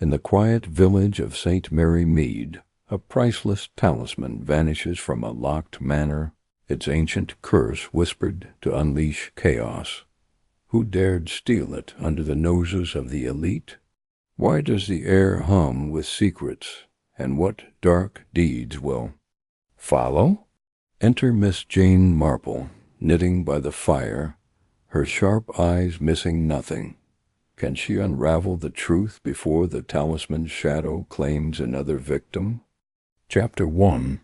In the quiet village of St. Mary Mead, a priceless talisman vanishes from a locked manor, its ancient curse whispered to unleash chaos. Who dared steal it under the noses of the elite? Why does the air hum with secrets, and what dark deeds will follow? Enter Miss Jane Marple, knitting by the fire, her sharp eyes missing nothing. Can she unravel the truth before the talisman's shadow claims another victim? Chapter 1.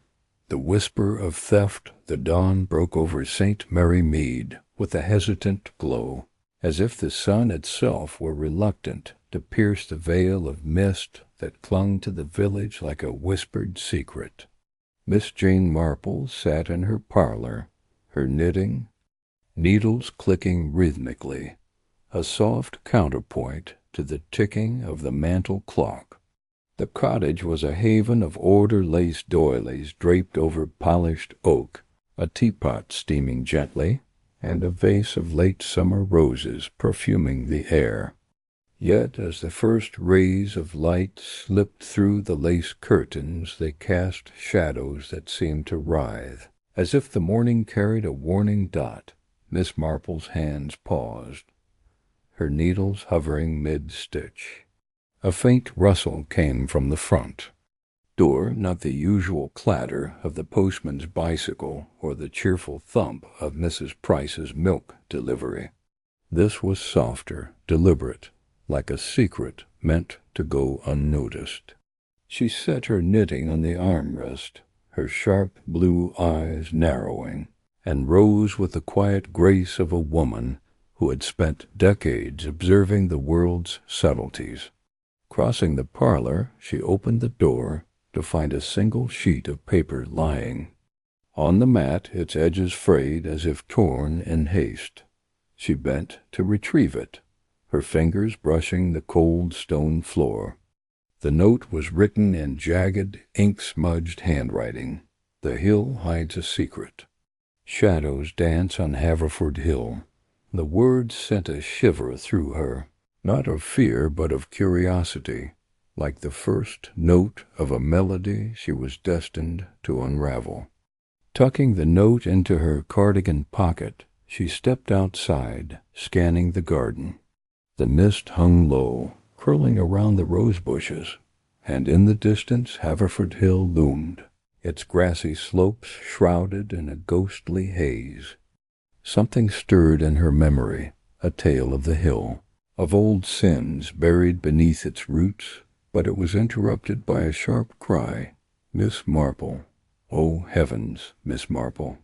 The whisper of theft. The dawn broke over St. Mary Mead with a hesitant glow, as if the sun itself were reluctant to pierce the veil of mist that clung to the village like a whispered secret. Miss Jane Marple sat in her parlor, her knitting, needles clicking rhythmically, a soft counterpoint to the ticking of the mantel clock. The cottage was a haven of order-lace doilies draped over polished oak, a teapot steaming gently, and a vase of late summer roses perfuming the air. Yet as the first rays of light slipped through the lace curtains, they cast shadows that seemed to writhe. As if the morning carried a warning dot, Miss Marple's hands paused, her needles hovering mid-stitch. A faint rustle came from the front door, not the usual clatter of the postman's bicycle or the cheerful thump of Mrs. Price's milk delivery. This was softer, deliberate, like a secret meant to go unnoticed. She set her knitting on the armrest, her sharp blue eyes narrowing, and rose with the quiet grace of a woman who had spent decades observing the world's subtleties. Crossing the parlor, she opened the door to find a single sheet of paper lying. On the mat, its edges frayed as if torn in haste. She bent to retrieve it, her fingers brushing the cold stone floor. The note was written in jagged, ink-smudged handwriting. The hill hides a secret. Shadows dance on Haverford Hill. The words sent a shiver through her, not of fear but of curiosity, like the first note of a melody she was destined to unravel. Tucking the note into her cardigan pocket, she stepped outside, scanning the garden. The mist hung low, curling around the rose bushes, and in the distance Haverford Hill loomed, its grassy slopes shrouded in a ghostly haze. Something stirred in her memory, a tale of the hill, of old sins buried beneath its roots, but it was interrupted by a sharp cry. Miss Marple. Oh, heavens, Miss Marple.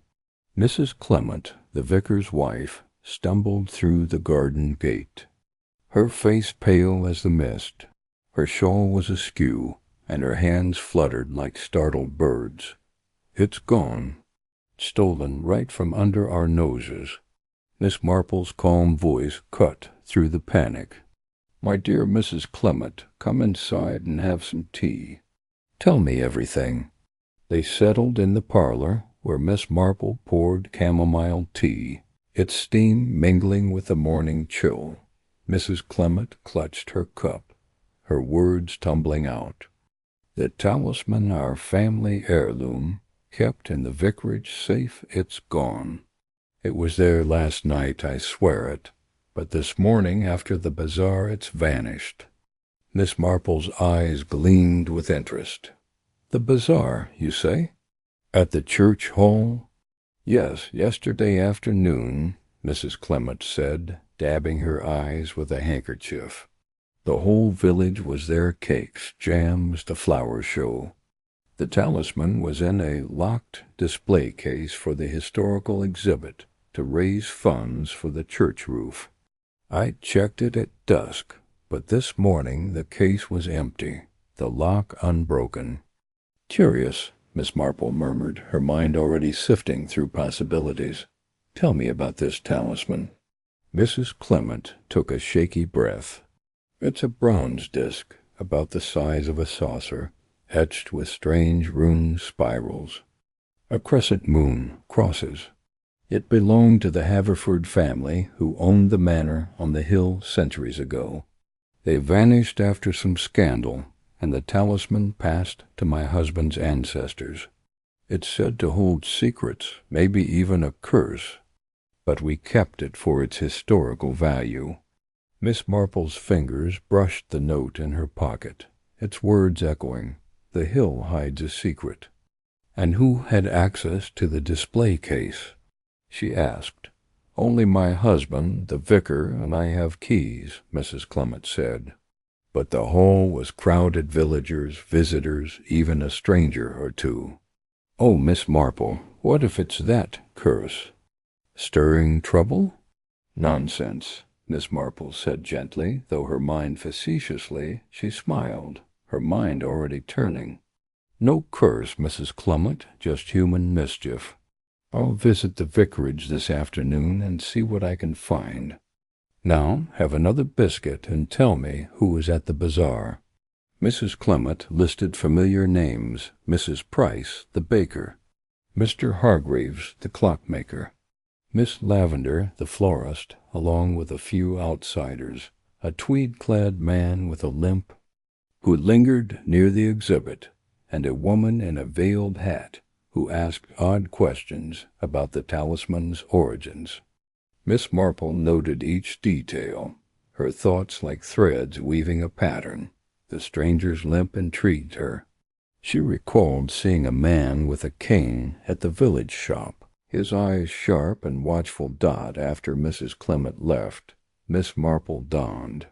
Mrs. Clement, the vicar's wife, stumbled through the garden gate, her face pale as the mist. Her shawl was askew, and her hands fluttered like startled birds. It's gone. Stolen right from under our noses. Miss Marple's calm voice cut through the panic. My dear Mrs. Clement, come inside and have some tea. Tell me everything. They settled in the parlor, where Miss Marple poured chamomile tea, its steam mingling with the morning chill. Mrs. Clement clutched her cup, her words tumbling out. The talisman, our family heirloom, kept in the vicarage safe, it's gone. It was there last night, I swear it, but this morning after the bazaar it's vanished. Miss Marple's eyes gleamed with interest. The bazaar, you say? At the church hall? Yes, yesterday afternoon, Mrs. Clement said, dabbing her eyes with a handkerchief. The whole village was there, cakes, jams, the flower show. The talisman was in a locked display case for the historical exhibit to raise funds for the church roof. I checked it at dusk, but this morning the case was empty, the lock unbroken. Curious, Miss Marple murmured, her mind already sifting through possibilities. Tell me about this talisman. Mrs. Clement took a shaky breath. It's a bronze disc, about the size of a saucer, etched with strange rune spirals. A crescent moon, crosses. It belonged to the Haverford family who owned the manor on the hill centuries ago. They vanished after some scandal, and the talisman passed to my husband's ancestors. It's said to hold secrets, maybe even a curse, but we kept it for its historical value." Miss Marple's fingers brushed the note in her pocket, its words echoing, "The hill hides a secret." "And who had access to the display case?" she asked. "Only my husband, the vicar, and I have keys," Mrs. Clement said. But the hall was crowded, villagers, visitors, even a stranger or two. "Oh, Miss Marple, what if it's that curse? Stirring trouble?" "Nonsense," Miss Marple said gently, though her mind facetiously. She smiled, her mind already turning. "No curse, Mrs. Clement, just human mischief. I'll visit the vicarage this afternoon and see what I can find. Now have another biscuit and tell me who was at the bazaar." Mrs. Clement listed familiar names: Mrs. Price, the baker; Mr. Hargreaves, the clockmaker; Miss Lavender, the florist, along with a few outsiders, a tweed-clad man with a limp who lingered near the exhibit, and a woman in a veiled hat who asked odd questions about the talisman's origins. Miss Marple noted each detail, her thoughts like threads weaving a pattern. The stranger's limp intrigued her. She recalled seeing a man with a cane at the village shop, his eyes sharp and watchful. After Mrs. Clement left, Miss Marple donned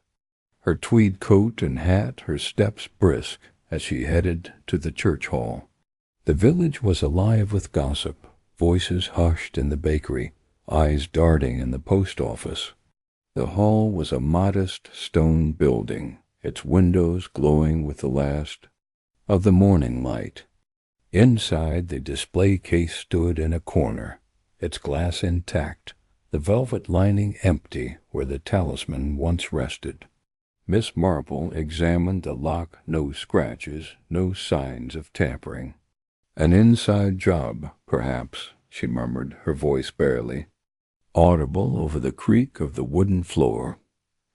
her tweed coat and hat, her steps brisk as she headed to the church hall. The village was alive with gossip, voices hushed in the bakery, eyes darting in the post office. The hall was a modest stone building, its windows glowing with the last of the morning light. Inside, the display case stood in a corner, its glass intact, the velvet lining empty where the talisman once rested. Miss Marple examined the lock. No scratches, no signs of tampering. "An inside job, perhaps," she murmured, her voice barely audible over the creak of the wooden floor.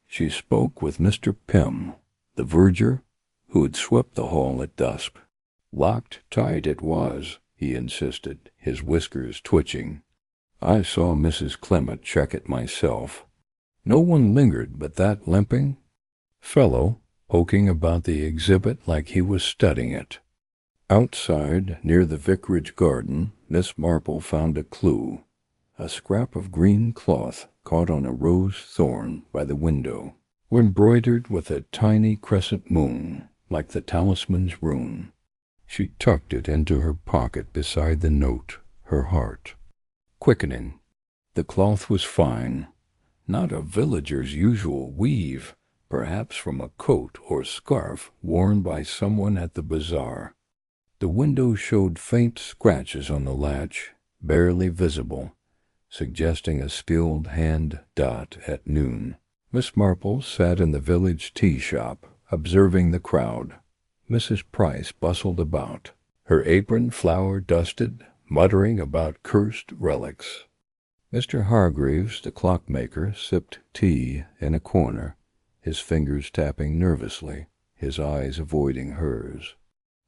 She spoke with Mr. Pym, the verger, who had swept the hall at dusk. "Locked tight it was," he insisted, his whiskers twitching. "I saw Mrs. Clement check it myself. No one lingered but that limping fellow, poking about the exhibit like he was studying it." Outside, near the vicarage garden, Miss Marple found a clue. A scrap of green cloth caught on a rose thorn by the window, embroidered with a tiny crescent moon, like the talisman's rune. She tucked it into her pocket beside the note, her heart quickening. The cloth was fine, not a villager's usual weave, perhaps from a coat or scarf worn by someone at the bazaar. The window showed faint scratches on the latch, barely visible, suggesting a skilled hand. At noon, Miss Marple sat in the village tea shop, observing the crowd. Mrs. Price bustled about, her apron flour-dusted, muttering about cursed relics. Mr. Hargreaves, the clockmaker, sipped tea in a corner, his fingers tapping nervously, his eyes avoiding hers.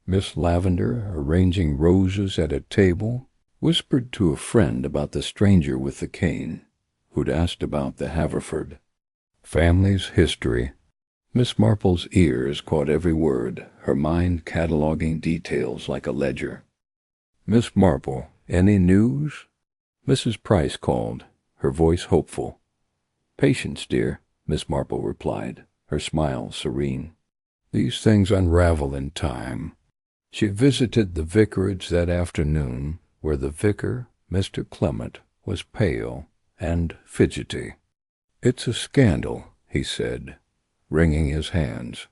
Miss Lavender, arranging roses at a table, whispered to a friend about the stranger with the cane, who'd asked about the Haverford family's history. Miss Marple's ears caught every word, her mind cataloging details like a ledger. "Miss Marple, any news?" Mrs. Price called, her voice hopeful. "Patience, dear," Miss Marple replied, her smile serene. "These things unravel in time." She visited the vicarage that afternoon, where the vicar, Mr. Clement, was pale and fidgety. "It's a scandal," he said, wringing his hands.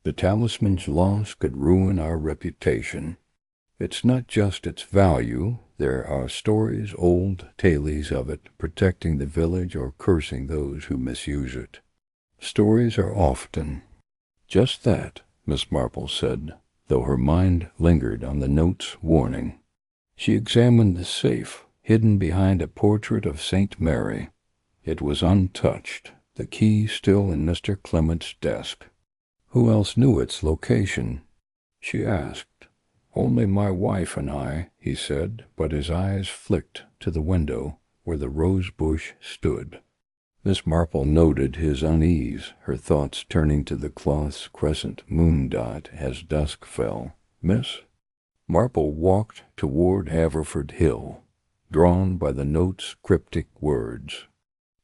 "The talisman's loss could ruin our reputation. It's not just its value. There are stories, old tales of it, protecting the village or cursing those who misuse it. Stories are often—" "Just that," Miss Marple said, though her mind lingered on the note's warning. She examined the safe, hidden behind a portrait of St. Mary. It was untouched, the key still in Mr. Clement's desk. Who else knew its location? She asked. Only my wife and I, he said, but his eyes flicked to the window where the rose bush stood. Miss Marple noted his unease, her thoughts turning to the cloth's crescent moon dot as dusk fell. Miss Marple walked toward Haverford Hill, drawn by the note's cryptic words.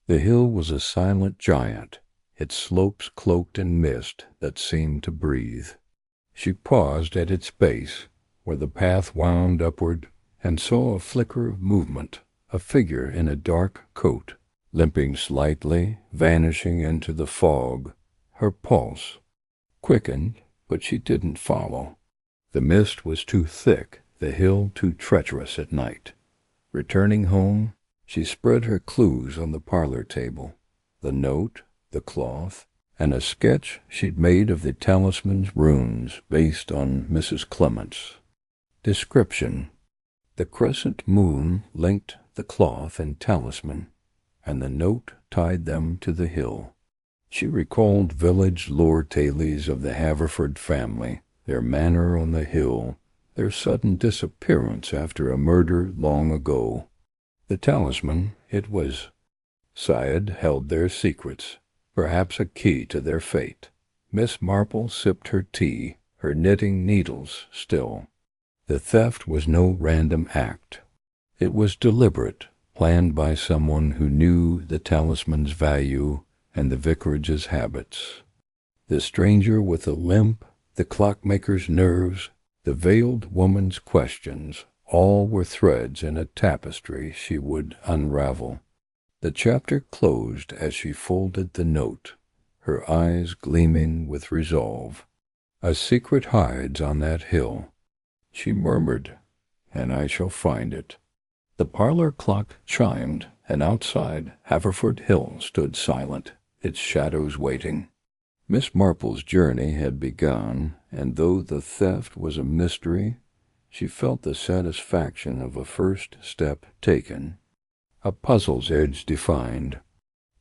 The hill was a silent giant, its slopes cloaked in mist that seemed to breathe. She paused at its base, where the path wound upward, and saw a flicker of movement, a figure in a dark coat, limping slightly, vanishing into the fog. Her pulse quickened, but she didn't follow. The mist was too thick, the hill too treacherous at night. Returning home, she spread her clues on the parlor table, the note, the cloth, and a sketch she'd made of the talisman's runes based on Mrs. Clement's. Description: the crescent moon linked the cloth and talisman, and the note tied them to the hill. She recalled village lore tales of the Haverford family, their manor on the hill, their sudden disappearance after a murder long ago. The talisman, it was said, held their secrets, perhaps a key to their fate. Miss Marple sipped her tea, her knitting needles still. The theft was no random act. It was deliberate, planned by someone who knew the talisman's value and the vicarage's habits. The stranger with the limp, the clockmaker's nerves, the veiled woman's questions, all were threads in a tapestry she would unravel. The chapter closed as she folded the note, her eyes gleaming with resolve. A secret hides on that hill, she murmured, and I shall find it. The parlor clock chimed, and outside Haverford Hill stood silent, its shadows waiting. Miss Marple's journey had begun, and though the theft was a mystery, she felt the satisfaction of a first step taken, a puzzle's edge defined.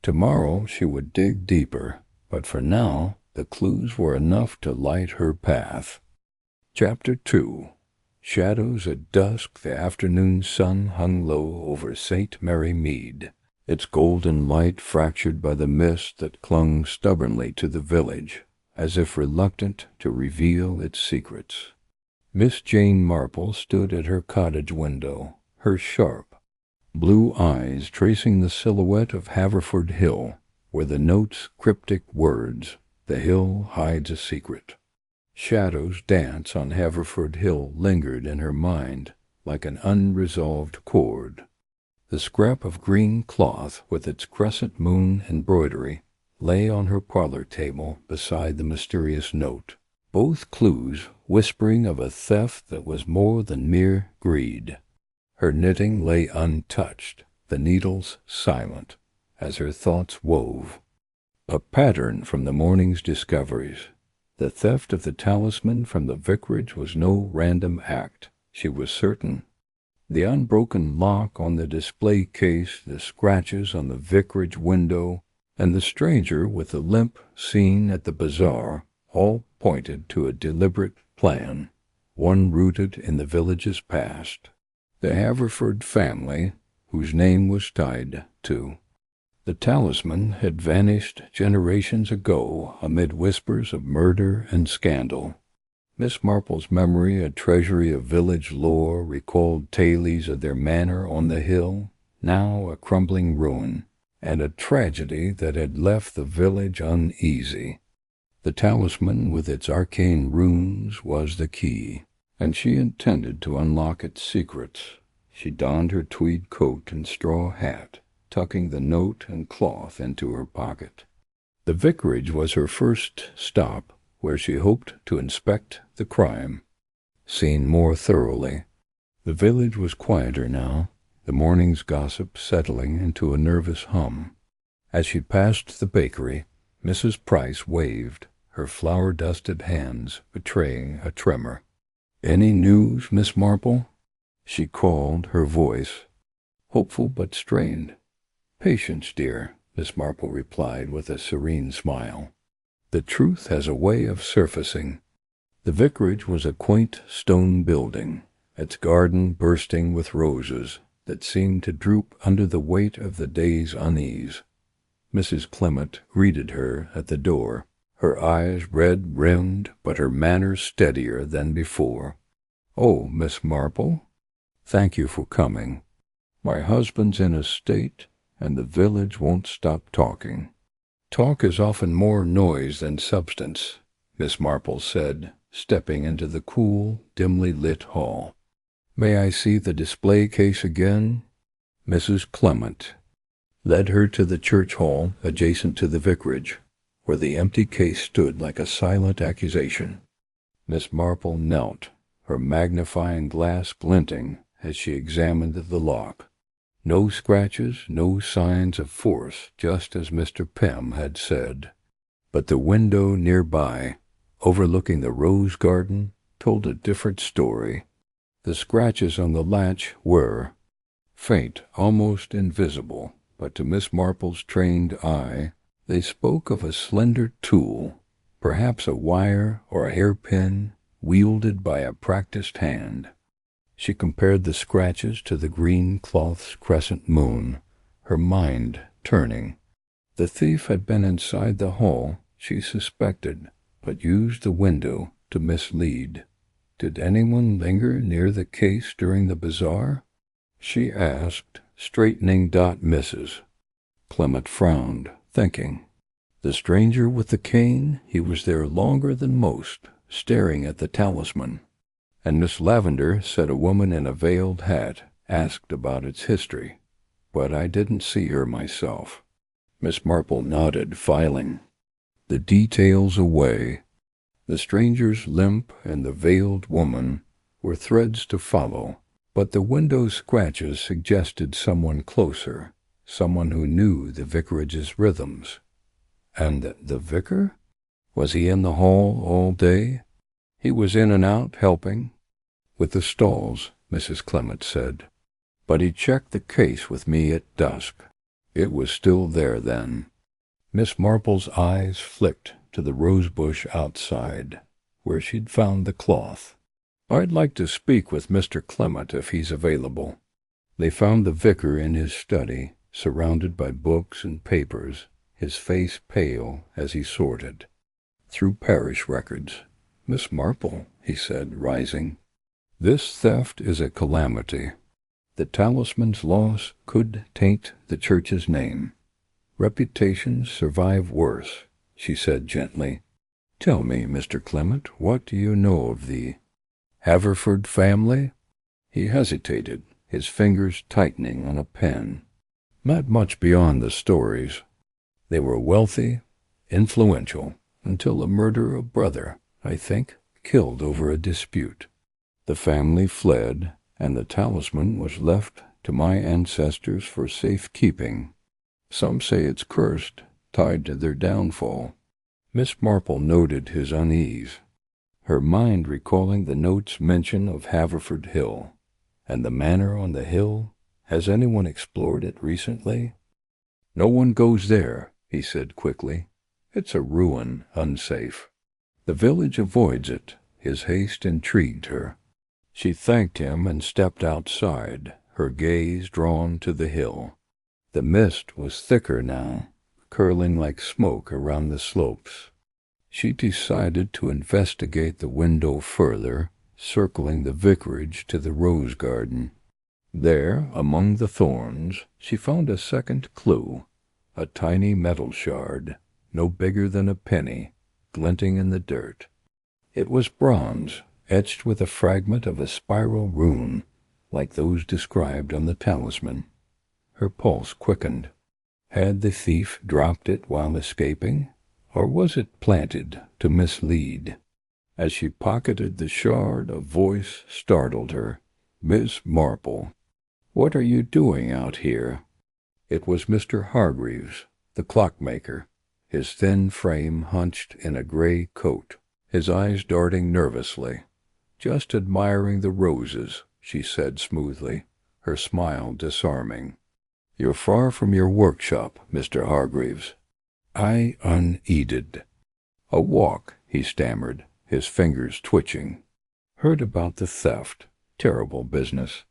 Tomorrow she would dig deeper, but for now the clues were enough to light her path. Chapter 2. Shadows at dusk. The afternoon sun hung low over St. Mary Mead, its golden light fractured by the mist that clung stubbornly to the village, as if reluctant to reveal its secrets. Miss Jane Marple stood at her cottage window, her sharp, blue eyes tracing the silhouette of Haverford Hill, where the note's cryptic words, "The hill hides a secret." Shadows dance on Haverford Hill lingered in her mind like an unresolved chord. The scrap of green cloth with its crescent moon embroidery lay on her parlor table beside the mysterious note, both clues whispering of a theft that was more than mere greed. Her knitting lay untouched, the needles silent, as her thoughts wove. A pattern from the morning's discoveries. The theft of the talisman from the vicarage was no random act, she was certain. The unbroken lock on the display case, the scratches on the vicarage window, and the stranger with the limp seen at the bazaar all pointed to a deliberate plan, one rooted in the village's past. The Haverford family, whose name was tied to the talisman, had vanished generations ago amid whispers of murder and scandal. Miss Marple's memory, a treasury of village lore, recalled tales of their manor on the hill, now a crumbling ruin, and a tragedy that had left the village uneasy. The talisman with its arcane runes was the key, and she intended to unlock its secrets. She donned her tweed coat and straw hat, tucking the note and cloth into her pocket. The vicarage was her first stop, where she hoped to inspect the crime, seen more thoroughly. The village was quieter now, the morning's gossip settling into a nervous hum. As she passed the bakery, Mrs. Price waved, her flour-dusted hands betraying a tremor. "Any news, Miss Marple?" she called, her voice hopeful but strained. "Patience, dear. Miss Marple replied with a serene smile. The truth has a way of surfacing. The vicarage was a quaint stone building, its garden bursting with roses that seemed to droop under the weight of the day's unease. Mrs. Clement greeted her at the door, her eyes red-rimmed, but her manner steadier than before. "Oh, Miss Marple, thank you for coming. My husband's in a state, and the village won't stop talking." "Talk is often more noise than substance," Miss Marple said, stepping into the cool, dimly lit hall. "May I see the display case again?" Mrs. Clement led her to the church hall adjacent to the vicarage, where the empty case stood like a silent accusation. Miss Marple knelt, her magnifying glass glinting as she examined the lock. No scratches, no signs of force, just as Mr. Pym had said. But the window nearby, overlooking the rose garden, told a different story. The scratches on the latch were faint, almost invisible, but to Miss Marple's trained eye they spoke of a slender tool, perhaps a wire or a hairpin, wielded by a practiced hand. She compared the scratches to the green cloth's crescent moon, her mind turning. The thief had been inside the hall, she suspected, but used the window to mislead. Did anyone linger near the case during the bazaar? She asked, straightening Mrs. Clement frowned, thinking. The stranger with the cane, he was there longer than most, staring at the talisman. And Miss Lavender said a woman in a veiled hat asked about its history, but I didn't see her myself. Miss Marple nodded, filing the details away. The stranger's limp and the veiled woman were threads to follow, but the window scratches suggested someone closer, someone who knew the vicarage's rhythms. And the vicar? Was he in the hall all day? He was in and out, helping with the stalls, Mrs. Clement said. But he checked the case with me at dusk. It was still there then. Miss Marple's eyes flicked to the rosebush outside, where she'd found the cloth. "I'd like to speak with Mr. Clement if he's available." They found the vicar in his study, surrounded by books and papers, his face pale as he sorted through parish records. "Miss Marple," he said, rising, "this theft is a calamity. The talisman's loss could taint the church's name. Reputations survive worse," she said gently. "Tell me, Mr. Clement, what do you know of the Haverford family?" He hesitated, his fingers tightening on a pen. "Not much beyond the stories. They were wealthy, influential, until a murder of brother, I think, killed over a dispute. The family fled, and the talisman was left to my ancestors for safekeeping. Some say it's cursed, tied to their downfall." Miss Marple noted his unease, her mind recalling the note's mention of Haverford Hill. And the manor on the hill, has anyone explored it recently? "No one goes there," he said quickly. "It's a ruin, unsafe. The village avoids it." His haste intrigued her. She thanked him and stepped outside, her gaze drawn to the hill. The mist was thicker now, curling like smoke around the slopes. She decided to investigate the window further, circling the vicarage to the rose garden. There, among the thorns, she found a second clue, a tiny metal shard, no bigger than a penny, glinting in the dirt. It was bronze, etched with a fragment of a spiral rune, like those described on the talisman. Her pulse quickened. Had the thief dropped it while escaping, or was it planted to mislead? As she pocketed the shard, a voice startled her. "Miss Marple, what are you doing out here?" It was Mr. Hargreaves, the clockmaker, his thin frame hunched in a gray coat, his eyes darting nervously. "Just admiring the roses," she said smoothly, her smile disarming. You're far from your workshop, Mr. Hargreaves. I unheeded. A walk, he stammered, his fingers twitching. Heard about the theft. Terrible business.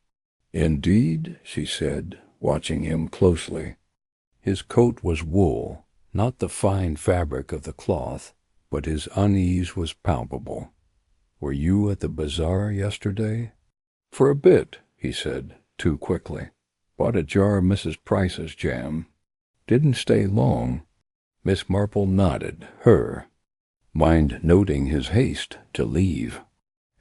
Indeed, she said, watching him closely. His coat was wool, not the fine fabric of the cloth, but his unease was palpable. Were you at the bazaar yesterday? For a bit, he said, too quickly. Bought a jar of Mrs. Price's jam. Didn't stay long. Miss Marple nodded, her. Mind noting his haste to leave.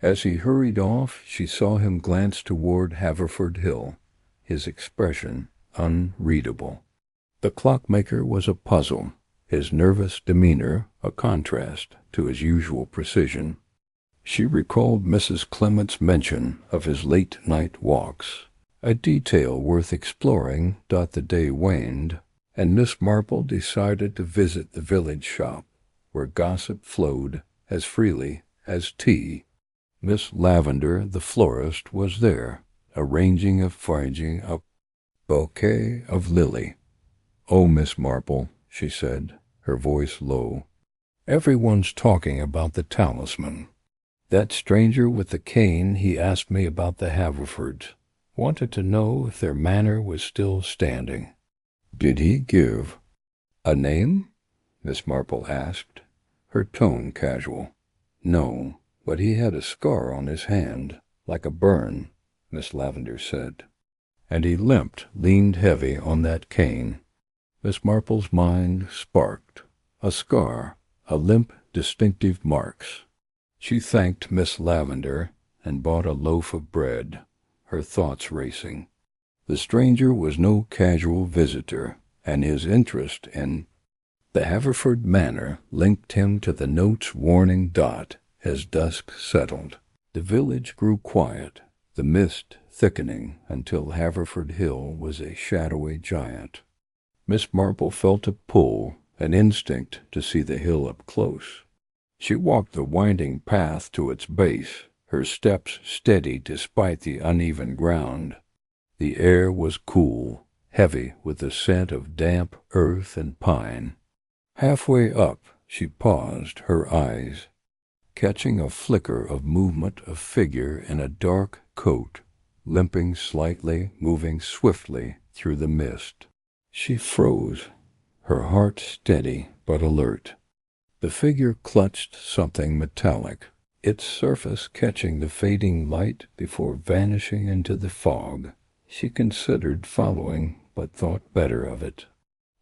As he hurried off, she saw him glance toward Haverford Hill, his expression unreadable. The clockmaker was a puzzle, his nervous demeanor a contrast to his usual precision. She recalled Mrs. Clement's mention of his late-night walks, a detail worth exploring. The day waned, and Miss Marple decided to visit the village shop, where gossip flowed as freely as tea. Miss Lavender, the florist, was there, arranging a bouquet of lily. Oh, Miss Marple, she said, her voice low, everyone's talking about the Talisman. That stranger with the cane, he asked me about the Haverfords. Wanted to know if their manor was still standing. Did he give a name? Miss Marple asked, her tone casual. No, but he had a scar on his hand, like a burn, Miss Lavender said. And he limped, leaned heavy on that cane. Miss Marple's mind sparked. A scar, a limp, distinctive marks. She thanked Miss Lavender and bought a loaf of bread, her thoughts racing. The stranger was no casual visitor, and his interest in the Haverford manor linked him to the note's warning dot as dusk settled. The village grew quiet, the mist thickening until Haverford Hill was a shadowy giant. Miss Marple felt a pull, an instinct to see the hill up close. She walked the winding path to its base, her steps steady despite the uneven ground. The air was cool, heavy with the scent of damp earth and pine. Halfway up, she paused, her eyes catching a flicker of movement, a figure in a dark coat, limping slightly, moving swiftly through the mist. She froze, her heart steady but alert. The figure clutched something metallic, its surface catching the fading light before vanishing into the fog. She considered following, but thought better of it.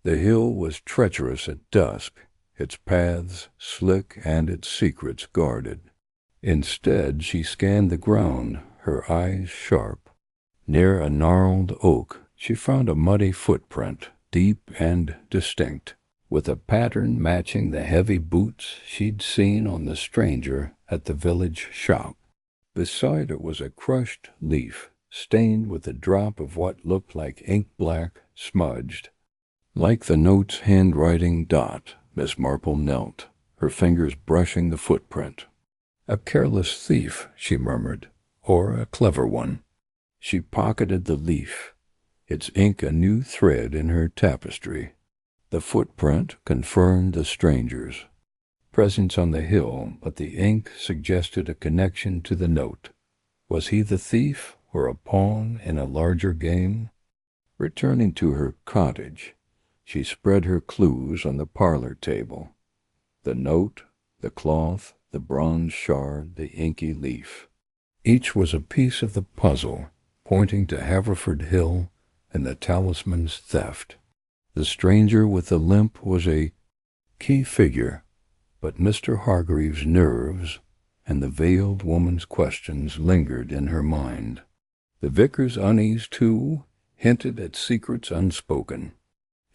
The hill was treacherous at dusk, its paths slick and its secrets guarded. Instead, she scanned the ground, her eyes sharp. Near a gnarled oak, she found a muddy footprint, deep and distinct, with a pattern matching the heavy boots she'd seen on the stranger at the village shop. Beside it was a crushed leaf, stained with a drop of what looked like ink-black smudged. Like the note's handwriting dot, Miss Marple knelt, her fingers brushing the footprint. A careless thief, she murmured, or a clever one. She pocketed the leaf, its ink a new thread in her tapestry. The footprint confirmed the stranger's presence on the hill, but the ink suggested a connection to the note. Was he the thief, or a pawn in a larger game? Returning to her cottage, she spread her clues on the parlor table. The note, the cloth, the bronze shard, the inky leaf. Each was a piece of the puzzle, pointing to Haverford Hill and the Talisman's theft. The stranger with the limp was a key figure, but Mr. Hargreaves' nerves and the veiled woman's questions lingered in her mind. The vicar's unease, too, hinted at secrets unspoken.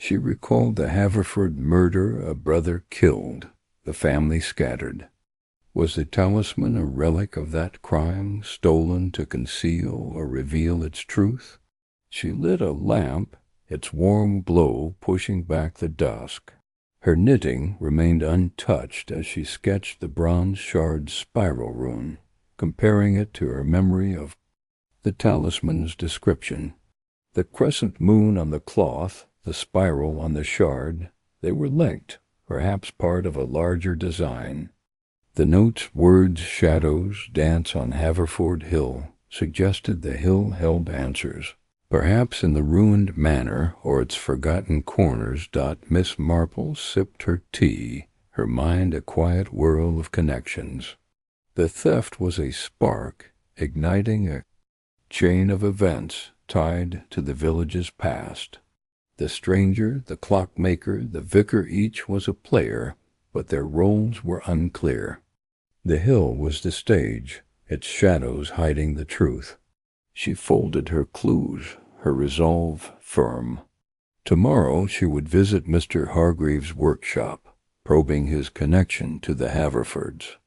She recalled the Haverford murder, a brother killed, the family scattered. Was the talisman a relic of that crime, stolen to conceal or reveal its truth? She lit a lamp, its warm glow pushing back the dusk. Her knitting remained untouched as she sketched the bronze shard's spiral rune, comparing it to her memory of the talisman's description. The crescent moon on the cloth, the spiral on the shard, they were linked, perhaps part of a larger design. The notes, words, shadows, dance on Haverford Hill suggested the hill held answers. Perhaps in the ruined manor or its forgotten corners Miss Marple sipped her tea, her mind a quiet whirl of connections. The theft was a spark, igniting a chain of events tied to the village's past. The stranger, the clockmaker, the vicar, each was a player, but their roles were unclear. The hill was the stage, its shadows hiding the truth. She folded her clues, her resolve firm. Tomorrow she would visit Mr. Hargreaves' workshop, probing his connection to the Haverfords.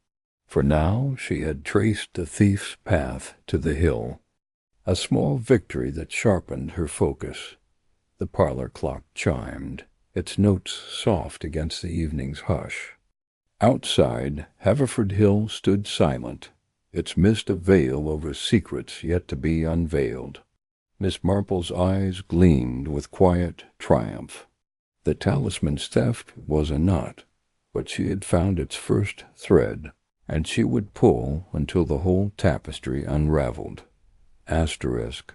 For now she had traced the thief's path to the hill, a small victory that sharpened her focus. The parlor clock chimed, its notes soft against the evening's hush. Outside, Haverford Hill stood silent, its mist a veil over secrets yet to be unveiled. Miss Marple's eyes gleamed with quiet triumph. The talisman's theft was a knot, but she had found its first thread, and she would pull until the whole tapestry unraveled. Asterisk.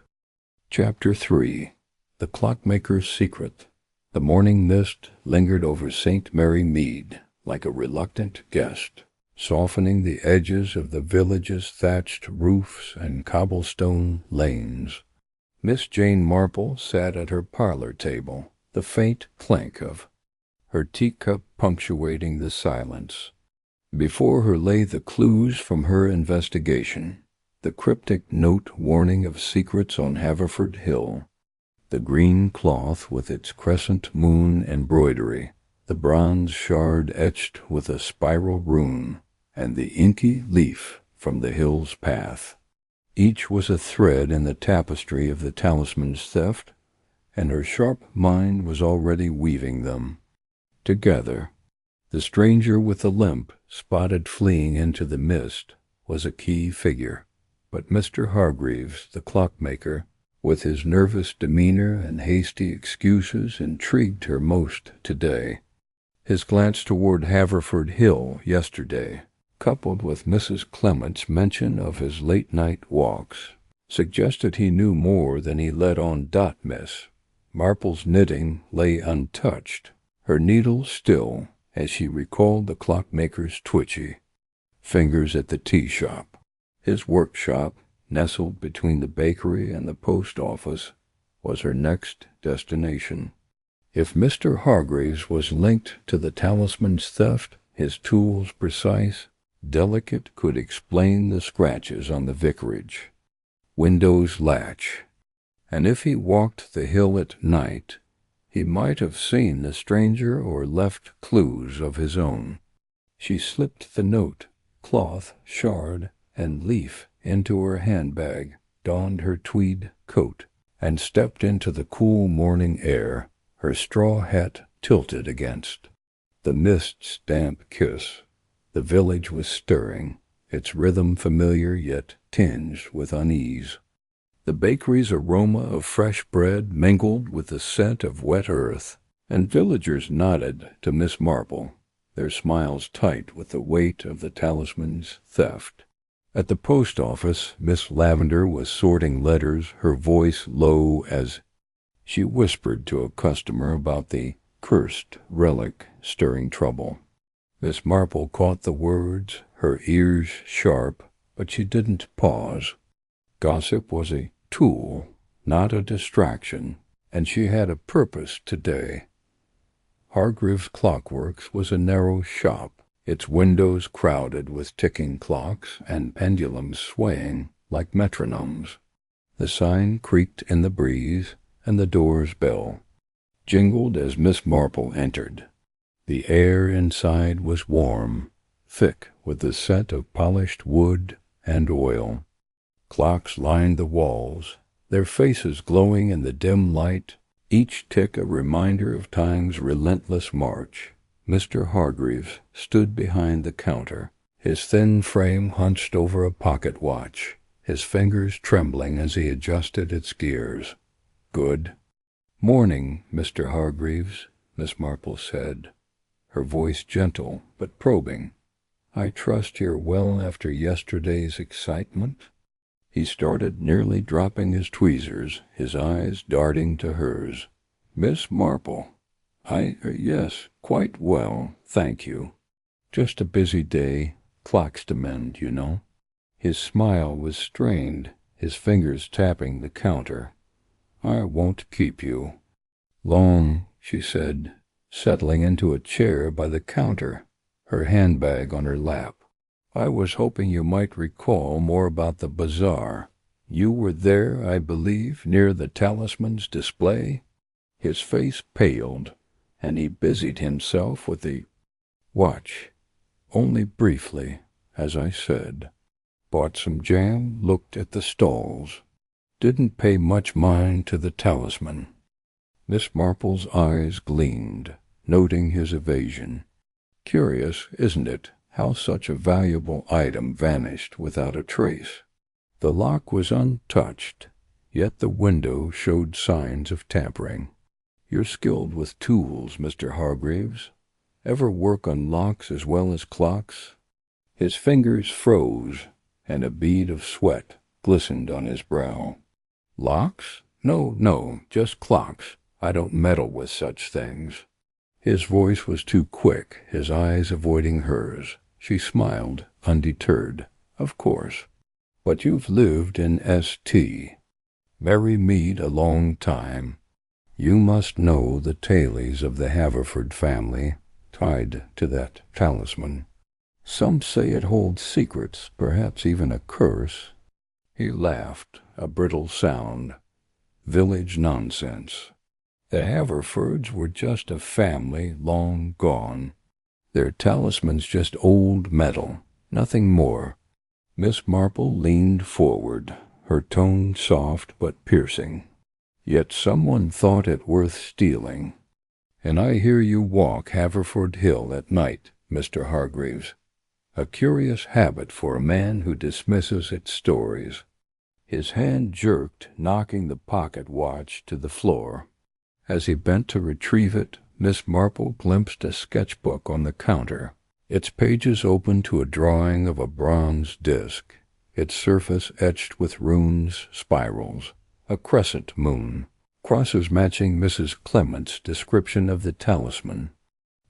Chapter 3. The Clockmaker's Secret. The morning mist lingered over St. Mary Mead like a reluctant guest, softening the edges of the village's thatched roofs and cobblestone lanes. Miss Jane Marple sat at her parlor table, the faint clink of her teacup punctuating the silence. Before her lay the clues from her investigation, the cryptic note warning of secrets on Haverford Hill, the green cloth with its crescent moon embroidery, the bronze shard etched with a spiral rune, and the inky leaf from the hill's path. Each was a thread in the tapestry of the talisman's theft, and her sharp mind was already weaving them together. The stranger with the limp, spotted fleeing into the mist, was a key figure, but Mr. Hargreaves, the clockmaker, with his nervous demeanor and hasty excuses, intrigued her most today. His glance toward Haverford Hill yesterday, coupled with Mrs. Clement's mention of his late-night walks, suggested he knew more than he let on. Miss Marple's knitting lay untouched, her needle still, as she recalled the clockmaker's twitchy fingers at the tea-shop. His workshop, nestled between the bakery and the post office, was her next destination. If Mr. Hargreaves was linked to the talisman's theft, his tools precise, delicate, could explain the scratches on the vicarage window's latch, and if he walked the hill at night, he might have seen the stranger or left clues of his own. She slipped the note, cloth, shard, and leaf into her handbag, donned her tweed coat, and stepped into the cool morning air, her straw hat tilted against the mist's damp kiss. The village was stirring, its rhythm familiar yet tinged with unease. The bakery's aroma of fresh bread mingled with the scent of wet earth, and villagers nodded to Miss Marple, their smiles tight with the weight of the talisman's theft. At the post office, Miss Lavender was sorting letters, her voice low as she whispered to a customer about the cursed relic stirring trouble. Miss Marple caught the words, her ears sharp, but she didn't pause. Gossip was a tool, not a distraction, and she had a purpose today. Hargreaves' Clockworks was a narrow shop, its windows crowded with ticking clocks and pendulums swaying like metronomes. The sign creaked in the breeze, and the door's bell jingled as Miss Marple entered. The air inside was warm, thick with the scent of polished wood and oil. Clocks lined the walls, their faces glowing in the dim light, each tick a reminder of time's relentless march. Mr. Hargreaves stood behind the counter, his thin frame hunched over a pocket watch, his fingers trembling as he adjusted its gears. Good. "Morning, Mr. Hargreaves," Miss Marple said, her voice gentle but probing. "I trust you're well after yesterday's excitement?" He started, nearly dropping his tweezers, his eyes darting to hers. "Miss Marple, yes, quite well, thank you. Just a busy day, clocks to mend, you know." His smile was strained, his fingers tapping the counter. "I won't keep you long," she said, settling into a chair by the counter, her handbag on her lap. "I was hoping you might recall more about the bazaar. You were there, I believe, near the Talisman's display?" His face paled, and he busied himself with the watch. "Only briefly, as I said. Bought some jam, looked at the stalls. Didn't pay much mind to the Talisman." Miss Marple's eyes gleamed, noting his evasion. "Curious, isn't it, how such a valuable item vanished without a trace? The lock was untouched, yet the window showed signs of tampering. You're skilled with tools, Mr. Hargreaves. Ever work on locks as well as clocks?" His fingers froze, and a bead of sweat glistened on his brow. "Locks? No, just clocks. I don't meddle with such things." His voice was too quick, his eyes avoiding hers. She smiled, undeterred. "Of course. But you've lived in St. Mary Mead a long time. You must know the tales of the Haverford family tied to that talisman. Some say it holds secrets, perhaps even a curse." He laughed, a brittle sound. "Village nonsense. The Haverfords were just a family long gone. Their talisman's just old metal, nothing more." Miss Marple leaned forward, her tone soft but piercing. "Yet someone thought it worth stealing. And I hear you walk Haverford Hill at night, Mr. Hargreaves. A curious habit for a man who dismisses its stories." His hand jerked, knocking the pocket watch to the floor. As he bent to retrieve it, Miss Marple glimpsed a sketchbook on the counter, its pages open to a drawing of a bronze disc, its surface etched with runes, spirals, a crescent moon, crosses matching Mrs. Clement's description of the talisman.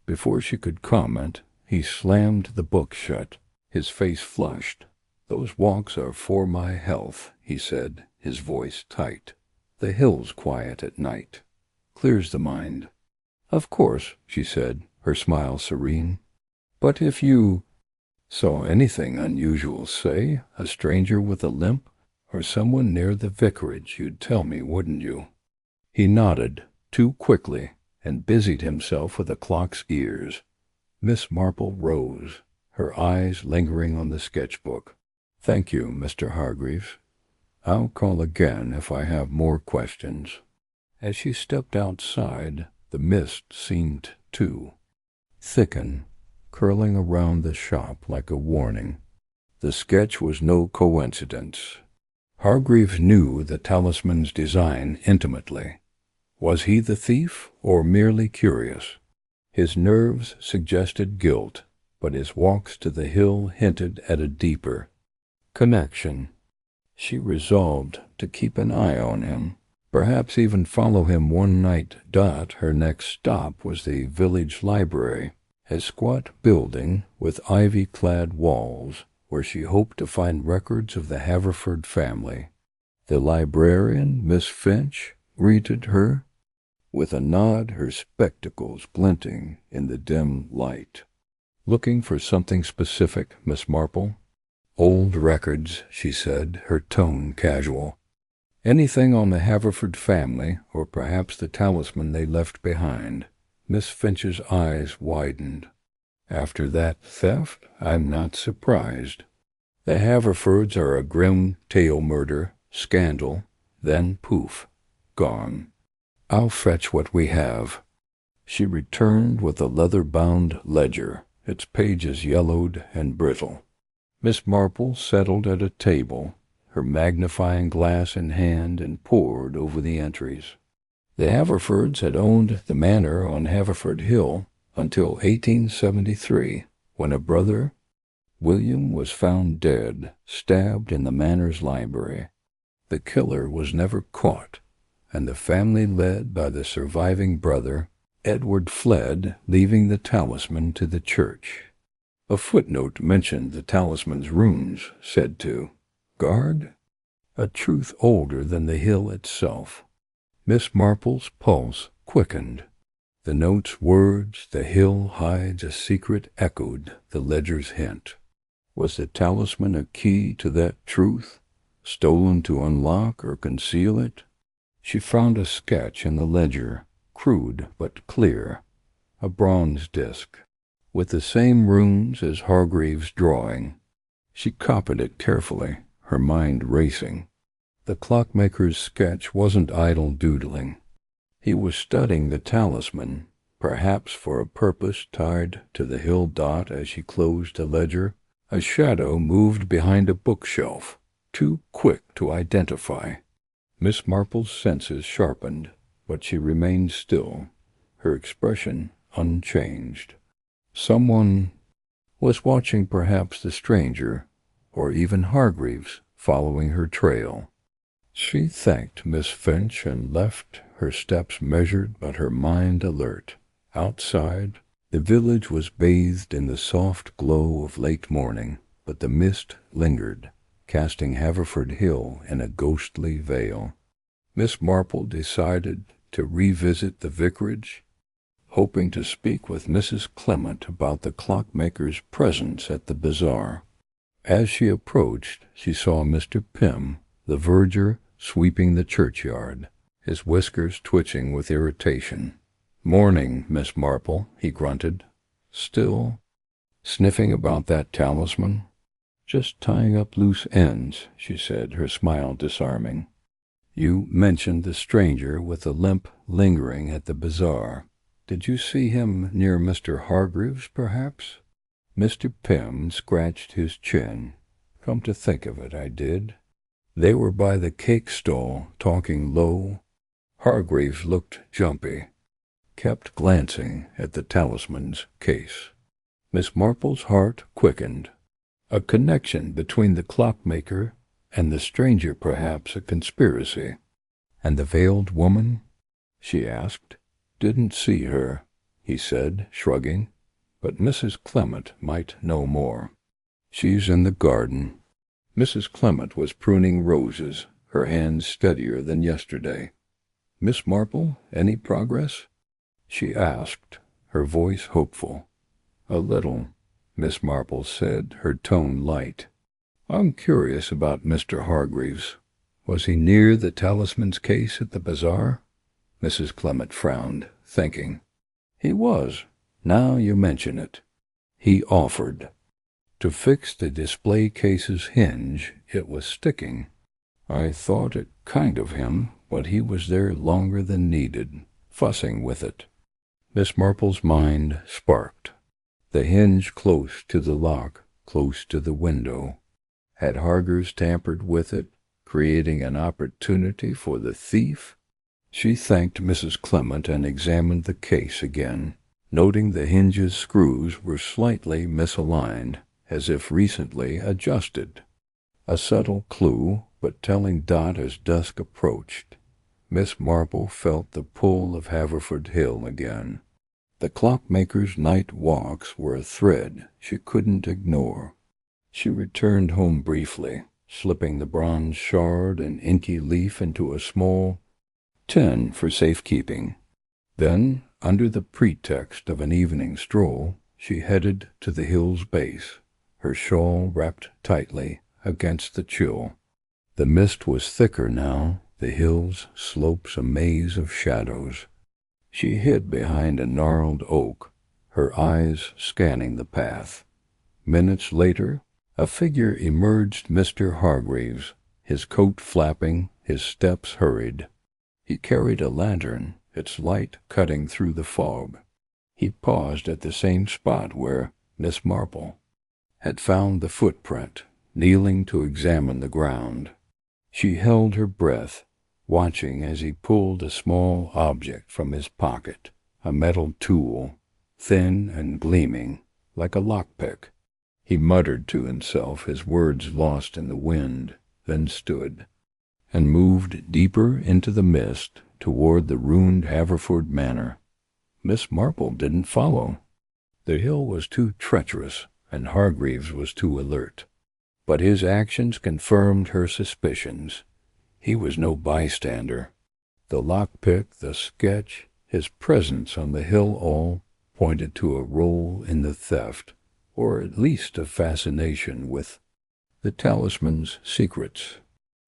Before she could comment, he slammed the book shut, his face flushed. "Those walks are for my health," he said, his voice tight. "The hill's quiet at night. Clears the mind." "Of course," she said, her smile serene. "But if you saw anything unusual, say, a stranger with a limp, or someone near the vicarage, you'd tell me, wouldn't you?" He nodded, too quickly, and busied himself with the clock's ears. Miss Marple rose, her eyes lingering on the sketchbook. "Thank you, Mr. Hargreaves. I'll call again if I have more questions." As she stepped outside, the mist seemed to thicken, curling around the shop like a warning. The sketch was no coincidence. Hargreaves knew the talisman's design intimately. Was he the thief, or merely curious? His nerves suggested guilt, but his walks to the hill hinted at a deeper connection. She resolved to keep an eye on him, perhaps even follow him one night. Her next stop was the village library, a squat building with ivy-clad walls, where she hoped to find records of the Haverford family. The librarian, Miss Finch, greeted her with a nod, her spectacles glinting in the dim light. "Looking for something specific, Miss Marple?" "Old records," she said, her tone casual. "Anything on the Haverford family, or perhaps the talisman they left behind?" Miss Finch's eyes widened. "After that theft, I'm not surprised. The Haverfords are a grim tale murder, scandal, then poof, gone. I'll fetch what we have." She returned with a leather-bound ledger, its pages yellowed and brittle. Miss Marple settled at a table, her magnifying glass in hand, and pored over the entries. The Haverfords had owned the manor on Haverford Hill until 1873, when a brother, William, was found dead, stabbed in the manor's library. The killer was never caught, and the family, led by the surviving brother, Edward, fled, leaving the talisman to the church. A footnote mentioned the talisman's runes, said to guard a truth older than the hill itself. Miss Marple's pulse quickened. The note's words, "The hill hides a secret," echoed the ledger's hint. Was the talisman a key to that truth, stolen to unlock or conceal it? She found a sketch in the ledger, crude but clear, a bronze disc, with the same runes as Hargreaves' drawing. She copied it carefully, her mind racing. The clockmaker's sketch wasn't idle doodling. He was studying the talisman, perhaps for a purpose tied to the hill dot. As she closed the ledger, a shadow moved behind a bookshelf, too quick to identify. Miss Marple's senses sharpened, but she remained still, her expression unchanged. Someone was watching, perhaps the stranger, or even Hargreaves, following her trail. She thanked Miss Finch and left, her steps measured but her mind alert. Outside, the village was bathed in the soft glow of late morning, but the mist lingered, casting Haverford Hill in a ghostly veil. Miss Marple decided to revisit the vicarage, hoping to speak with Mrs. Clement about the clockmaker's presence at the bazaar. As she approached, she saw Mr. Pym, the verger, sweeping the churchyard, his whiskers twitching with irritation. "Morning, Miss Marple," he grunted. "Still sniffing about that talisman?" "Just tying up loose ends," she said, her smile disarming. "You mentioned the stranger with the limp lingering at the bazaar. Did you see him near Mr. Hargreaves, perhaps?" Mr. Pym scratched his chin. "Come to think of it, I did. They were by the cake stall, talking low. Hargreaves looked jumpy, kept glancing at the talisman's case." Miss Marple's heart quickened. A connection between the clockmaker and the stranger, perhaps a conspiracy. "And the veiled woman?" she asked. "Didn't see her," he said, shrugging, "but Mrs. Clement might know more. She's in the garden." Mrs. Clement was pruning roses, her hands steadier than yesterday. "Miss Marple, any progress?" she asked, her voice hopeful. "A little," Miss Marple said, her tone light. "I'm curious about Mr. Hargreaves. Was he near the talisman's case at the bazaar?" Mrs. Clement frowned, thinking. "He was, now you mention it. He offered to fix the display case's hinge. It was sticking. I thought it kind of him, but he was there longer than needed, fussing with it." Miss Marple's mind sparked. The hinge close to the lock, close to the window. Had Hargreaves tampered with it, creating an opportunity for the thief? She thanked Mrs. Clement and examined the case again, noting the hinge's screws were slightly misaligned, as if recently adjusted. A subtle clue, but telling Dot as dusk approached. Miss Marple felt the pull of Haverford Hill again. The clockmaker's night walks were a thread she couldn't ignore. She returned home briefly, slipping the bronze shard and inky leaf into a small tin for safekeeping. Then, under the pretext of an evening stroll, she headed to the hill's base, her shawl wrapped tightly against the chill. The mist was thicker now, the hill's slopes a maze of shadows. She hid behind a gnarled oak, her eyes scanning the path. Minutes later, a figure emerged. Mr. Hargreaves, his coat flapping, his steps hurried. He carried a lantern, its light cutting through the fog. He paused at the same spot where Miss Marple had found the footprint, kneeling to examine the ground. She held her breath, watching as he pulled a small object from his pocket, a metal tool, thin and gleaming, like a lockpick. He muttered to himself, his words lost in the wind, then stood, and moved deeper into the mist toward the ruined Haverford Manor. Miss Marple didn't follow. The hill was too treacherous, and Hargreaves was too alert. But his actions confirmed her suspicions. He was no bystander. The lockpick, the sketch, his presence on the hill all pointed to a role in the theft, or at least a fascination with the talisman's secrets.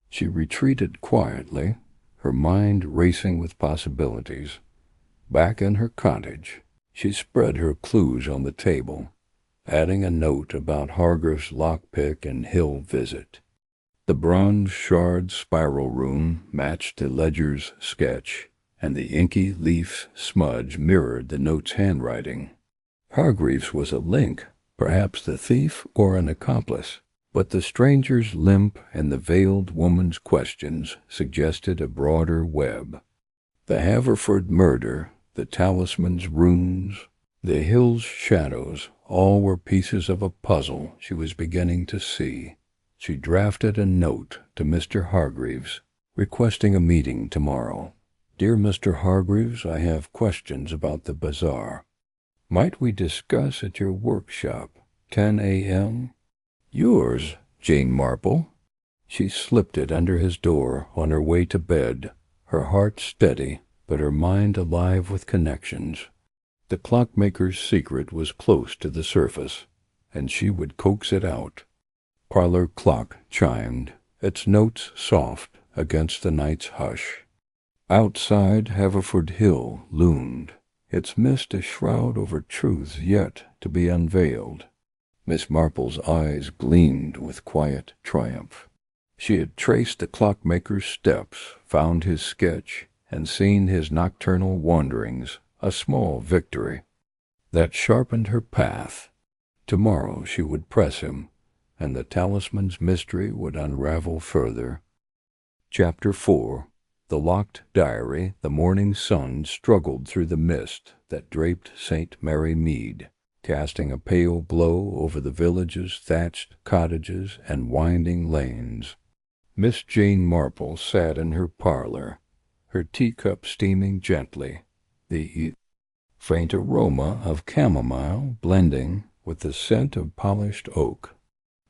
She retreated quietly, her mind racing with possibilities. Back in her cottage, she spread her clues on the table, adding a note about Hargreaves' lockpick and hill visit. The bronze shard spiral rune matched the ledger's sketch, and the inky leaf smudge mirrored the note's handwriting. Hargreaves was a link, perhaps the thief or an accomplice, but the stranger's limp and the veiled woman's questions suggested a broader web. The Haverford murder, the talisman's runes, the hill's shadows, all were pieces of a puzzle she was beginning to see. She drafted a note to Mr. Hargreaves, requesting a meeting tomorrow. "Dear Mr. Hargreaves, I have questions about the bazaar. Might we discuss at your workshop, 10 a.m.? Yours, Jane Marple." She slipped it under his door on her way to bed, her heart steady, but her mind alive with connections. The clockmaker's secret was close to the surface, and she would coax it out. Parlor clock chimed, its notes soft against the night's hush. Outside Haverford Hill loomed, its mist a shroud over truths yet to be unveiled. Miss Marple's eyes gleamed with quiet triumph. She had traced the clockmaker's steps, found his sketch, and seen his nocturnal wanderings, a small victory. That sharpened her path. Tomorrow she would press him, and the talisman's mystery would unravel further. Chapter 4. The locked diary. The morning sun struggled through the mist that draped St. Mary Mead, casting a pale glow over the village's thatched cottages and winding lanes. Miss Jane Marple sat in her parlor, her teacup steaming gently, the faint aroma of chamomile blending with the scent of polished oak.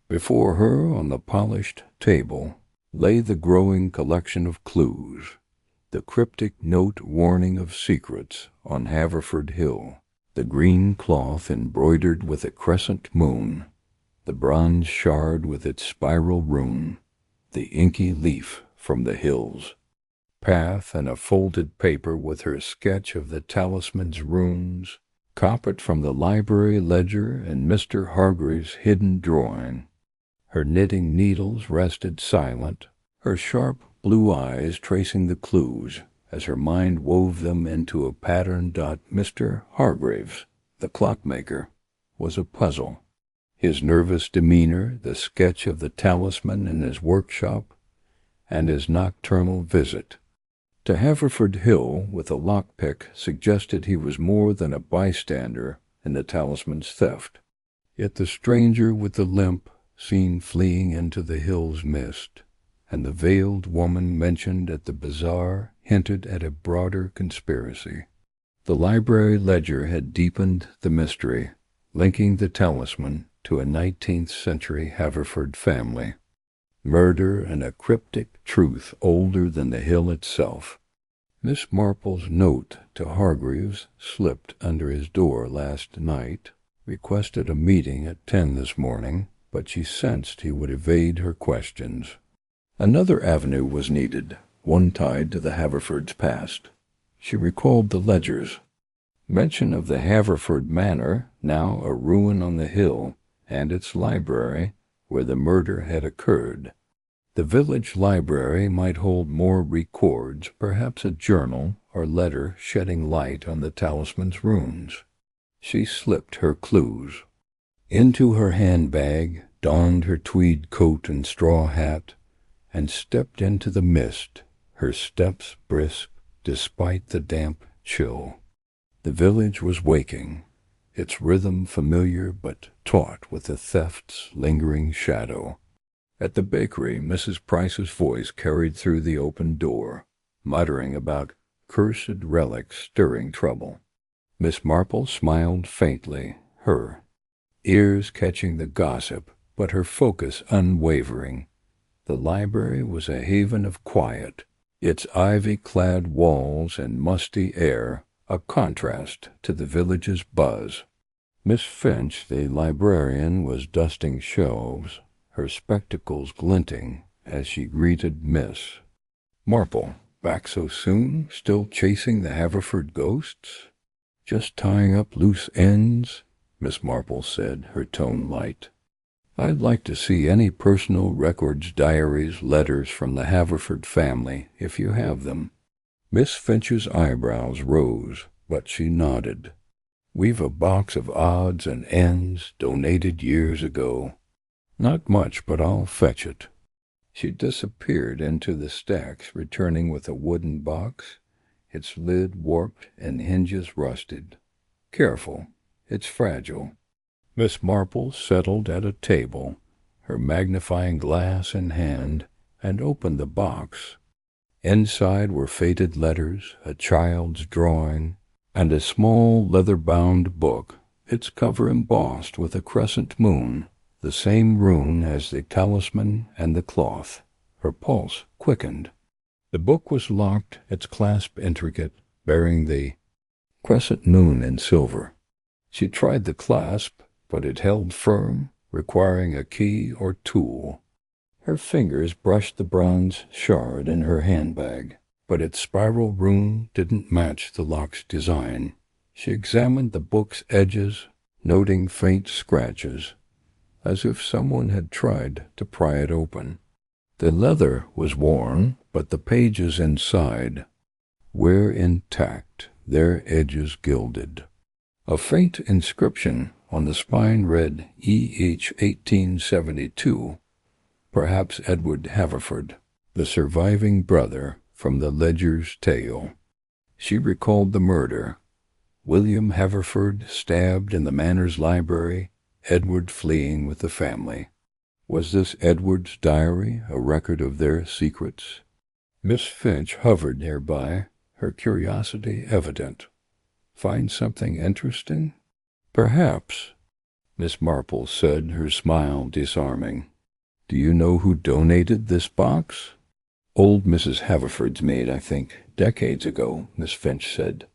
Before her, on the polished table, lay the growing collection of clues, the cryptic note warning of secrets on Haverford Hill, the green cloth embroidered with a crescent moon, the bronze shard with its spiral rune, the inky leaf from the hills, path and a folded paper with her sketch of the talisman's runes, copy from the library ledger and Mr. Hargreaves' hidden drawing. Her knitting needles rested silent, her sharp blue eyes tracing the clues as her mind wove them into a pattern. Mr. Hargreaves, the clockmaker, was a puzzle. His nervous demeanor, the sketch of the talisman in his workshop, and his nocturnal visit to Haverford Hill with a lockpick suggested he was more than a bystander in the talisman's theft. Yet the stranger with the limp, seen fleeing into the hill's mist, and the veiled woman mentioned at the bazaar hinted at a broader conspiracy. The library ledger had deepened the mystery, linking the talisman to a 19th-century Haverford family. Murder and a cryptic truth older than the hill itself. Miss Marple's note to Hargreaves slipped under his door last night, requested a meeting at 10 this morning, but she sensed he would evade her questions. Another avenue was needed, one tied to the Haverford's past. She recalled the ledgers. Mention of the Haverford Manor, now a ruin on the hill, and its library, where the murder had occurred. The village library might hold more records, perhaps a journal or letter shedding light on the talisman's runes. She slipped her clues into her handbag, donned her tweed coat and straw hat, and stepped into the mist, her steps brisk despite the damp chill. The village was waking, its rhythm familiar but taut with the theft's lingering shadow. At the bakery, Mrs. Price's voice carried through the open door, muttering about cursed relics stirring trouble. Miss Marple smiled faintly, her ears catching the gossip, but her focus unwavering. The library was a haven of quiet, its ivy-clad walls and musty air a contrast to the village's buzz. Miss Finch, the librarian, was dusting shelves, her spectacles glinting as she greeted Miss Marple. Back so soon, still chasing the Haverford ghosts? Just tying up loose ends, Miss Marple said, her tone light. I'd like to see any personal records, diaries, letters from the Haverford family, if you have them. Miss Finch's eyebrows rose, but she nodded. We've a box of odds and ends donated years ago. Not much, but I'll fetch it. She disappeared into the stacks, returning with a wooden box, its lid warped and hinges rusted. Careful, it's fragile. Miss Marple settled at a table, her magnifying glass in hand, and opened the box. Inside were faded letters, a child's drawing, and a small leather-bound book, its cover embossed with a crescent moon, the same rune as the talisman and the cloth. Her pulse quickened. The book was locked, its clasp intricate, bearing the crescent moon in silver. She tried the clasp, but it held firm, requiring a key or tool. Her fingers brushed the bronze shard in her handbag, but its spiral rune didn't match the lock's design. She examined the book's edges, noting faint scratches, as if someone had tried to pry it open. The leather was worn, but the pages inside were intact, their edges gilded. A faint inscription on the spine read E.H. 1872, perhaps Edward Haverford, the surviving brother from the Ledger's tale. She recalled the murder. William Haverford stabbed in the Manor's library, Edward fleeing with the family. Was this Edward's diary, a record of their secrets? Miss Finch hovered nearby, her curiosity evident. Find something interesting? Perhaps, Miss Marple said, her smile disarming. Do you know who donated this box? Old Mrs. Haverford's maid, I think, decades ago, Miss Finch said.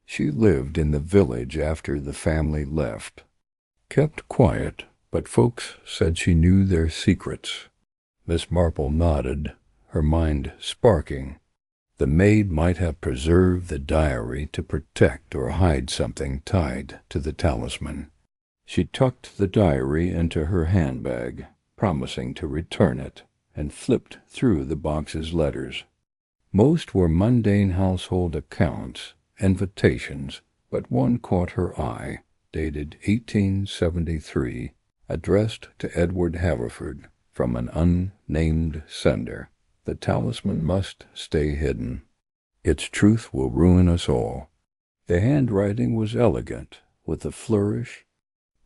She lived in the village after the family left. Kept quiet, but folks said she knew their secrets. Miss Marple nodded, her mind sparking. The maid might have preserved the diary to protect or hide something tied to the talisman. She tucked the diary into her handbag, promising to return it, and flipped through the box's letters. Most were mundane household accounts, invitations, but one caught her eye, dated 1873, addressed to Edward Haverford, from an unnamed sender. The talisman must stay hidden. Its truth will ruin us all. The handwriting was elegant, with a flourish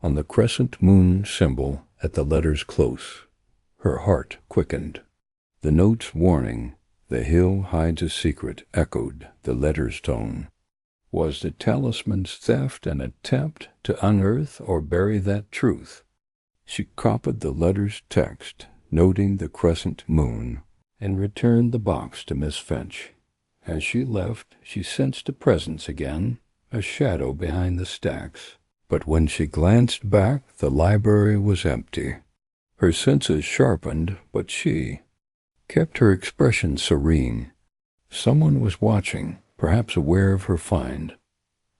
on the crescent moon symbol at the letter's close. Her heart quickened. The note's warning, "The hill hides a secret," echoed the letter's tone. Was the talisman's theft an attempt to unearth or bury that truth? She copied the letter's text, noting the crescent moon, and returned the box to Miss Finch. As she left, she sensed a presence again, a shadow behind the stacks. But when she glanced back, the library was empty. Her senses sharpened, but she kept her expression serene. Someone was watching, perhaps aware of her find.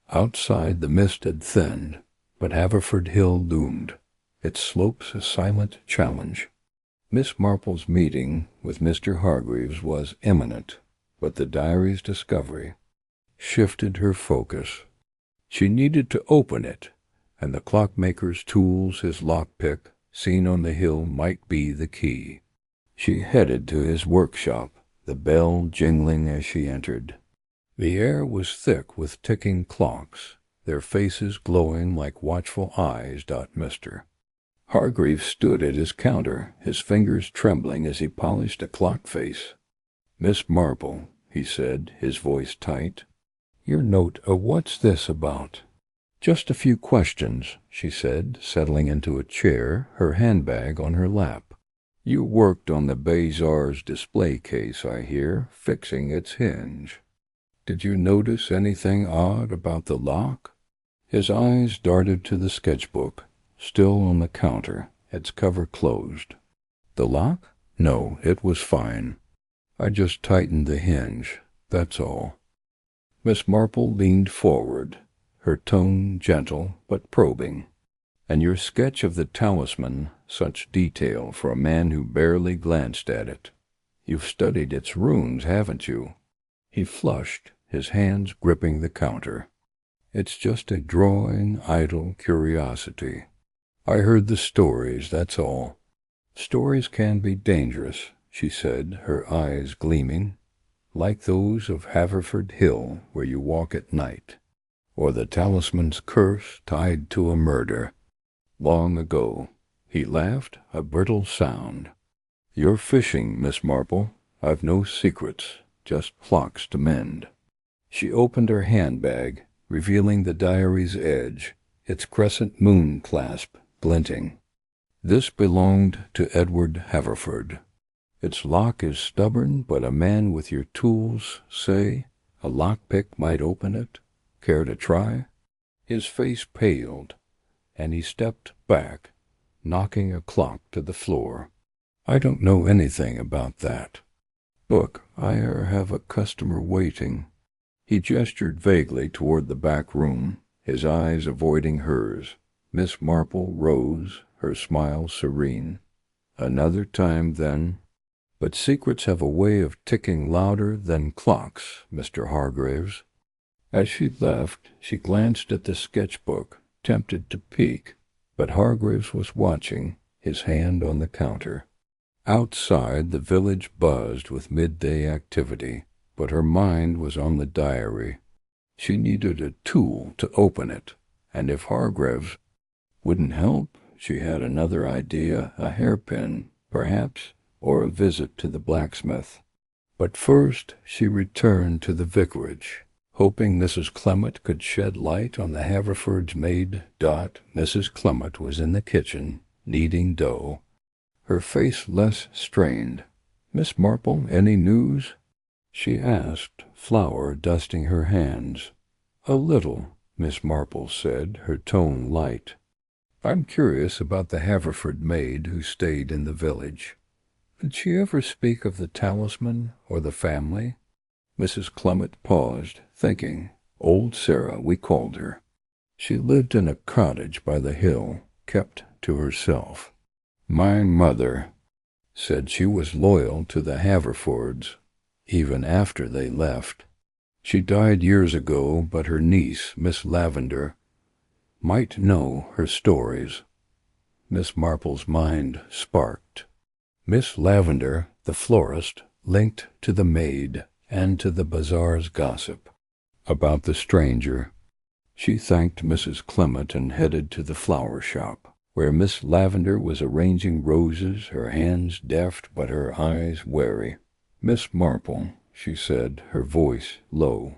Outside, the mist had thinned, but Haverford Hill loomed, its slopes a silent challenge. Miss Marple's meeting with Mr. Hargreaves was imminent, but the diary's discovery shifted her focus. She needed to open it, and the clockmaker's tools, his lockpick, seen on the hill, might be the key. She headed to his workshop, the bell jingling as she entered. The air was thick with ticking clocks, their faces glowing like watchful eyes. Mr. Hargreaves stood at his counter, his fingers trembling as he polished a clock face. "Miss Marple," he said, his voice tight. "Your note, what's this about?" "Just a few questions," she said, settling into a chair, her handbag on her lap. "You worked on the Bazar's display case, I hear, fixing its hinge. Did you notice anything odd about the lock?" His eyes darted to the sketchbook, still on the counter, its cover closed. "The lock? No, it was fine. I just tightened the hinge, that's all." Miss Marple leaned forward, her tone gentle but probing. "And your sketch of the Talisman, such detail for a man who barely glanced at it. You've studied its runes, haven't you?" He flushed, his hands gripping the counter. "It's just a drawing, idle curiosity. I heard the stories, that's all." "Stories can be dangerous," she said, her eyes gleaming, "like those of Haverford Hill, where you walk at night, or the Talisman's curse tied to a murder. Long ago." He laughed, a brittle sound. "You're fishing, Miss Marple. I've no secrets, just clocks to mend." She opened her handbag, revealing the diary's edge, its crescent moon clasp glinting. "This belonged to Edward Haverford. Its lock is stubborn, but a man with your tools, say, a lockpick might open it. Care to try?" His face paled, and he stepped back, knocking a clock to the floor. "I don't know anything about that. Look, I have a customer waiting." He gestured vaguely toward the back room, his eyes avoiding hers. Miss Marple rose, her smile serene. "Another time, then. But secrets have a way of ticking louder than clocks, Mr. Hargreaves." As she left, she glanced at the sketchbook, tempted to peek, but Hargreaves was watching, his hand on the counter. Outside, the village buzzed with midday activity, but her mind was on the diary. She needed a tool to open it, and if Hargreaves wouldn't help, she had another idea, a hairpin, perhaps, or a visit to the blacksmith. But first she returned to the vicarage, hoping Mrs. Clement could shed light on the Haverford's maid. Mrs. Clement was in the kitchen, kneading dough, her face less strained. "Miss Marple, any news?" she asked, flour dusting her hands. "A little," Miss Marple said, her tone light. "I'm curious about the Haverford maid who stayed in the village. Did she ever speak of the Talisman or the family?" Mrs. Clement paused, thinking. "Old Sarah, we called her. She lived in a cottage by the hill, kept to herself. My mother said she was loyal to the Haverfords, even after they left. She died years ago, but her niece, Miss Lavender, might know her stories." Miss Marple's mind sparked. Miss Lavender, the florist, linked to the maid and to the bazaar's gossip about the stranger. She thanked Mrs. Clement and headed to the flower shop, where Miss Lavender was arranging roses, her hands deft but her eyes wary. "Miss Marple," she said, her voice low,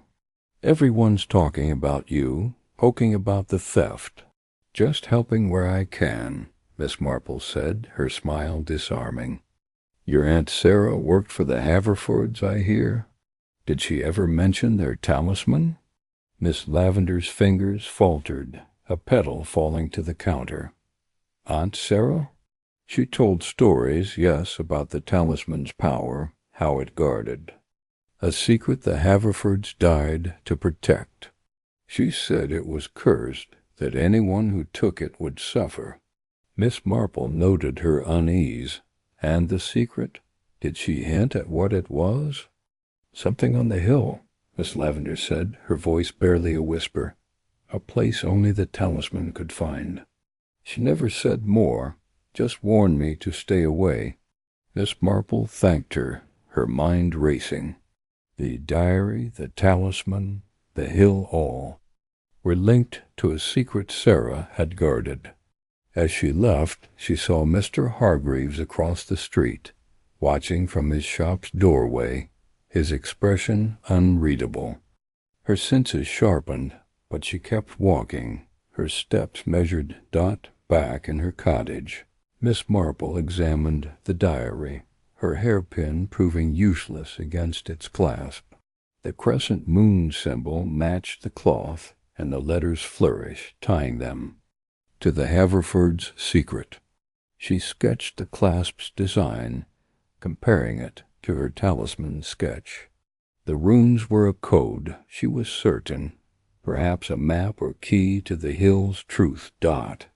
"everyone's talking about you, poking about the theft." "Just helping where I can," Miss Marple said, her smile disarming. "Your Aunt Sarah worked for the Haverfords, I hear. Did she ever mention their Talisman?" Miss Lavender's fingers faltered, a petal falling to the counter. "Aunt Sarah? She told stories, yes, about the Talisman's power, how it guarded. A secret the Haverfords died to protect. She said it was cursed, that anyone who took it would suffer." Miss Marple noted her unease. "And the secret? Did she hint at what it was?" "Something on the hill," Miss Lavender said, her voice barely a whisper. "A place only the Talisman could find. She never said more, just warned me to stay away." Miss Marple thanked her, her mind racing. The diary, the talisman, the hill all were linked to a secret Sarah had guarded. As she left, she saw Mr. Hargreaves across the street, watching from his shop's doorway, his expression unreadable. Her senses sharpened, but she kept walking, her steps measured dot back in her cottage. Miss Marple examined the diary, her hairpin proving useless against its clasp. The crescent moon symbol matched the cloth, and the letters flourished, tying them to the Haverford's secret. She sketched the clasp's design, comparing it to her talisman sketch. The runes were a code, she was certain, perhaps a map or key to the hill's truth.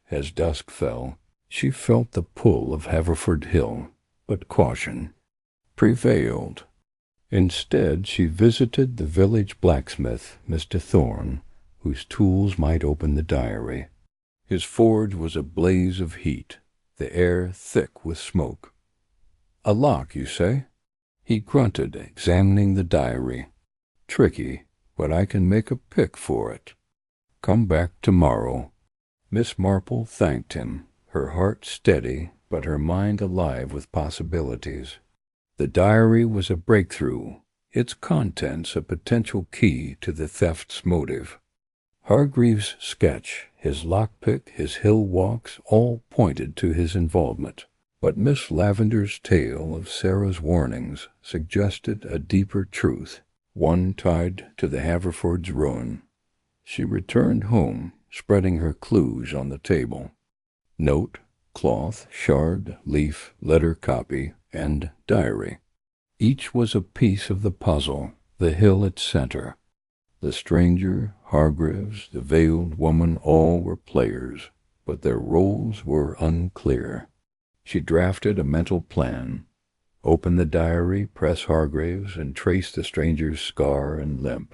As dusk fell, she felt the pull of Haverford Hill, but caution prevailed. Instead, she visited the village blacksmith, Mr. Thorne, whose tools might open the diary. His forge was a blaze of heat, the air thick with smoke. "A lock, you say?" He grunted, examining the diary. "Tricky, but I can make a pick for it. Come back tomorrow." Miss Marple thanked him, her heart steady, but her mind alive with possibilities. The diary was a breakthrough, its contents a potential key to the theft's motive. Hargreaves' sketch, his lockpick, his hill walks, all pointed to his involvement. But Miss Lavender's tale of Sarah's warnings suggested a deeper truth, one tied to the Haverfords' ruin. She returned home, spreading her clues on the table. Note, cloth, shard, leaf, letter copy, and diary. Each was a piece of the puzzle, the hill its center. The stranger, Hargreaves, the veiled woman, all were players, but their roles were unclear. She drafted a mental plan. Open the diary, press Hargreaves, and trace the stranger's scar and limp.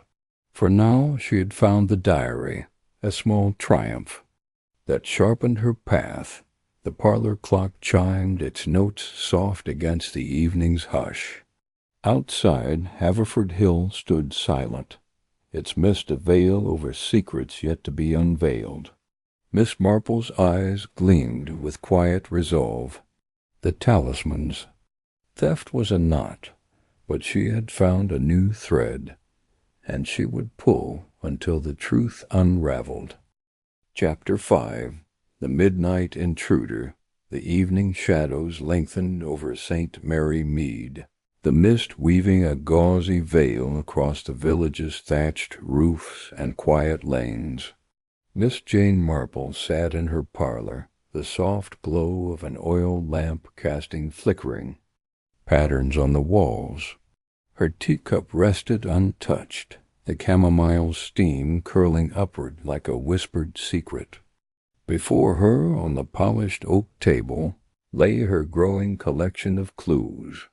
For now she had found the diary, a small triumph that sharpened her path. The parlor clock chimed, its notes soft against the evening's hush. Outside, Haverford Hill stood silent, its mist a veil over secrets yet to be unveiled. Miss Marple's eyes gleamed with quiet resolve. The talismans. Theft was a knot, but she had found a new thread, and she would pull until the truth unraveled. Chapter 5. The Midnight Intruder. The evening shadows lengthened over St. Mary Mead, the mist weaving a gauzy veil across the village's thatched roofs and quiet lanes. Miss Jane Marple sat in her parlor, the soft glow of an oil lamp casting flickering patterns on the walls. Her teacup rested untouched, the chamomile steam curling upward like a whispered secret. Before her, on the polished oak table, lay her growing collection of clues,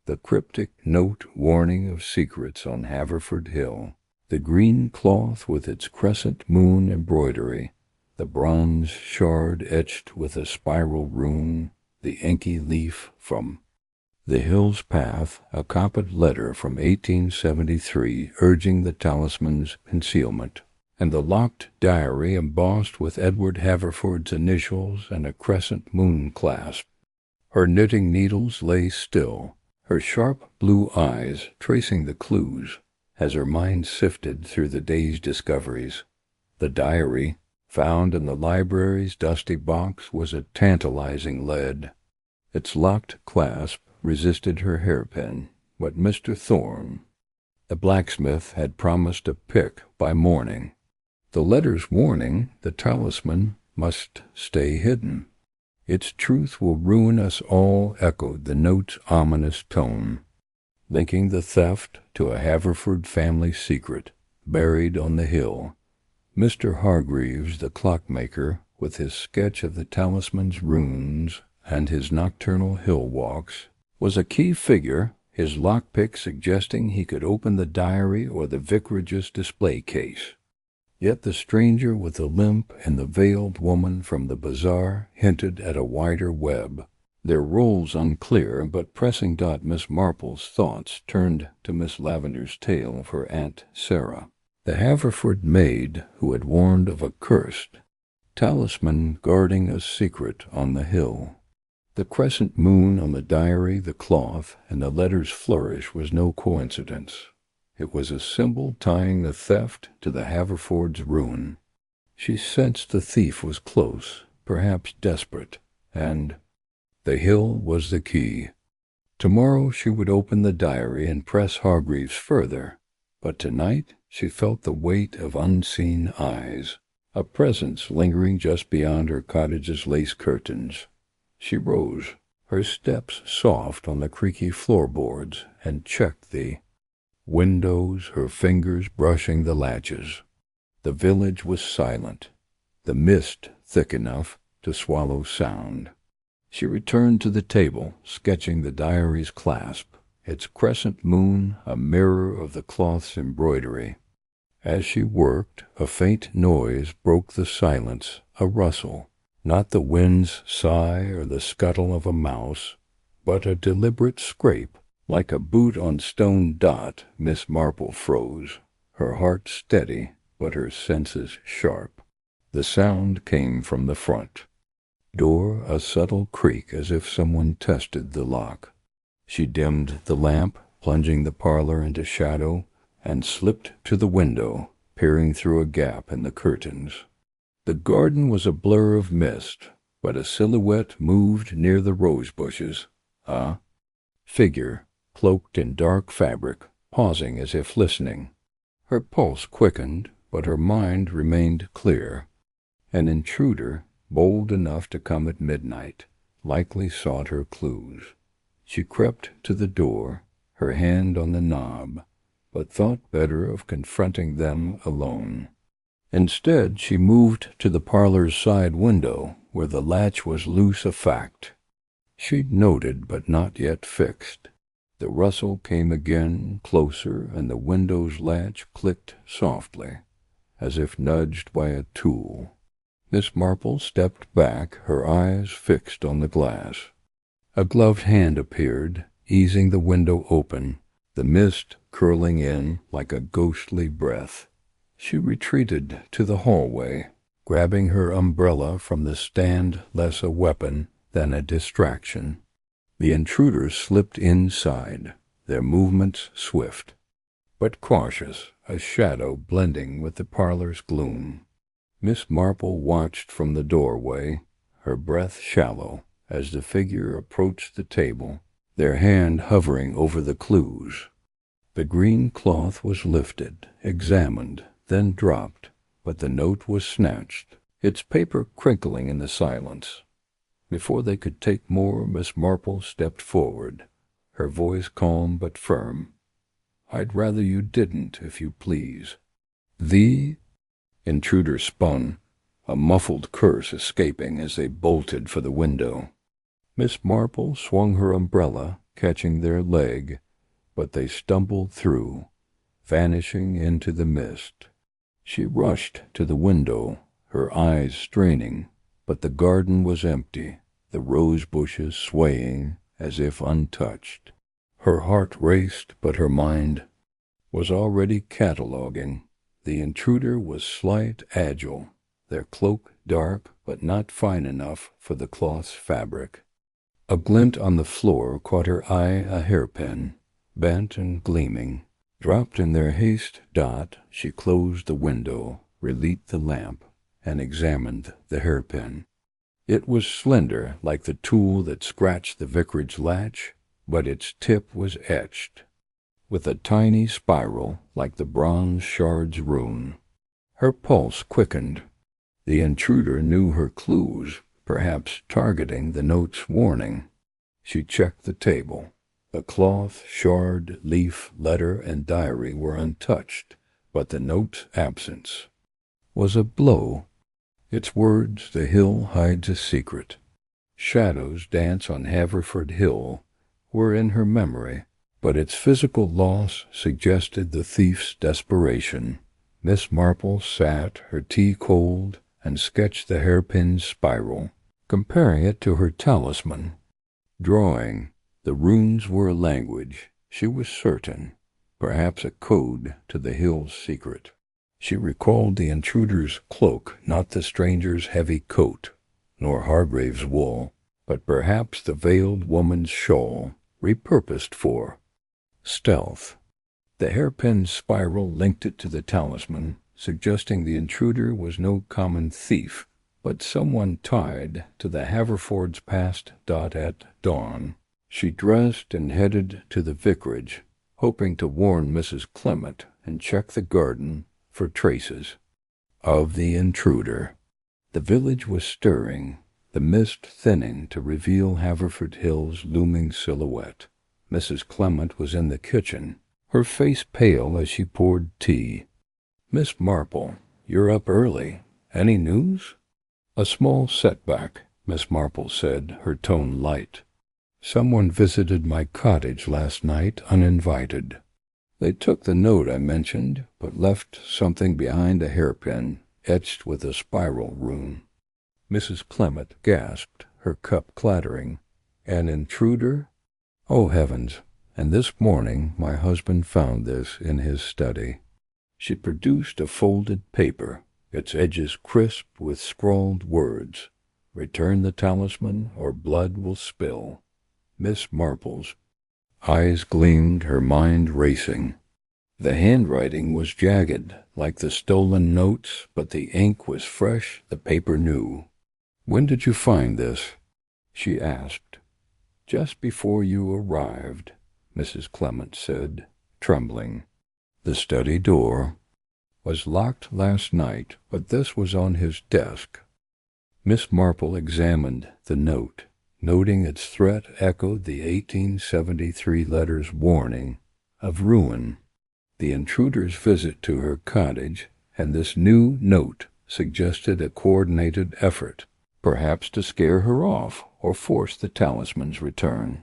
the cryptic note warning of secrets on Haverford Hill, the green cloth with its crescent moon embroidery, the bronze shard etched with a spiral rune, the inky leaf from the hill's path, a copied letter from 1873 urging the talisman's concealment, and the locked diary embossed with Edward Haverford's initials and a crescent moon clasp. Her knitting needles lay still, her sharp blue eyes tracing the clues as her mind sifted through the day's discoveries. The diary, found in the library's dusty box, was a tantalizing lead. Its locked clasp resisted her hairpin, but Mr. Thorne, the blacksmith, had promised a pick by morning. The letter's warning, the talisman, must stay hidden. Its truth will ruin us all, echoed the note's ominous tone, linking the theft to a Haverford family secret buried on the hill. Mr. Hargreaves, the clockmaker, with his sketch of the talisman's runes and his nocturnal hill walks, was a key figure, his lockpick suggesting he could open the diary or the vicarage's display case. Yet the stranger with the limp and the veiled woman from the bazaar hinted at a wider web, Their roles unclear, but pressing Miss Marple's thoughts turned to Miss Lavender's tale of her Aunt Sarah, the Haverford maid who had warned of a cursed talisman guarding a secret on the hill. The crescent moon on the diary, the cloth, and the letter's flourish was no coincidence. It was a symbol tying the theft to the Haverfords' ruin. She sensed the thief was close, perhaps desperate, and the hill was the key. Tomorrow she would open the diary and press Hargreaves further, but tonight she felt the weight of unseen eyes, a presence lingering just beyond her cottage's lace curtains. She rose, her steps soft on the creaky floorboards, and checked the windows, her fingers brushing the latches. The village was silent, the mist thick enough to swallow sound. She returned to the table, sketching the diary's clasp, its crescent moon a mirror of the cloth's embroidery. As she worked, a faint noise broke the silence, a rustle, not the wind's sigh or the scuttle of a mouse, but a deliberate scrape. Like a boot on stone dot, Miss Marple froze, her heart steady, but her senses sharp. The sound came from the front door, a subtle creak as if someone tested the lock. She dimmed the lamp, plunging the parlor into shadow, and slipped to the window, peering through a gap in the curtains. The garden was a blur of mist, but a silhouette moved near the rose bushes. A figure, cloaked in dark fabric, pausing as if listening. Her pulse quickened, but her mind remained clear. An intruder, bold enough to come at midnight, likely sought her clues. She crept to the door, her hand on the knob, but thought better of confronting them alone. Instead, she moved to the parlor's side window, where the latch was loose a fact. She noted, but not yet fixed. The rustle came again, closer, and the window's latch clicked softly, as if nudged by a tool. Miss Marple stepped back, her eyes fixed on the glass. A gloved hand appeared, easing the window open, the mist curling in like a ghostly breath. She retreated to the hallway, grabbing her umbrella from the stand less a weapon than a distraction. The intruders slipped inside, their movements swift, but cautious, a shadow blending with the parlor's gloom. Miss Marple watched from the doorway, her breath shallow, as the figure approached the table, their hand hovering over the clues. The green cloth was lifted, examined, then dropped, but the note was snatched, its paper crinkling in the silence. Before they could take more, Miss Marple stepped forward, her voice calm but firm. "I'd rather you didn't, if you please." The intruder spun, a muffled curse escaping as they bolted for the window. Miss Marple swung her umbrella, catching their leg, but they stumbled through, vanishing into the mist. She rushed to the window, her eyes straining, but the garden was empty, the rose bushes swaying as if untouched. Her heart raced, but her mind was already cataloguing. The intruder was slight, agile, their cloak dark but not fine enough for the cloth's fabric. A glint on the floor caught her eye, a hairpin, bent and gleaming. Dropped in their haste, she closed the window, relit the lamp, and examined the hairpin. It was slender, like the tool that scratched the vicarage latch, but its tip was etched with a tiny spiral like the bronze shard's rune. Her pulse quickened. The intruder knew her clues, perhaps targeting the note's warning. She checked the table. The cloth, shard, leaf, letter, and diary were untouched, but the note's absence was a blow. Its words, "The hill hides a secret. Shadows dance on Haverford Hill," were in her memory, but its physical loss suggested the thief's desperation. Miss Marple sat, her tea cold, and sketched the hairpin's spiral, comparing it to her talisman. Drawing. The runes were a language, she was certain, perhaps a code to the hill's secret. She recalled the intruder's cloak, not the stranger's heavy coat, nor Hargrave's wool, but perhaps the veiled woman's shawl, repurposed for stealth. The hairpin spiral linked it to the talisman, suggesting the intruder was no common thief, but someone tied to the Haverfords' past. At dawn, she dressed and headed to the vicarage, hoping to warn Mrs. Clement and check the garden for traces of the intruder. The village was stirring, the mist thinning to reveal Haverford Hill's looming silhouette. Mrs. Clement was in the kitchen, her face pale as she poured tea. "Miss Marple, you're up early. Any news?" "A small setback," Miss Marple said, her tone light. "Someone visited my cottage last night uninvited. They took the note I mentioned, but left something behind a hairpin, etched with a spiral rune." Mrs. Clement gasped, her cup clattering. "An intruder? Oh, heavens! And this morning my husband found this in his study." She produced a folded paper, its edges crisp with scrawled words. "Return the talisman, or blood will spill." Miss Marple's eyes gleamed, her mind racing. The handwriting was jagged, like the stolen notes, but the ink was fresh, the paper new. "When did you find this?" she asked. "Just before you arrived," Mrs. Clement said, trembling. "The study door was locked last night, but this was on his desk." Miss Marple examined the note, noting its threat echoed the 1873 letter's warning of ruin. The intruder's visit to her cottage and this new note suggested a coordinated effort, perhaps to scare her off or force the talisman's return.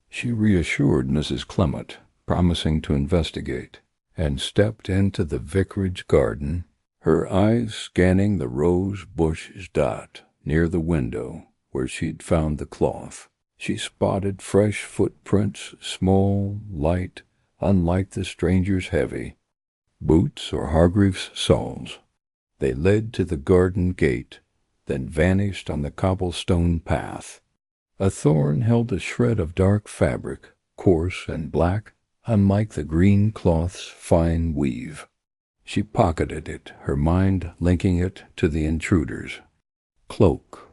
She reassured Mrs. Clement, promising to investigate, and stepped into the vicarage garden, her eyes scanning the rose bush's dot near the window where she'd found the cloth. She spotted fresh footprints, small, light, unlike the stranger's heavy boots or Hargreaves' soles. They led to the garden gate, then vanished on the cobblestone path. A thorn held a shred of dark fabric, coarse and black, unlike the green cloth's fine weave. She pocketed it, her mind linking it to the intruder's cloak.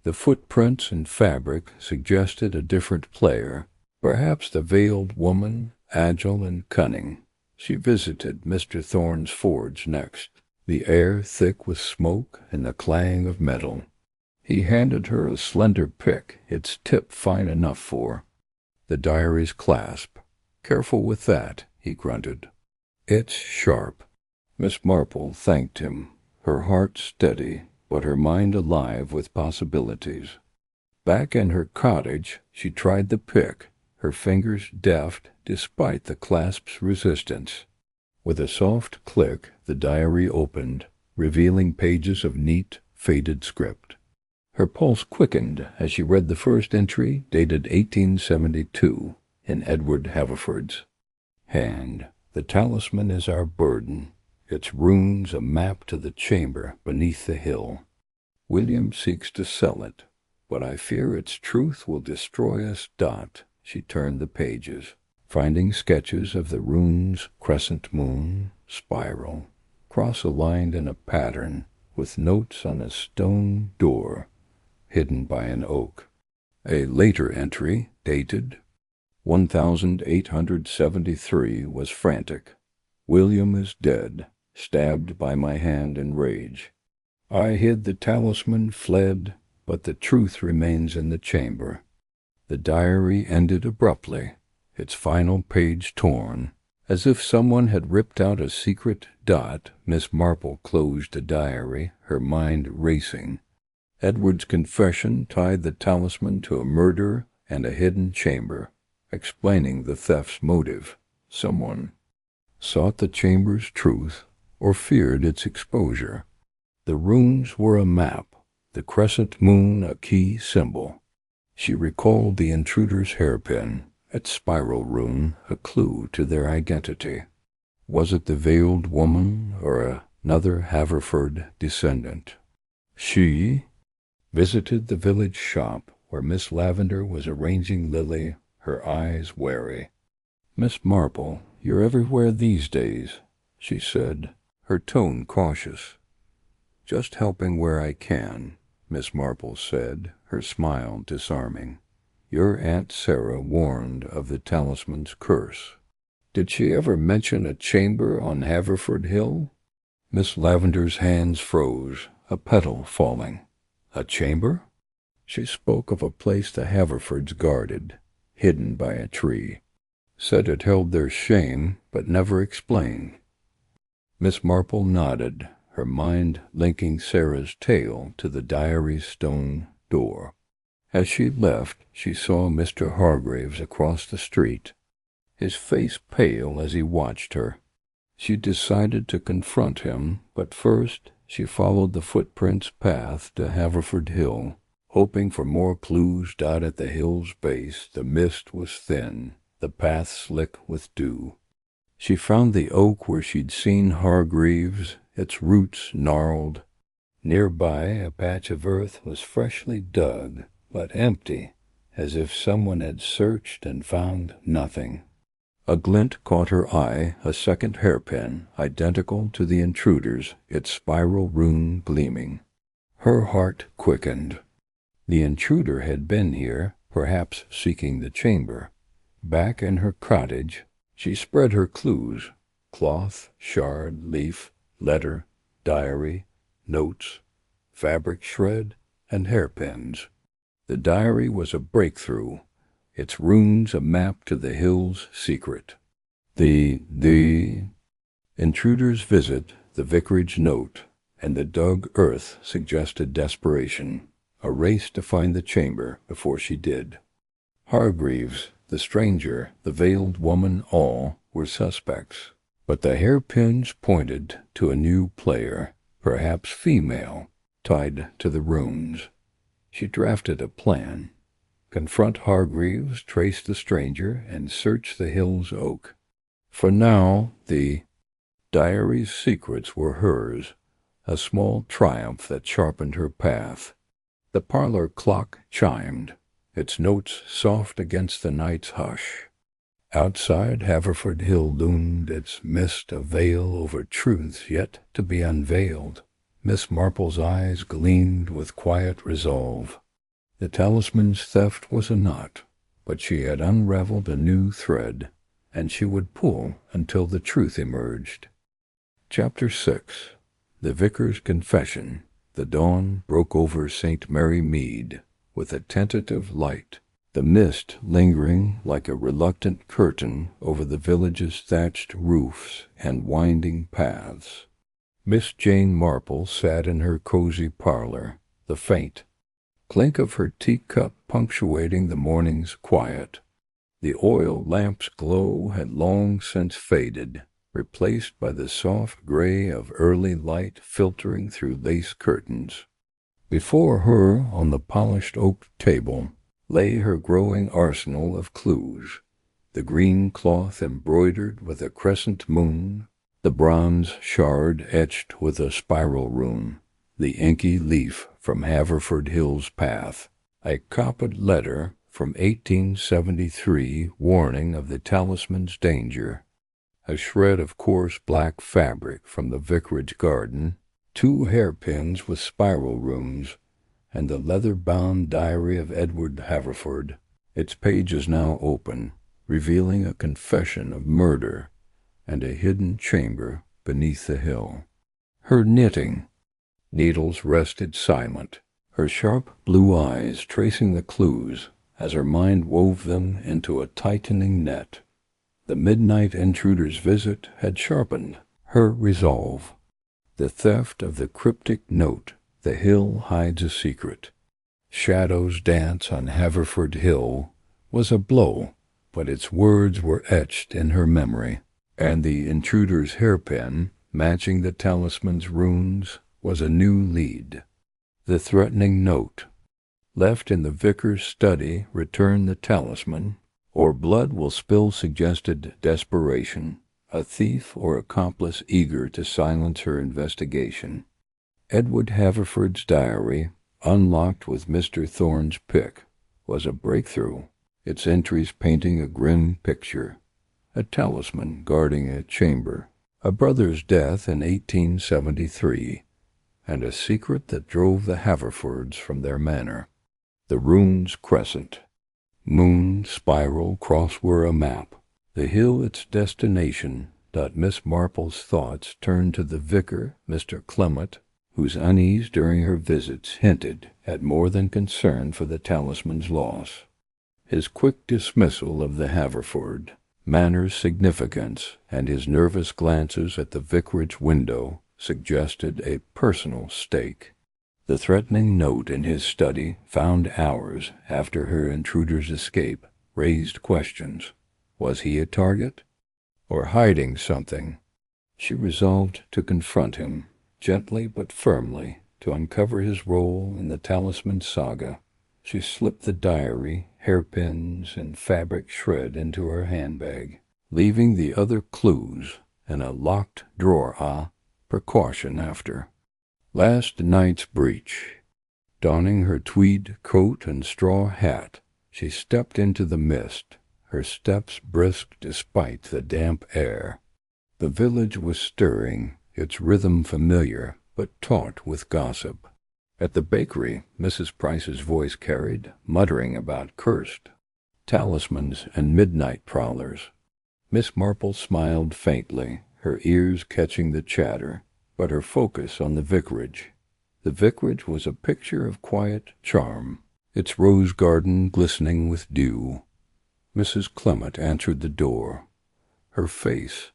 The footprints and fabric suggested a different player, perhaps the veiled woman, agile and cunning. She visited Mr. Thorne's forge next, the air thick with smoke and the clang of metal. He handed her a slender pick, its tip fine enough for the diary's clasp. "Careful with that," he grunted. "It's sharp." Miss Marple thanked him, her heart steady, but her mind alive with possibilities. Back in her cottage, she tried the pick, her fingers deft despite the clasp's resistance. With a soft click, the diary opened, revealing pages of neat, faded script. Her pulse quickened as she read the first entry, dated 1872, in Edward Haverford's hand. "The talisman is our burden, its runes a map to the chamber beneath the hill. William seeks to sell it, but I fear its truth will destroy us. She turned the pages, finding sketches of the runes crescent moon, spiral, cross-aligned in a pattern, with notes on a stone door hidden by an oak. A later entry, dated 1873, was frantic. "William is dead, stabbed by my hand in rage. I hid the talisman, fled, but the truth remains in the chamber." The diary ended abruptly, its final page torn. As if someone had ripped out a secret dot, Miss Marple closed the diary, her mind racing. Edward's confession tied the talisman to a murder and a hidden chamber, explaining the theft's motive. Someone sought the chamber's truth or feared its exposure. The runes were a map, the crescent moon a key symbol. She recalled the intruder's hairpin, its spiral rune, a clue to their identity. Was it the veiled woman or another Haverford descendant? She visited the village shop where Miss Lavender was arranging Lily, her eyes wary. "Miss Marple, you're everywhere these days," she said, her tone cautious. "Just helping where I can," Miss Marple said, her smile disarming. "Your Aunt Sarah warned of the Talisman's curse." "Did she ever mention a chamber on Haverford Hill?" Miss Lavender's hands froze, a petal falling. "A chamber?" "She spoke of a place the Haverfords guarded, hidden by a tree. Said it held their shame, but never explained." Miss Marple nodded, her mind linking Sarah's tale to the diary's stone door. As she left, she saw Mr. Hargraves across the street, his face pale as he watched her. She decided to confront him, but first she followed the footprints path to Haverford Hill, hoping for more clues dotted the hill's base. The mist was thin, the path slick with dew. She found the oak where she'd seen Hargreaves, its roots gnarled. Nearby, a patch of earth was freshly dug, but empty, as if someone had searched and found nothing. A glint caught her eye, a second hairpin, identical to the intruder's, its spiral rune gleaming. Her heart quickened. The intruder had been here, perhaps seeking the chamber. Back in her cottage, she spread her clues: cloth, shard, leaf, letter, diary, notes, fabric shred, and hairpins. The diary was a breakthrough, its runes a map to the hill's secret. The intruder's visit, the vicarage note, and the dug earth suggested desperation, a race to find the chamber before she did. Hargreaves, the stranger, the veiled woman, all were suspects, but the hairpins pointed to a new player, perhaps female, tied to the runes. She drafted a plan. Confront Hargreaves, trace the stranger, and search the hill's oak. For now, the diary's secrets were hers, a small triumph that sharpened her path. The parlor clock chimed, its notes soft against the night's hush. Outside Haverford Hill loomed its mist, a veil over truths yet to be unveiled. Miss Marple's eyes gleamed with quiet resolve. The talisman's theft was a knot, but she had unraveled a new thread, and she would pull until the truth emerged. Chapter 6. The Vicar's Confession. The dawn broke over St. Mary Mead with a tentative light, the mist lingering like a reluctant curtain over the village's thatched roofs and winding paths. Miss Jane Marple sat in her cozy parlor, the faint clink of her teacup punctuating the morning's quiet. The oil lamp's glow had long since faded, replaced by the soft gray of early light filtering through lace curtains. Before her, on the polished oak table, lay her growing arsenal of clues: the green cloth embroidered with a crescent moon, the bronze shard etched with a spiral rune, the inky leaf from Haverford Hill's path, a copied letter from 1873 warning of the talisman's danger, a shred of coarse black fabric from the vicarage garden, 2 hairpins with spiral runes, and the leather-bound diary of Edward Haverford, its pages now open, revealing a confession of murder and a hidden chamber beneath the hill. Her knitting needles rested silent, her sharp blue eyes tracing the clues as her mind wove them into a tightening net. The midnight intruder's visit had sharpened her resolve. The theft of the cryptic note, "The hill hides a secret. Shadows dance on Haverford Hill," was a blow, but its words were etched in her memory, and the intruder's hairpin, matching the talisman's runes, was a new lead. The threatening note, Left in the vicar's study, return the talisman, or blood will spill suggested desperation, a thief or accomplice eager to silence her investigation. Edward Haverford's diary, unlocked with Mr. Thorne's pick, was a breakthrough, its entries painting a grim picture. A talisman guarding a chamber, a brother's death in 1873, and a secret that drove the Haverfords from their manor. The rune's crescent. Moon, spiral, cross were a map. The hill its destination. Miss Marple's thoughts turned to the vicar, Mr. Clement, whose unease during her visits hinted at more than concern for the talisman's loss. His quick dismissal of the Haverford, Manor's significance, and his nervous glances at the vicarage window suggested a personal stake. The threatening note in his study, found hours after her intruder's escape, raised questions. Was he a target? Or hiding something? She resolved to confront him, gently but firmly, to uncover his role in the Talisman saga. She slipped the diary, hairpins, and fabric shred into her handbag, leaving the other clues in a locked drawer, precaution after. Last night's breach. Donning her tweed coat and straw hat, she stepped into the mist, her steps brisk despite the damp air. The village was stirring, its rhythm familiar, but taut with gossip. At the bakery, Mrs. Price's voice carried, muttering about cursed talismans and midnight prowlers. Miss Marple smiled faintly, her ears catching the chatter, but her focus on the vicarage. The vicarage was a picture of quiet charm, its rose garden glistening with dew. Mrs. Clement answered the door, her face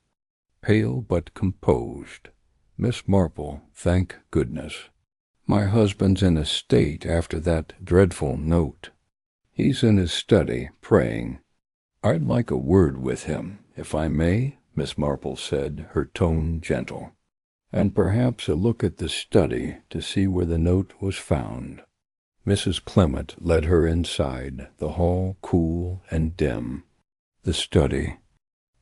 pale but composed. Miss Marple, thank goodness. My husband's in a state after that dreadful note. He's in his study, praying. I'd like a word with him, if I may, Miss Marple said, her tone gentle. And perhaps a look at the study to see where the note was found. Mrs. Clement led her inside, the hall cool and dim. The study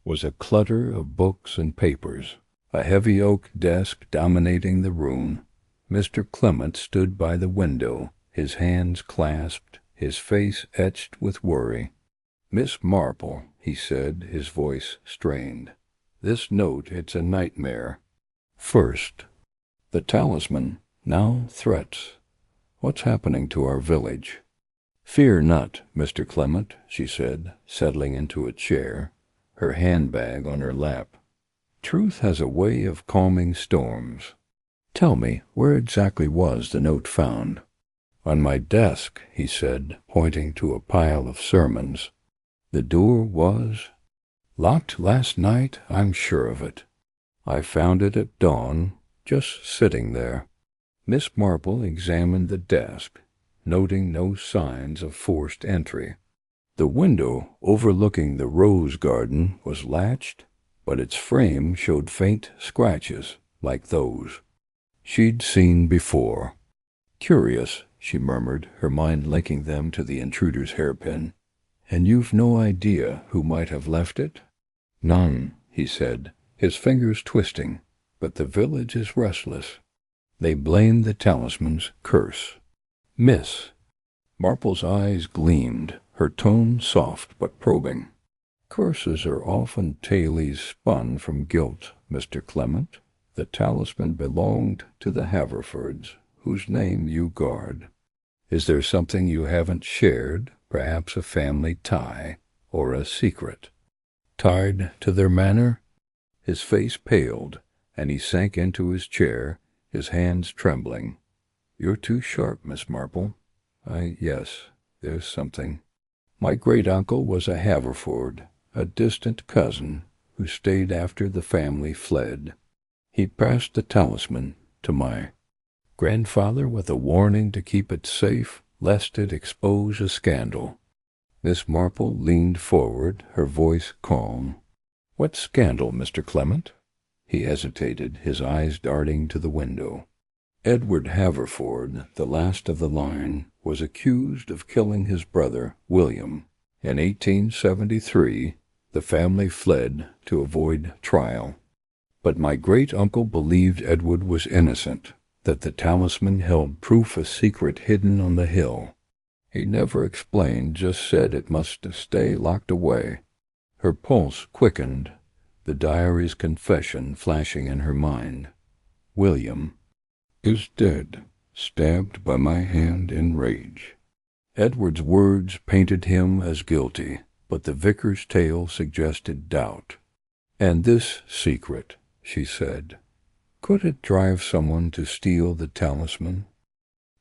was a clutter of books and papers, a heavy oak desk dominating the room. Mr. Clement stood by the window, his hands clasped, his face etched with worry. Miss Marple, he said, his voice strained. This note, it's a nightmare. First, the talisman, now threats. What's happening to our village? Fear not, Mr. Clement, she said, settling into a chair, her handbag on her lap. Truth has a way of calming storms. Tell me, where exactly was the note found? On my desk, he said, pointing to a pile of sermons. The door was locked last night, I'm sure of it. I found it at dawn, just sitting there. Miss Marple examined the desk, noting no signs of forced entry. The window overlooking the rose garden was latched, but its frame showed faint scratches like those she'd seen before. Curious, she murmured, her mind linking them to the intruder's hairpin. And you've no idea who might have left it? None, he said, his fingers twisting, but the village is restless. They blame the talisman's curse. Miss. Marple's eyes gleamed, her tone soft but probing. Curses are often tales spun from guilt, Mr. Clement. The talisman belonged to the Haverfords, whose name you guard. Is there something you haven't shared, perhaps a family tie, or a secret? Tied to their manor? His face paled, and he sank into his chair, his hands trembling. You're too sharp, Miss Marple. Yes, there's something. My great-uncle was a Haverford, a distant cousin, who stayed after the family fled. He passed the talisman to my grandfather with a warning to keep it safe, lest it expose a scandal. Miss Marple leaned forward, her voice calm. What scandal, Mr. Clement? He hesitated, his eyes darting to the window. Edward Haverford, the last of the line, was accused of killing his brother, William. In 1873, the family fled to avoid trial. But my great-uncle believed Edward was innocent, that the talisman held proof a secret hidden on the hill. He never explained, just said it must stay locked away. Her pulse quickened, the diary's confession flashing in her mind. William is dead, stabbed by my hand in rage. Edward's words painted him as guilty, but the vicar's tale suggested doubt. And this secret, she said, could it drive someone to steal the talisman?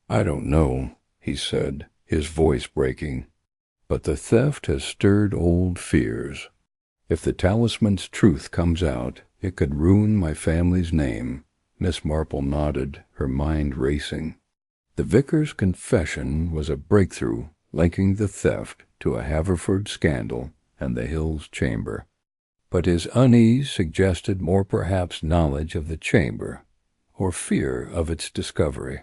I don't know, he said, his voice breaking, but the theft has stirred old fears. If the talisman's truth comes out, it could ruin my family's name. Miss Marple nodded, her mind racing. The vicar's confession was a breakthrough, linking the theft to a Haverford scandal and the Hills chamber. But his unease suggested more perhaps knowledge of the chamber, or fear of its discovery.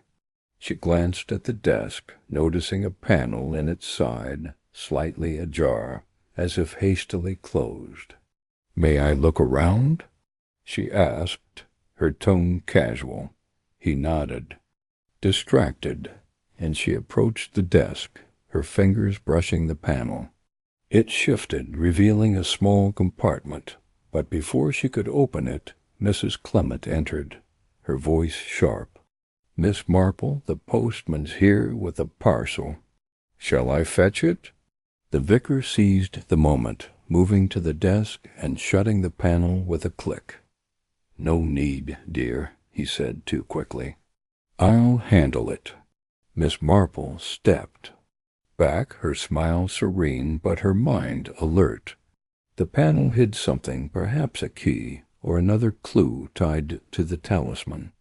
She glanced at the desk, noticing a panel in its side, slightly ajar, as if hastily closed. "May I look around?" she asked, her tone casual. He nodded, distracted, and she approached the desk, her fingers brushing the panel. It shifted, revealing a small compartment, but before she could open it, Mrs. Clement entered, her voice sharp. "Miss Marple, the postman's here with a parcel. Shall I fetch it?" The vicar seized the moment, moving to the desk and shutting the panel with a click. "No need, dear," he said too quickly. "I'll handle it." Miss Marple stepped back, her smile serene, but her mind alert. The panel hid something, perhaps a key, or another clue tied to the talisman.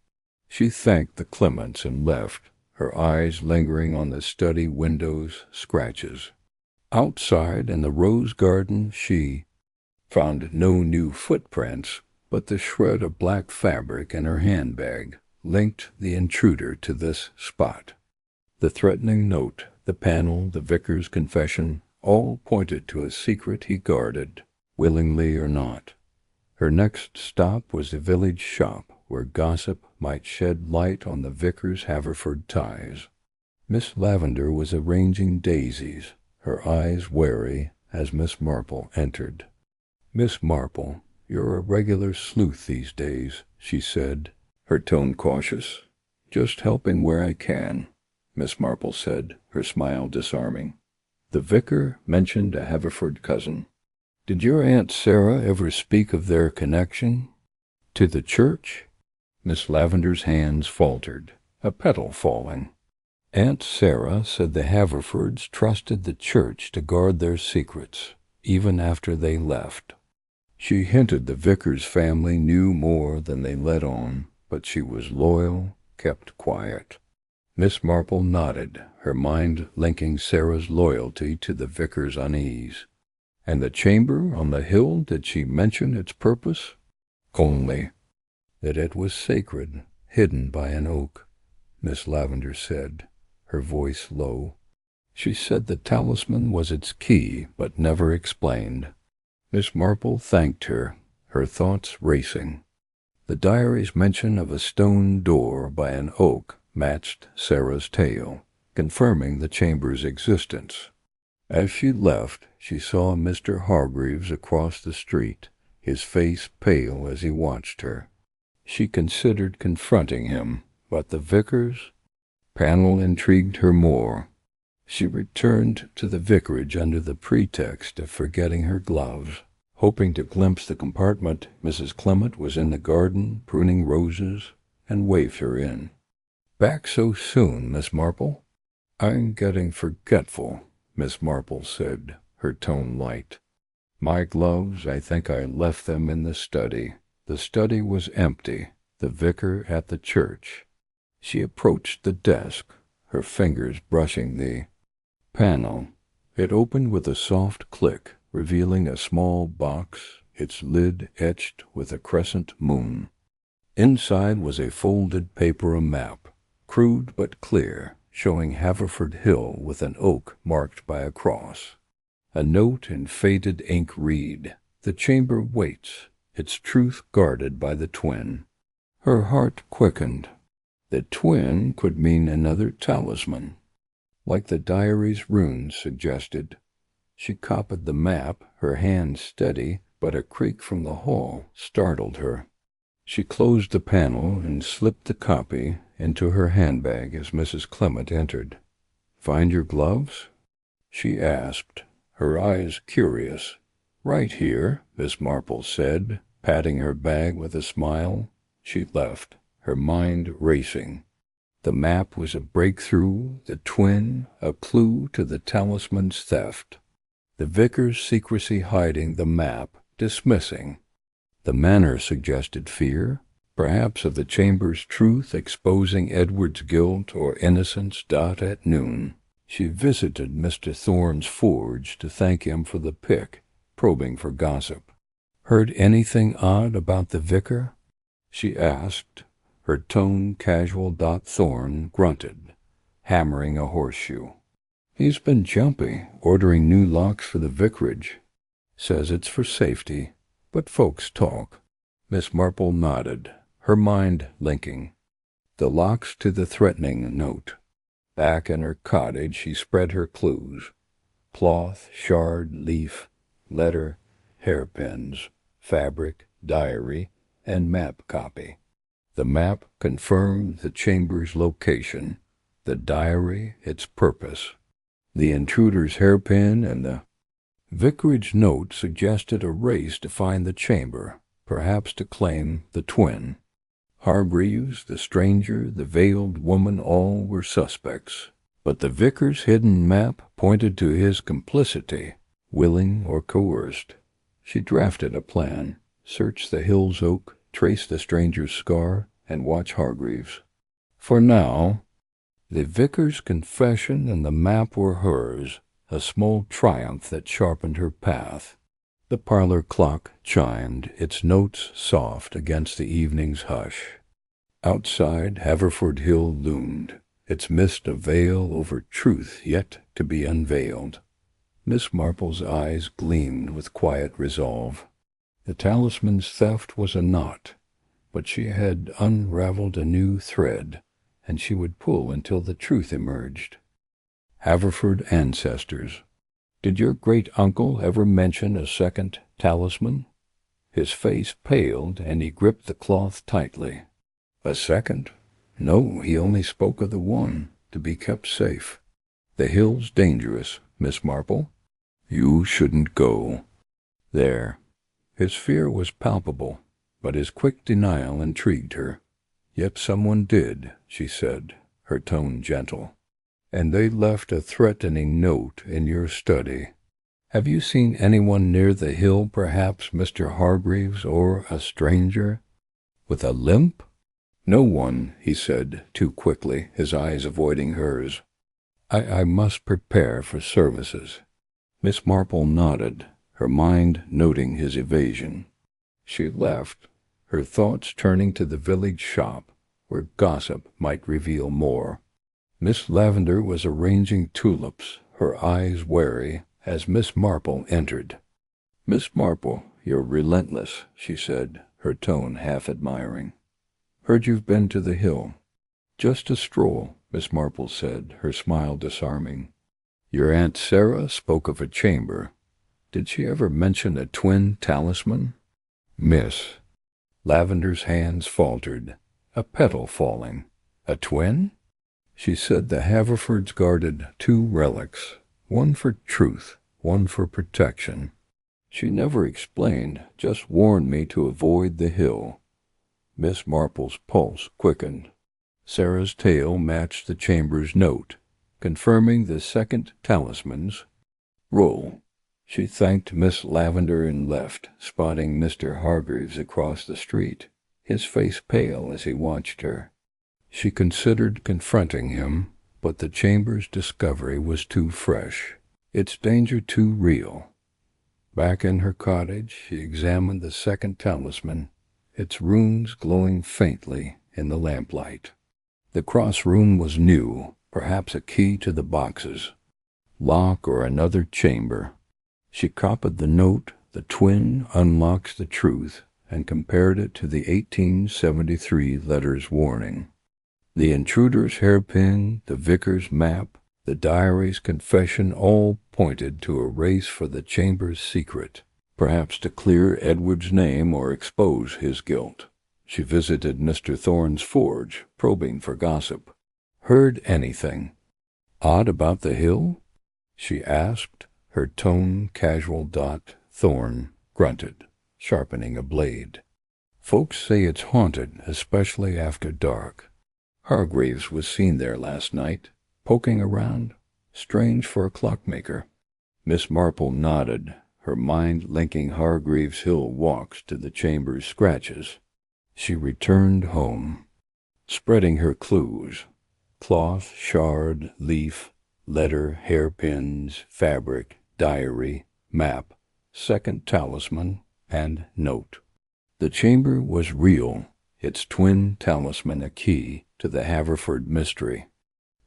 She thanked the Clements and left, her eyes lingering on the study window's scratches. Outside in the rose garden she found no new footprints, but the shred of black fabric in her handbag linked the intruder to this spot. The threatening note, the panel, the vicar's confession, all pointed to a secret he guarded, willingly or not. Her next stop was the village shop, where gossip might shed light on the vicar's Haverford ties. Miss Lavender was arranging daisies, her eyes wary, as Miss Marple entered. "Miss Marple, you're a regular sleuth these days," she said, her tone cautious. "Just helping where I can," Miss Marple said, her smile disarming. The vicar mentioned a Haverford cousin. "Did your Aunt Sarah ever speak of their connection to the church?" Miss Lavender's hands faltered, a petal falling. Aunt Sarah said the Haverfords trusted the church to guard their secrets, even after they left. She hinted the vicar's family knew more than they let on, but she was loyal, kept quiet. Miss Marple nodded, her mind linking Sarah's loyalty to the vicar's unease. "And the chamber on the hill, did she mention its purpose?" "Only that it was sacred, hidden by an oak," Miss Lavender said, her voice low. She said the talisman was its key, but never explained. Miss Marple thanked her, her thoughts racing. The diary's mention of a stone door by an oak matched Sarah's tale, confirming the chamber's existence. As she left, she saw Mr. Hargreaves across the street, his face pale as he watched her. She considered confronting him, but the vicar's panel intrigued her more. She returned to the vicarage under the pretext of forgetting her gloves, hoping to glimpse the compartment. Mrs. Clement was in the garden, pruning roses, and waved her in. "Back so soon, Miss Marple?" "I'm getting forgetful," Miss Marple said, her tone light. "My gloves, I think I left them in the study." The study was empty, the vicar at the church. She approached the desk, her fingers brushing the panel. It opened with a soft click, revealing a small box, its lid etched with a crescent moon. Inside was a folded paper map, crude but clear, showing Haverford Hill with an oak marked by a cross. A note in faded ink read, "The chamber waits, its truth guarded by the twin." Her heart quickened. The twin could mean another talisman, like the diary's runes suggested. She copied the map, her hand steady, but a creak from the hall startled her. She closed the panel and slipped the copy into her handbag as Mrs. Clement entered. "Find your gloves?" she asked, her eyes curious. "Right here," Miss Marple said, patting her bag with a smile. She left, her mind racing. The map was a breakthrough, the twin, a clue to the talisman's theft. The vicar's secrecy hiding the map, dismissing. The manner suggested fear, perhaps of the chamber's truth exposing Edward's guilt or innocence. At noon, she visited Mr. Thorne's forge to thank him for the pick, probing for gossip. "Heard anything odd about the vicar?" she asked, her tone casual. Thorne grunted, hammering a horseshoe. "He's been jumpy, ordering new locks for the vicarage. Says it's for safety, but folks talk." Miss Marple nodded, her mind linking the locks to the threatening note. Back in her cottage she spread her clues: cloth, shard, leaf, letter, hairpins, fabric, diary, and map copy. The map confirmed the chamber's location, the diary its purpose. The intruder's hairpin and the vicarage note suggested a race to find the chamber, perhaps to claim the twin. Hargreaves, the stranger, the veiled woman, all were suspects. But the vicar's hidden map pointed to his complicity, willing or coerced. She drafted a plan, search the Hill's oak, trace the stranger's scar, and watch Hargreaves. For now, the vicar's confession and the map were hers, a small triumph that sharpened her path. The parlor clock chimed, its notes soft against the evening's hush. Outside, Haverford Hill loomed, its mist a veil over truth yet to be unveiled. Miss Marple's eyes gleamed with quiet resolve. The talisman's theft was a knot, but she had unraveled a new thread, and she would pull until the truth emerged. Haverford ancestors. Did your great-uncle ever mention a second talisman? His face paled, and he gripped the cloth tightly. A second? No, he only spoke of the one, to be kept safe. The Hill's dangerous, Miss Marple. You shouldn't go. There. His fear was palpable, but his quick denial intrigued her. Yet someone did, she said, her tone gentle. And they left a threatening note in your study. Have you seen anyone near the Hill, perhaps Mr. Hargreaves or a stranger? With a limp? No one, he said, too quickly, his eyes avoiding hers. I must prepare for services. Miss Marple nodded, her mind noting his evasion. She left, her thoughts turning to the village shop, where gossip might reveal more. Miss Lavender was arranging tulips, her eyes wary, as Miss Marple entered. "Miss Marple, you're relentless," she said, her tone half admiring. "Heard you've been to the Hill." "Just a stroll," Miss Marple said, her smile disarming. "Your Aunt Sarah spoke of a chamber. Did she ever mention a twin talisman?" "Miss." Lavender's hands faltered, a petal falling. "A twin?" She said the Haverfords guarded two relics, one for truth, one for protection. She never explained, just warned me to avoid the Hill. Miss Marple's pulse quickened. Sarah's tale matched the chamber's note, confirming the second talisman's role. She thanked Miss Lavender and left, spotting Mr. Hargreaves across the street, his face pale as he watched her. She considered confronting him, but the chamber's discovery was too fresh, its danger too real. Back in her cottage, she examined the second talisman, its runes glowing faintly in the lamplight. The cross rune was new, perhaps a key to the boxes, lock, or another chamber. She copied the note, "The twin unlocks the truth," and compared it to the 1873 letter's warning. The intruder's hairpin, the vicar's map, the diary's confession all pointed to a race for the chamber's secret, perhaps to clear Edward's name or expose his guilt. She visited Mr. Thorne's forge, probing for gossip. "Heard anything odd about the hill?" she asked, her tone casual. Thorne grunted, sharpening a blade. "Folks say it's haunted, especially after dark. Hargreaves was seen there last night, poking around. Strange for a clockmaker." Miss Marple nodded, her mind linking Hargreaves' Hill walks to the chamber's scratches. She returned home, spreading her clues: cloth, shard, leaf, letter, hairpins, fabric, diary, map, second talisman, and note. The chamber was real, its twin talisman a key to the Haverford mystery.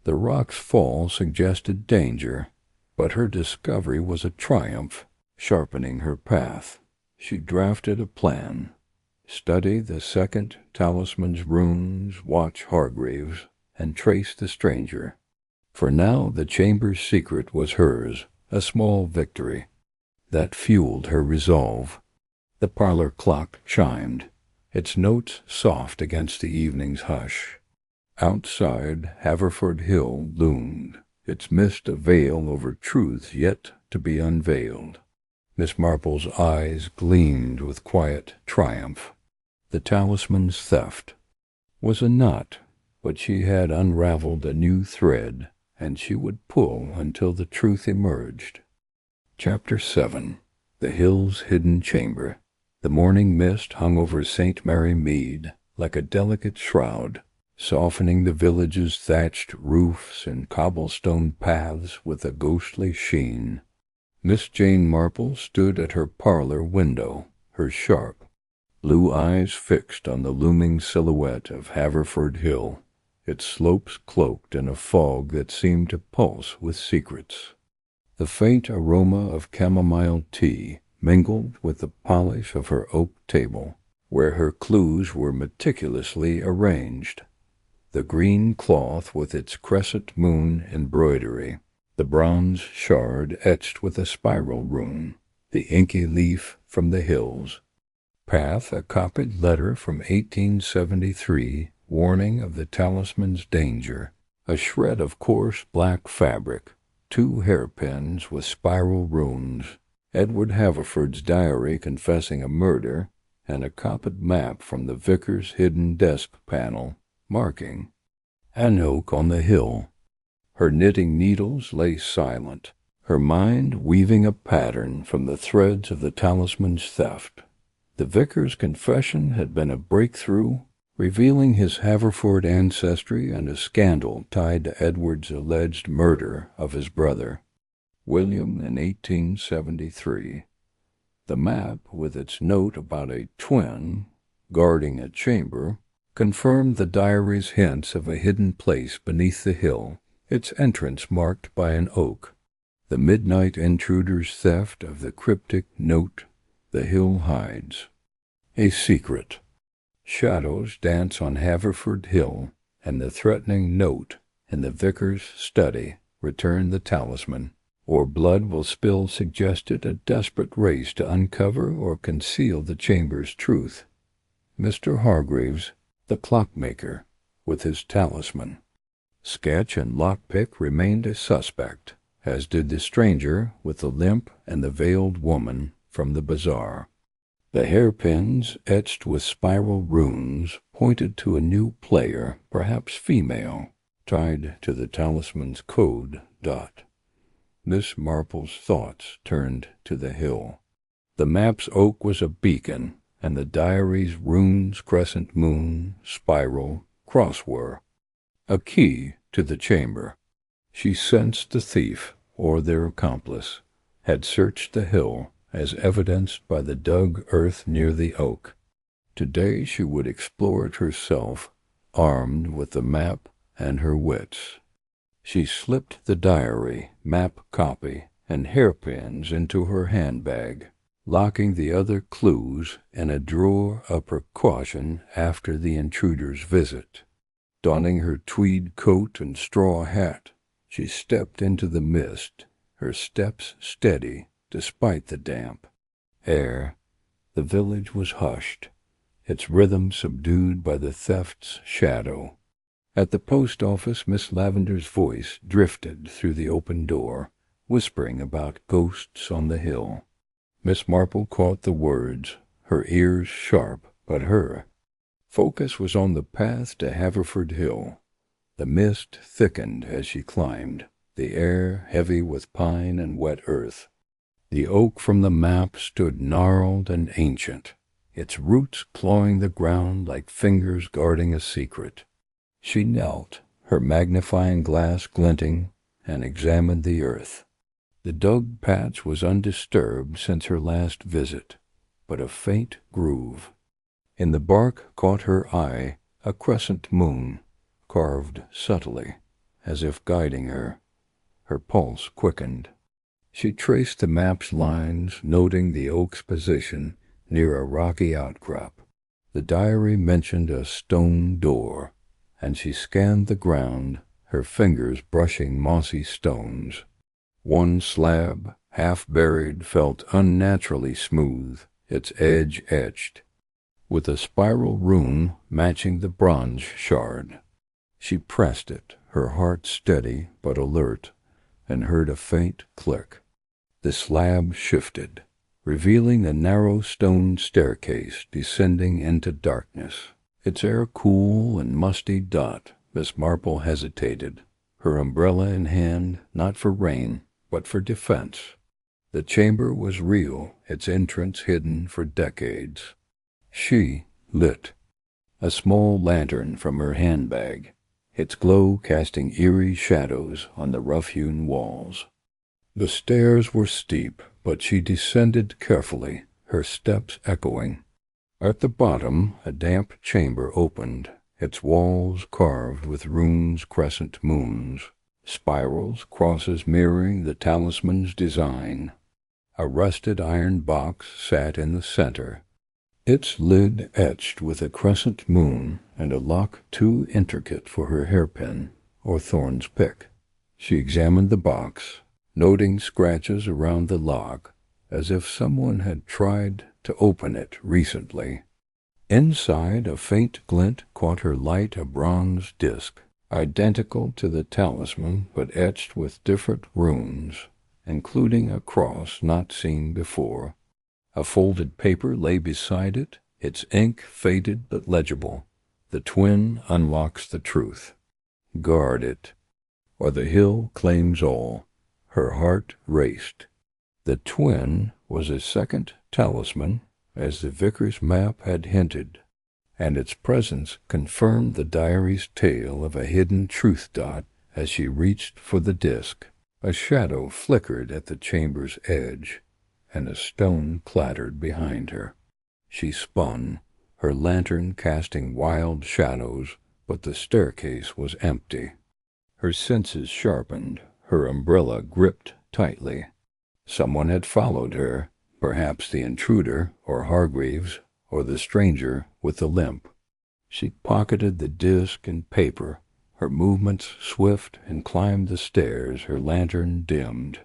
The rock's fall suggested danger, but her discovery was a triumph, sharpening her path. She drafted a plan: study the second talisman's runes, watch Hargreaves, and trace the stranger. For now the chamber's secret was hers, a small victory. That fueled her resolve. The parlor clock chimed, its notes soft against the evening's hush. Outside, Haverford Hill loomed, its mist a veil over truths yet to be unveiled. Miss Marple's eyes gleamed with quiet triumph. The talisman's theft was a knot, but she had unraveled a new thread, and she would pull until the truth emerged. Chapter 7. The Hill's Hidden Chamber. The morning mist hung over St. Mary Mead like a delicate shroud, softening the village's thatched roofs and cobblestone paths with a ghostly sheen. Miss Jane Marple stood at her parlor window, her sharp, blue eyes fixed on the looming silhouette of Haverford Hill, its slopes cloaked in a fog that seemed to pulse with secrets. The faint aroma of chamomile tea mingled with the polish of her oak table, where her clues were meticulously arranged. The green cloth with its crescent moon embroidery, the bronze shard etched with a spiral rune, the inky leaf from the hills. Path, a copied letter from 1873, warning of the talisman's danger, a shred of coarse black fabric, 2 hairpins with spiral runes, Edward Haverford's diary confessing a murder, and a copied map from the vicar's hidden desk panel, marking an oak on the hill. Her knitting needles lay silent, her mind weaving a pattern from the threads of the talisman's theft. The vicar's confession had been a breakthrough, revealing his Haverford ancestry and a scandal tied to Edward's alleged murder of his brother, William, in 1873. The map, with its note about a twin guarding a chamber, confirmed the diary's hints of a hidden place beneath the hill, its entrance marked by an oak. The midnight intruder's theft of the cryptic note the hill hides. A secret. Shadows dance on Haverford Hill, and the threatening note in the vicar's study returned the talisman, or blood will spill suggested a desperate race to uncover or conceal the chamber's truth. Mr. Hargreaves, the clockmaker, with his talisman. Sketch and lockpick remained a suspect, as did the stranger with the limp and the veiled woman from the bazaar. The hairpins, etched with spiral runes, pointed to a new player, perhaps female, tied to the talisman's code. Miss Marple's thoughts turned to the hill. The map's oak was a beacon, and the diary's runes, crescent moon, spiral, cross were a key to the chamber. She sensed the thief, or their accomplice, had searched the hill, as evidenced by the dug earth near the oak. Today she would explore it herself, armed with the map and her wits. She slipped the diary, map copy, and hairpins into her handbag, locking the other clues in a drawer of precaution after the intruder's visit. Donning her tweed coat and straw hat, she stepped into the mist, her steps steady despite the damp air. The village was hushed, its rhythm subdued by the theft's shadow. At the post office, Miss Lavender's voice drifted through the open door, whispering about ghosts on the hill. Miss Marple caught the words, her ears sharp, but her focus was on the path to Haverford Hill. The mist thickened as she climbed, the air heavy with pine and wet earth. The oak from the map stood gnarled and ancient, its roots clawing the ground like fingers guarding a secret. She knelt, her magnifying glass glinting, and examined the earth. The dug patch was undisturbed since her last visit, but a faint groove. In the bark caught her eye a crescent moon, carved subtly, as if guiding her. Her pulse quickened. She traced the map's lines, noting the oak's position near a rocky outcrop. The diary mentioned a stone door, and she scanned the ground, her fingers brushing mossy stones. One slab, half buried, felt unnaturally smooth, its edge etched, with a spiral rune matching the bronze shard. She pressed it, her heart steady but alert, and heard a faint click. The slab shifted, revealing a narrow stone staircase descending into darkness. Its air cool and musty dot, Miss Marple hesitated, her umbrella in hand, not for rain, but for defense. The chamber was real, its entrance hidden for decades. She lit a small lantern from her handbag, its glow casting eerie shadows on the rough-hewn walls. The stairs were steep, but she descended carefully, her steps echoing. At the bottom, a damp chamber opened, its walls carved with runes, crescent moons, spirals, crosses mirroring the talisman's design. A rusted iron box sat in the center, its lid etched with a crescent moon and a lock too intricate for her hairpin or thorn's pick. She examined the box, noting scratches around the lock, as if someone had tried to open it recently. Inside, a faint glint caught her light, a bronze disc, identical to the talisman but etched with different runes, including a cross not seen before. A folded paper lay beside it, its ink faded but legible. The twin unlocks the truth. Guard it, or the hill claims all. Her heart raced. The twin was a second talisman, as the vicar's map had hinted, and its presence confirmed the diary's tale of a hidden truth dot. As she reached for the disk, a shadow flickered at the chamber's edge, and a stone clattered behind her. She spun, her lantern casting wild shadows, but the staircase was empty. Her senses sharpened, her umbrella gripped tightly. Someone had followed her, perhaps the intruder, or Hargreaves, or the stranger with the limp. She pocketed the disk and paper, her movements swift, and climbed the stairs, her lantern dimmed,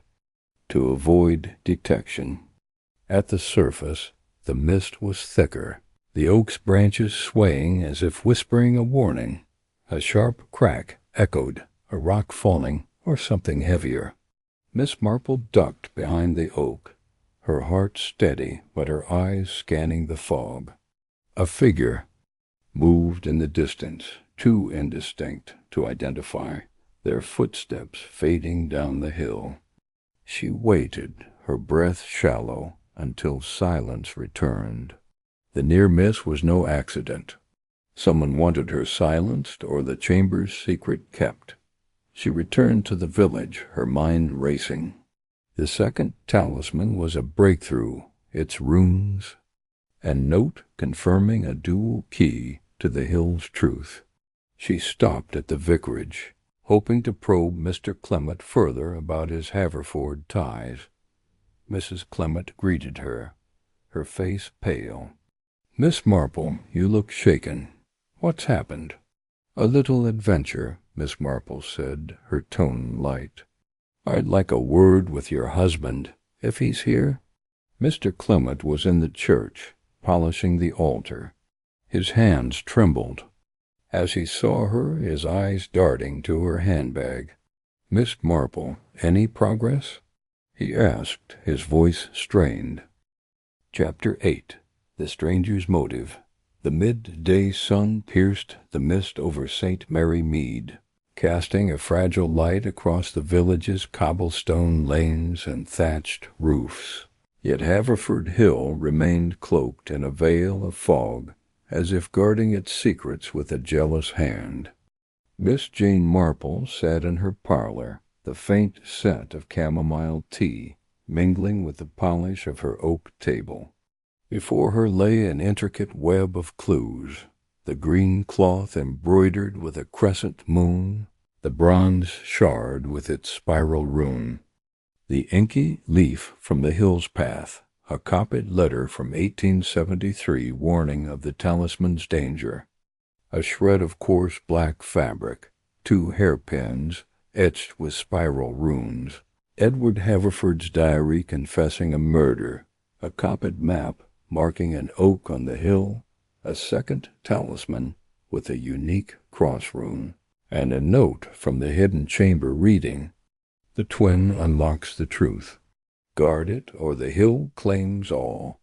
to avoid detection. At the surface, the mist was thicker, the oak's branches swaying as if whispering a warning. A sharp crack echoed, a rock falling, or something heavier. Miss Marple ducked behind the oak, her heart steady but her eyes scanning the fog. A figure moved in the distance, too indistinct to identify, their footsteps fading down the hill. She waited, her breath shallow, until silence returned. The near miss was no accident. Someone wanted her silenced or the chamber's secret kept. She returned to the village, her mind racing. The second talisman was a breakthrough, its runes, and note confirming a dual key to the hill's truth. She stopped at the vicarage, hoping to probe Mr. Clement further about his Haverford ties. Mrs. Clement greeted her, her face pale. "Miss Marple, you look shaken. What's happened?" "A little adventure," Miss Marple said, her tone light. "I'd like a word with your husband, if he's here." Mr. Clement was in the church, polishing the altar. His hands trembled. As he saw her, his eyes darting to her handbag. "Miss Marple, any progress?" he asked, his voice strained. Chapter 8. The Stranger's Motive. The midday sun pierced the mist over St. Mary Mead, casting a fragile light across the village's cobblestone lanes and thatched roofs. Yet Haverford Hill remained cloaked in a veil of fog, as if guarding its secrets with a jealous hand. Miss Jane Marple sat in her parlor, the faint scent of chamomile tea mingling with the polish of her oak table. Before her lay an intricate web of clues, the green cloth embroidered with a crescent moon, the bronze shard with its spiral rune, the inky leaf from the hill's path, a copied letter from 1873 warning of the Talisman's danger, a shred of coarse black fabric, 2 hairpins etched with spiral runes, Edward Haverford's diary confessing a murder, a copied map marking an oak on the hill, a second talisman with a unique cross rune, and a note from the hidden chamber reading, "The twin unlocks the truth. Guard it, or the hill claims all."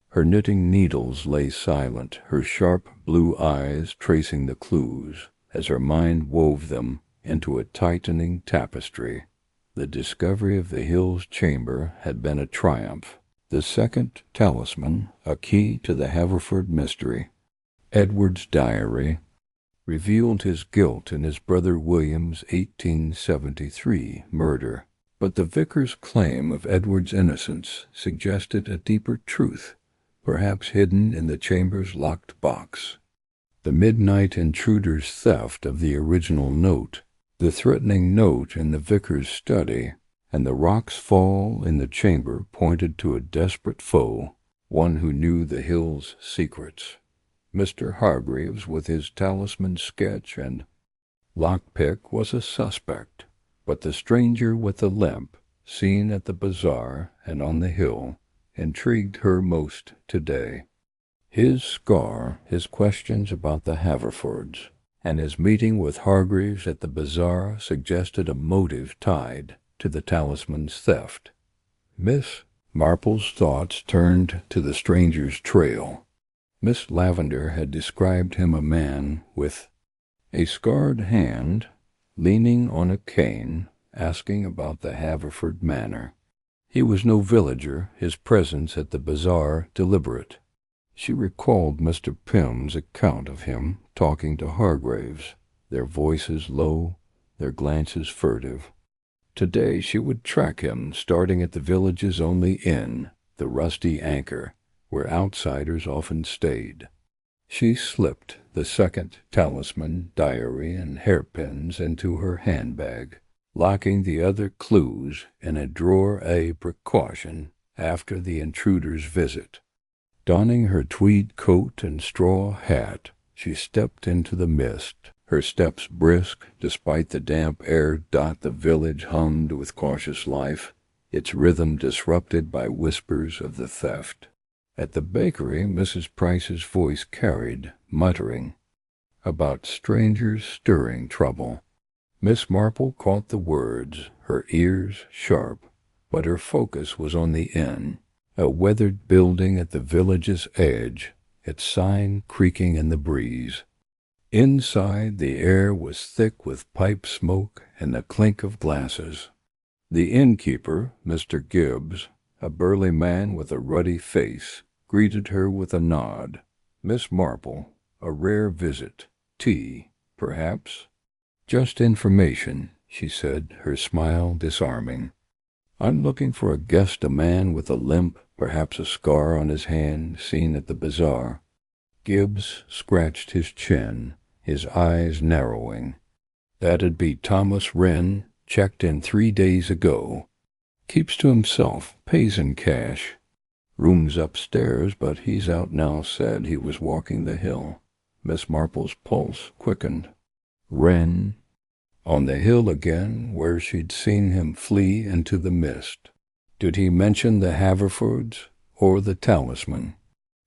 Her knitting needles lay silent, her sharp blue eyes tracing the clues, as her mind wove them into a tightening tapestry. The discovery of the hill's chamber had been a triumph. The second talisman, a key to the Haverford mystery. Edward's diary revealed his guilt in his brother William's 1873 murder, but the vicar's claim of Edward's innocence suggested a deeper truth, perhaps hidden in the chamber's locked box. The midnight intruder's theft of the original note, the threatening note in the vicar's study, and the rock's fall in the chamber pointed to a desperate foe, one who knew the hill's secrets. Mr. Hargreaves, with his talisman sketch and lockpick, was a suspect, but the stranger with the limp, seen at the bazaar and on the hill, intrigued her most today. His scar, his questions about the Haverfords, and his meeting with Hargreaves at the bazaar suggested a motive tied to the talisman's theft. Miss Marple's thoughts turned to the stranger's trail. Miss Lavender had described him a man with a scarred hand, leaning on a cane, asking about the Haverford manor. He was no villager, his presence at the bazaar deliberate. She recalled Mr. Pym's account of him talking to Hargreaves, their voices low, their glances furtive. Today she would track him, starting at the village's only inn, the Rusty Anchor, where outsiders often stayed. She slipped the second talisman, diary, and hairpins into her handbag, locking the other clues in a drawer a precaution after the intruder's visit. Donning her tweed coat and straw hat, she stepped into the mist, her steps brisk despite the damp air. The village hummed with cautious life, its rhythm disrupted by whispers of the theft. At the bakery, Mrs. Price's voice carried, muttering, about strangers stirring trouble. Miss Marple caught the words, her ears sharp, but her focus was on the inn, a weathered building at the village's edge, its sign creaking in the breeze. Inside, the air was thick with pipe smoke and the clink of glasses. The innkeeper, Mr. Gibbs, a burly man with a ruddy face, greeted her with a nod. Miss Marple, a rare visit. Tea, perhaps? Just information, she said, her smile disarming. I'm looking for a guest, a man with a limp, perhaps a scar on his hand, seen at the bazaar. Gibbs scratched his chin, his eyes narrowing. That'd be Thomas Wren, checked in 3 days ago. Keeps to himself, pays in cash. Room's upstairs, but he's out now, said he was walking the hill. Miss Marple's pulse quickened. Wren. On the hill again, where she'd seen him flee into the mist. Did he mention the Haverfords or the Talisman?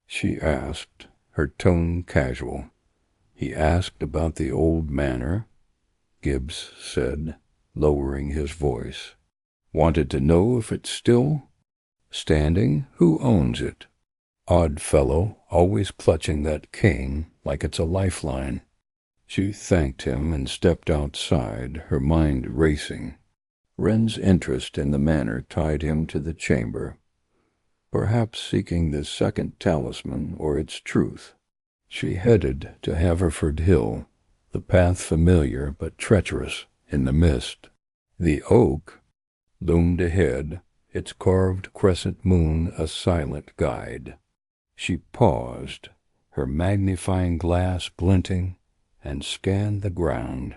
She asked, her tone casual. He asked about the old manor, Gibbs said, lowering his voice. Wanted to know if it's still standing? Who owns it? Odd fellow, always clutching that cane like it's a lifeline. She thanked him and stepped outside, her mind racing. Wren's interest in the manor tied him to the chamber, perhaps seeking the second talisman or its truth. She headed to Haverford Hill, the path familiar but treacherous in the mist. The oak loomed ahead, its carved crescent moon a silent guide. She paused, her magnifying glass glinting, and scanned the ground.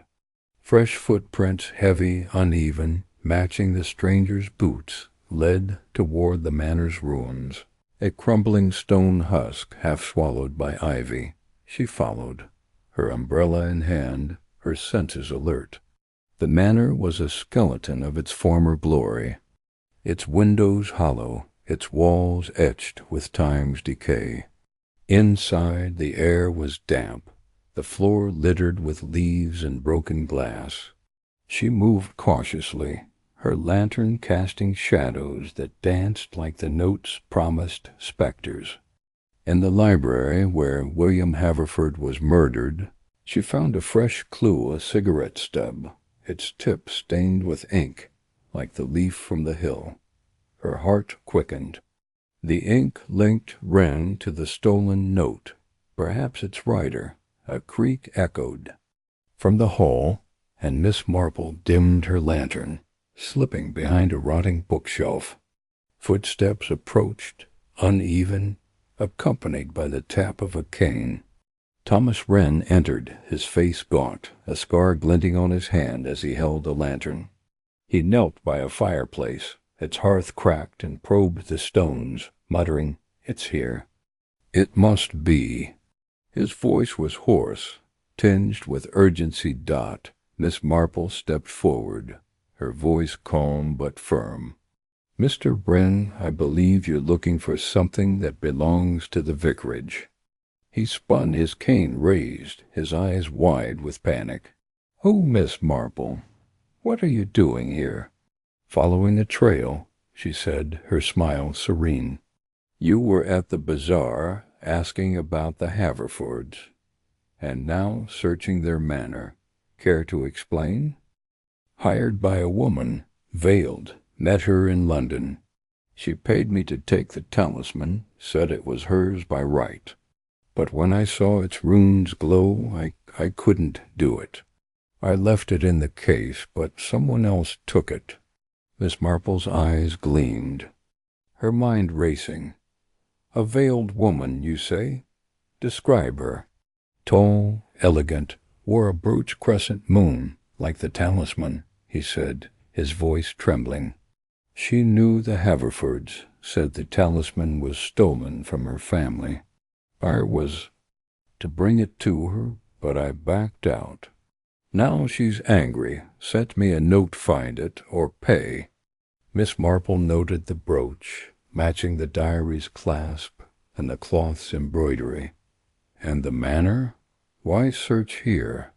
Fresh footprints, heavy, uneven, matching the stranger's boots, led toward the manor's ruins. A crumbling stone husk, half swallowed by ivy. She followed, her umbrella in hand, her senses alert. The manor was a skeleton of its former glory, its windows hollow, its walls etched with time's decay. Inside, the air was damp, the floor littered with leaves and broken glass. She moved cautiously, her lantern casting shadows that danced like the notes promised specters. In the library where William Haverford was murdered, she found a fresh clue, a cigarette stub, its tip stained with ink, like the leaf from the hill. Her heart quickened. The ink linked Wren to the stolen note, perhaps its writer. A creak echoed from the hall, and Miss Marple dimmed her lantern, slipping behind a rotting bookshelf. Footsteps approached, uneven, accompanied by the tap of a cane. Thomas Wren entered, his face gaunt, a scar glinting on his hand as he held the lantern. He knelt by a fireplace, its hearth cracked, and probed the stones, muttering, "It's here. It must be." His voice was hoarse, tinged with urgency. Miss Marple stepped forward, her voice calm but firm. "Mr. Wren, I believe you're looking for something that belongs to the vicarage." He spun, his cane raised, his eyes wide with panic. "Oh, Miss Marple, what are you doing here?" "Following the trail," she said, her smile serene. "You were at the bazaar, asking about the Haverfords, and now searching their manor. Care to explain?" "Hired by a woman, veiled, met her in London. She paid me to take the talisman, said it was hers by right. But when I saw its runes glow, I couldn't do it. I left it in the case, but someone else took it." Miss Marple's eyes gleamed, her mind racing. "A veiled woman, you say? Describe her." "Tall, elegant, wore a brooch crescent moon, like the talisman," he said, his voice trembling. "She knew the Haverfords, said the talisman was stolen from her family. I was to bring it to her, but I backed out. Now she's angry, sent me a note, find it, or pay." Miss Marple noted the brooch, matching the diary's clasp and the cloth's embroidery. "And the manor? Why search here?"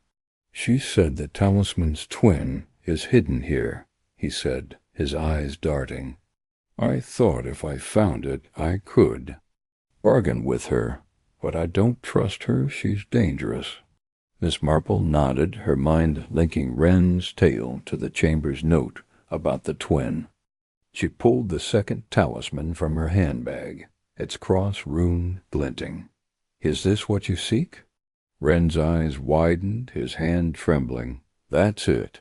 "She said the talisman's twin is hidden here," he said, his eyes darting. "I thought if I found it, I could bargain with her, but I don't trust her. She's dangerous." Miss Marple nodded, her mind linking Wren's tale to the chamber's note about the twin. She pulled the second talisman from her handbag, its cross rune glinting. "Is this what you seek?" Wren's eyes widened, his hand trembling. "That's it.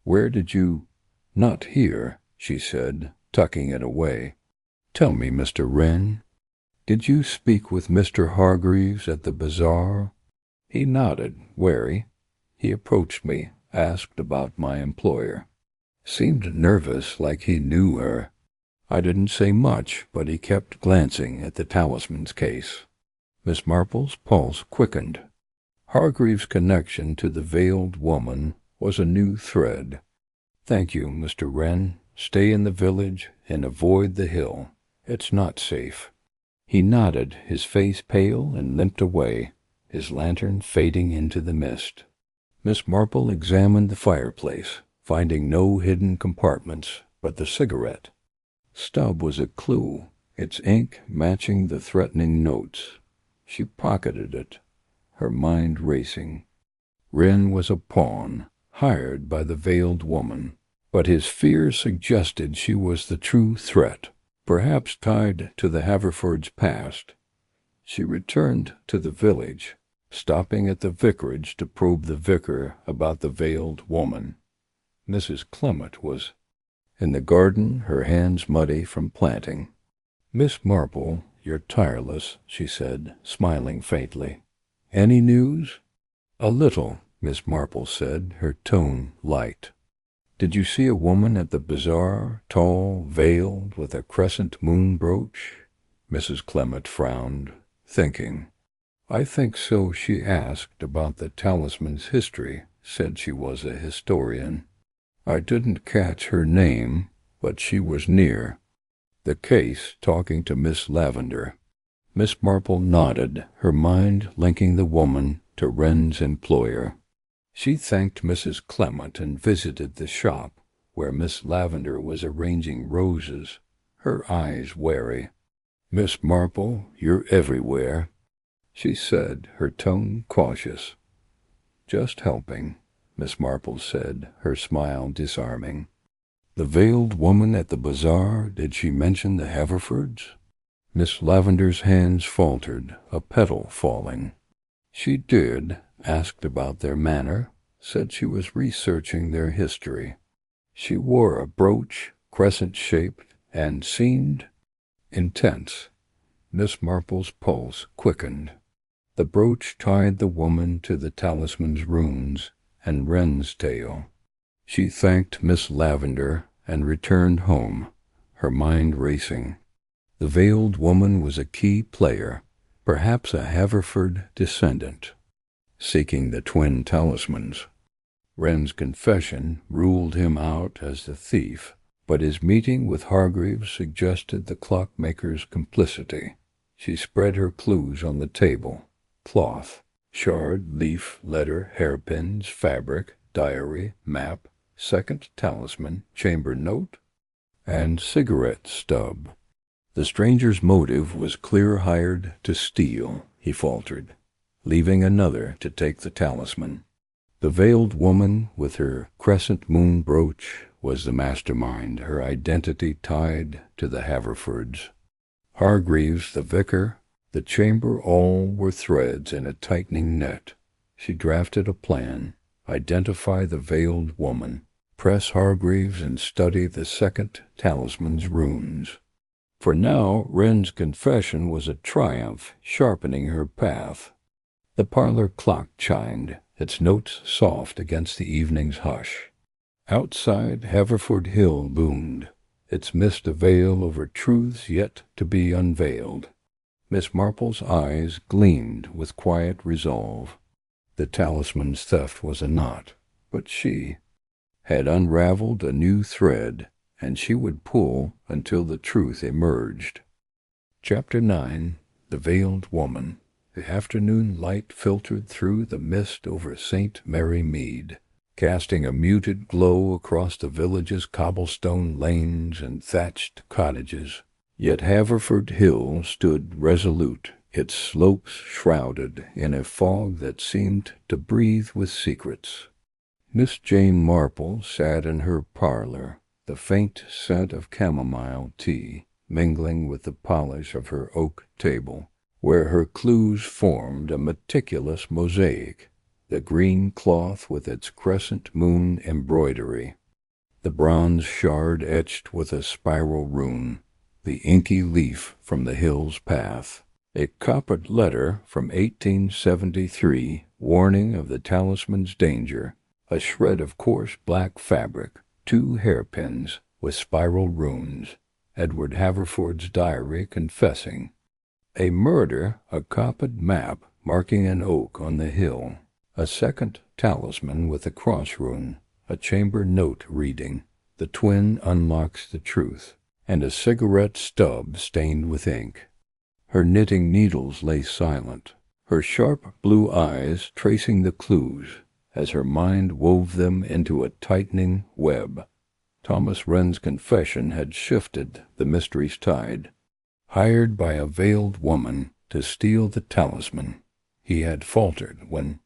Where did you—" "Not here," she said, tucking it away. "Tell me, Mr. Wren, did you speak with Mr. Hargreaves at the bazaar?" He nodded, wary. He approached me, asked about my employer. Seemed nervous, like he knew her. I didn't say much, but he kept glancing at the Talisman's case. Miss Marple's pulse quickened. Hargreaves' connection to the veiled woman was a new thread. "Thank you, Mr. Wren. Stay in the village and avoid the hill. It's not safe." He nodded, his face pale, and limped away, his lantern fading into the mist. Miss Marple examined the fireplace, finding no hidden compartments but the cigarette. Stub was a clue, its ink matching the threatening notes. She pocketed it, her mind racing. Wren was a pawn, hired by the veiled woman, but his fear suggested she was the true threat, perhaps tied to the Haverfords' past. She returned to the village, stopping at the vicarage to probe the vicar about the veiled woman. Mrs. Clement was in the garden, her hands muddy from planting. "Miss Marple, you're tireless," she said, smiling faintly. "Any news?" "A little," Miss Marple said, her tone light. "Did you see a woman at the bazaar, tall, veiled, with a crescent moon brooch?" Mrs. Clement frowned, thinking. "I think so. She asked about the Talisman's history, said she was a historian. I didn't catch her name, but she was near. The case, talking to Miss Lavender." Miss Marple nodded, her mind linking the woman to Wren's employer. She thanked Mrs. Clement and visited the shop, where Miss Lavender was arranging roses, her eyes wary. "Miss Marple, you're everywhere," she said, her tone cautious. "Just helping," Miss Marple said, her smile disarming. "The veiled woman at the bazaar, did she mention the Haverfords?" Miss Lavender's hands faltered, a petal falling. "She did, asked about their manner, said she was researching their history. She wore a brooch, crescent-shaped, and seemed intense." Miss Marple's pulse quickened. The brooch tied the woman to the Talisman's runes and Wren's tale. She thanked Miss Lavender and returned home, her mind racing. The veiled woman was a key player, perhaps a Haverford descendant, seeking the twin talismans. Wren's confession ruled him out as the thief, but his meeting with Hargreaves suggested the clockmaker's complicity. She spread her clues on the table: cloth, shard, leaf, letter, hairpins, fabric, diary, map, second talisman, chamber note, and cigarette stub. The stranger's motive was clear hired to steal, he faltered, leaving another to take the talisman. The veiled woman with her crescent moon brooch was the mastermind, her identity tied to the Haverfords. Hargreaves, the vicar, the chamber, all were threads in a tightening net. She drafted a plan: identify the veiled woman, press Hargreaves, and study the second talisman's runes. For now, Wren's confession was a triumph, sharpening her path. The parlor clock chimed, its notes soft against the evening's hush. Outside, Haverford Hill boomed, its mist a veil over truths yet to be unveiled. Miss Marple's eyes gleamed with quiet resolve. The talisman's theft was a knot, but she had unraveled a new thread, and she would pull until the truth emerged. Chapter 9. The Veiled Woman. The afternoon light filtered through the mist over St. Mary Mead, casting a muted glow across the village's cobblestone lanes and thatched cottages. Yet Haverford Hill stood resolute, its slopes shrouded in a fog that seemed to breathe with secrets. Miss Jane Marple sat in her parlor, the faint scent of chamomile tea mingling with the polish of her oak table, where her clues formed a meticulous mosaic: the green cloth with its crescent moon embroidery, the bronze shard etched with a spiral rune, the inky leaf from the hill's path, a coppered letter from 1873 warning of the talisman's danger, a shred of coarse black fabric, 2 hairpins with spiral runes, Edward Haverford's diary confessing, a murder, a copied map marking an oak on the hill, a second talisman with a cross rune, a chamber note reading, the twin unlocks the truth, and a cigarette stub stained with ink. Her knitting needles lay silent, her sharp blue eyes tracing the clues as her mind wove them into a tightening web. Thomas Wren's confession had shifted the mystery's tide. Hired by a veiled woman to steal the talisman, he had faltered when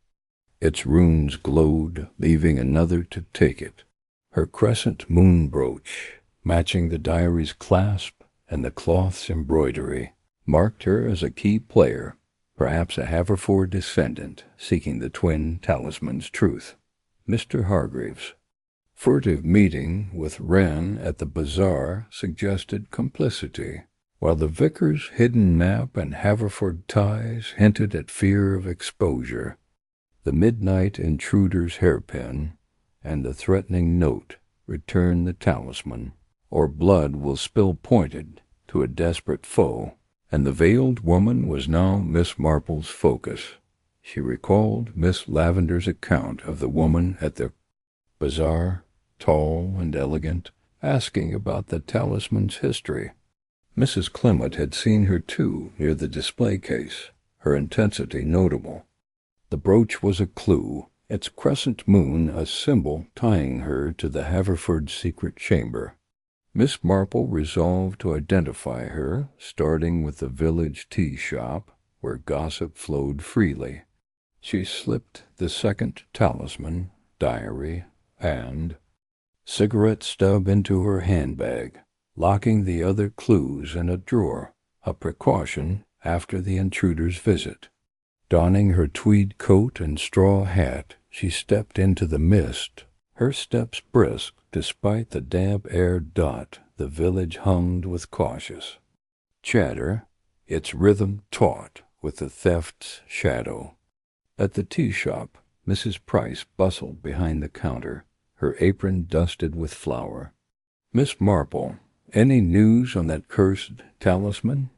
its runes glowed, leaving another to take it. Her crescent moon brooch, matching the diary's clasp and the cloth's embroidery, marked her as a key player, perhaps a Haverford descendant seeking the twin talisman's truth. Mr. Hargreaves' furtive meeting with Wren at the bazaar suggested complicity, while the vicar's hidden map and Haverford ties hinted at fear of exposure. The midnight intruder's hairpin and the threatening note return the talisman, or blood will spill pointed to a desperate foe, and the veiled woman was now Miss Marple's focus. She recalled Miss Lavender's account of the woman at the bazaar, tall and elegant, asking about the talisman's history. Mrs. Clement had seen her too near the display case, her intensity notable. The brooch was a clue, its crescent moon a symbol tying her to the Haverford secret chamber. Miss Marple resolved to identify her, starting with the village tea shop, where gossip flowed freely. She slipped the second talisman, diary, and cigarette stub into her handbag, locking the other clues in a drawer, a precaution after the intruder's visit. Donning her tweed coat and straw hat, she stepped into the mist, her steps brisk despite the damp air dot the village hummed with cautious chatter, its rhythm taut with the theft's shadow. At the tea shop, Mrs. Price bustled behind the counter, her apron dusted with flour. "Miss Marple, any news on that cursed talisman?"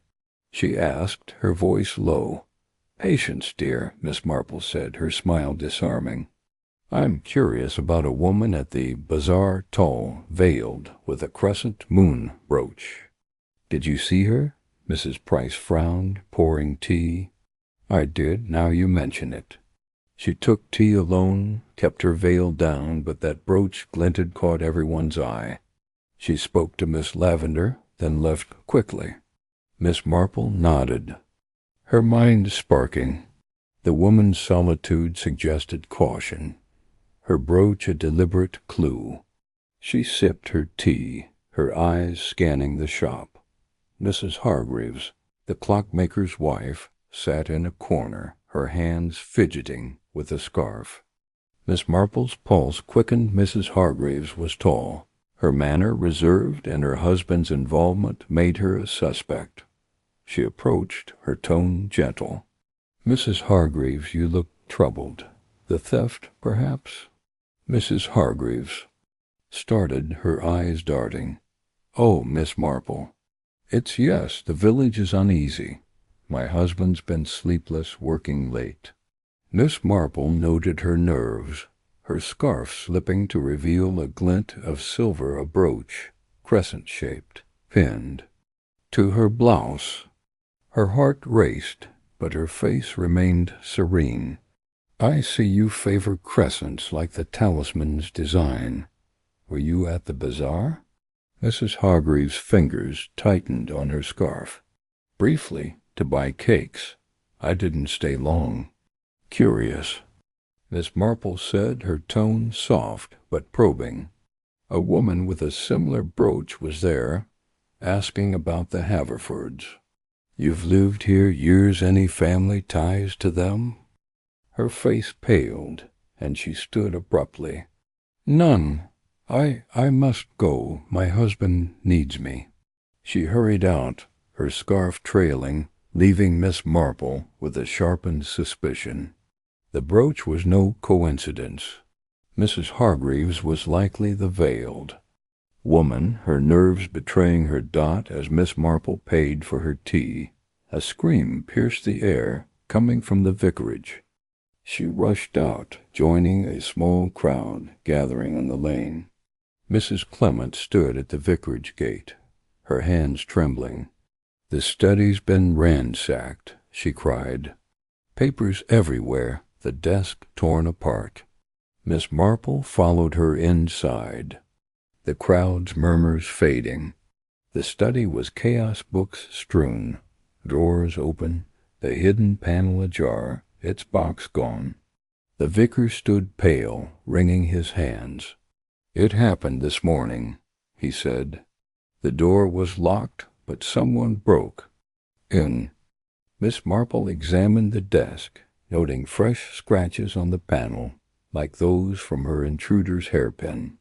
she asked, her voice low. "Patience, dear," Miss Marple said, her smile disarming. "I'm curious about a woman at the bazaar, tall, veiled, with a crescent moon brooch." "Did you see her?" Mrs. Price frowned, pouring tea. "I did, now you mention it. She took tea alone, kept her veil down, but that brooch glinted caught everyone's eye. She spoke to Miss Lavender, then left quickly." Miss Marple nodded, her mind sparking. The woman's solitude suggested caution, her brooch a deliberate clue. She sipped her tea, her eyes scanning the shop. Mrs. Hargreaves, the clockmaker's wife, sat in a corner, her hands fidgeting with a scarf. Miss Marple's pulse quickened. Mrs. Hargreaves was tall, her manner reserved, and her husband's involvement made her a suspect. She approached, her tone gentle. "Mrs. Hargreaves, you look troubled. The theft, perhaps?" Mrs. Hargreaves started, her eyes darting. "Oh, Miss Marple, it's yes, the village is uneasy. My husband's been sleepless, working late." Miss Marple noted her nerves, her scarf slipping to reveal a glint of silver, a brooch, crescent-shaped, pinned to her blouse. Her heart raced, but her face remained serene. "I see you favor crescents like the talisman's design. Were you at the bazaar?" Mrs. Hargreaves' fingers tightened on her scarf. "Briefly, to buy cakes. I didn't stay long." "Curious," Miss Marple said, her tone soft but probing. "A woman with a similar brooch was there, asking about the Haverfords. You've lived here years, any family ties to them?" Her face paled, and she stood abruptly. "None. I must go. My husband needs me." She hurried out, her scarf trailing, leaving Miss Marple with a sharpened suspicion. The brooch was no coincidence. Mrs. Hargreaves was likely the veiled woman, her nerves betraying her dot as Miss Marple paid for her tea. A scream pierced the air, coming from the vicarage. She rushed out, joining a small crowd gathering on the lane. Mrs. Clement stood at the vicarage gate, her hands trembling. "The study's been ransacked," she cried. "Papers everywhere, the desk torn apart." Miss Marple followed her inside, the crowd's murmurs fading. The study was chaos books strewn, drawers open, the hidden panel ajar, its box gone. The vicar stood pale, wringing his hands. "It happened this morning," he said. "The door was locked, but someone broke in." Miss Marple examined the desk, noting fresh scratches on the panel, like those from her intruder's hairpin.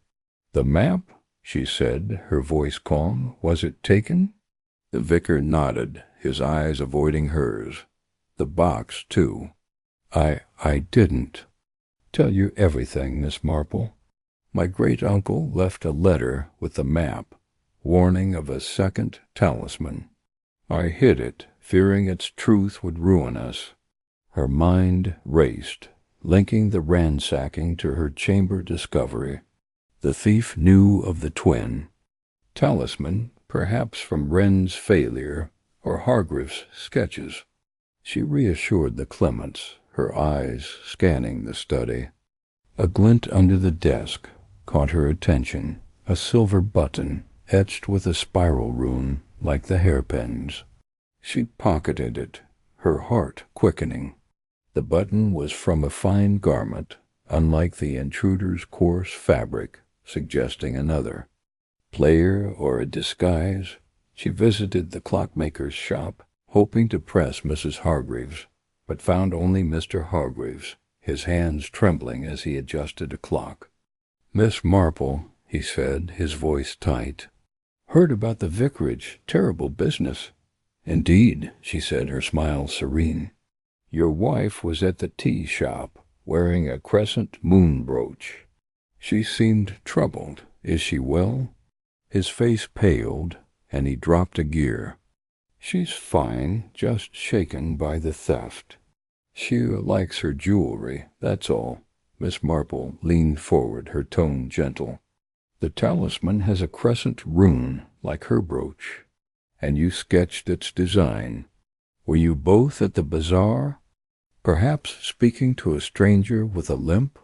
"The map?" she said, her voice calm. "Was it taken?" The vicar nodded, his eyes avoiding hers. "The box, too." I didn't tell you everything, Miss Marple. My great-uncle left a letter with the map, warning of a second talisman. I hid it, fearing its truth would ruin us." Her mind raced, linking the ransacking to her chamber discovery. The thief knew of the twin talisman, perhaps from Wren's failure or Hargreaves' sketches. She reassured the Clements, her eyes scanning the study. A glint under the desk caught her attention, a silver button etched with a spiral rune like the hairpins. She pocketed it, her heart quickening. The button was from a fine garment, unlike the intruder's coarse fabric, suggesting another player or a disguise. She visited the clockmaker's shop, hoping to press Mrs. Hargreaves, but found only Mr. Hargreaves, his hands trembling as he adjusted a clock. "Miss Marple," he said, his voice tight. "Heard about the vicarage. Terrible business." "Indeed," she said, her smile serene. "Your wife was at the tea shop, wearing a crescent moon brooch. She seemed troubled. Is she well?" His face paled, and he dropped a gear. "She's fine, just shaken by the theft. She likes her jewelry, that's all." Miss Marple leaned forward, her tone gentle. "The talisman has a crescent rune, like her brooch, and you sketched its design. Were you both at the bazaar? Perhaps speaking to a stranger with a limp?"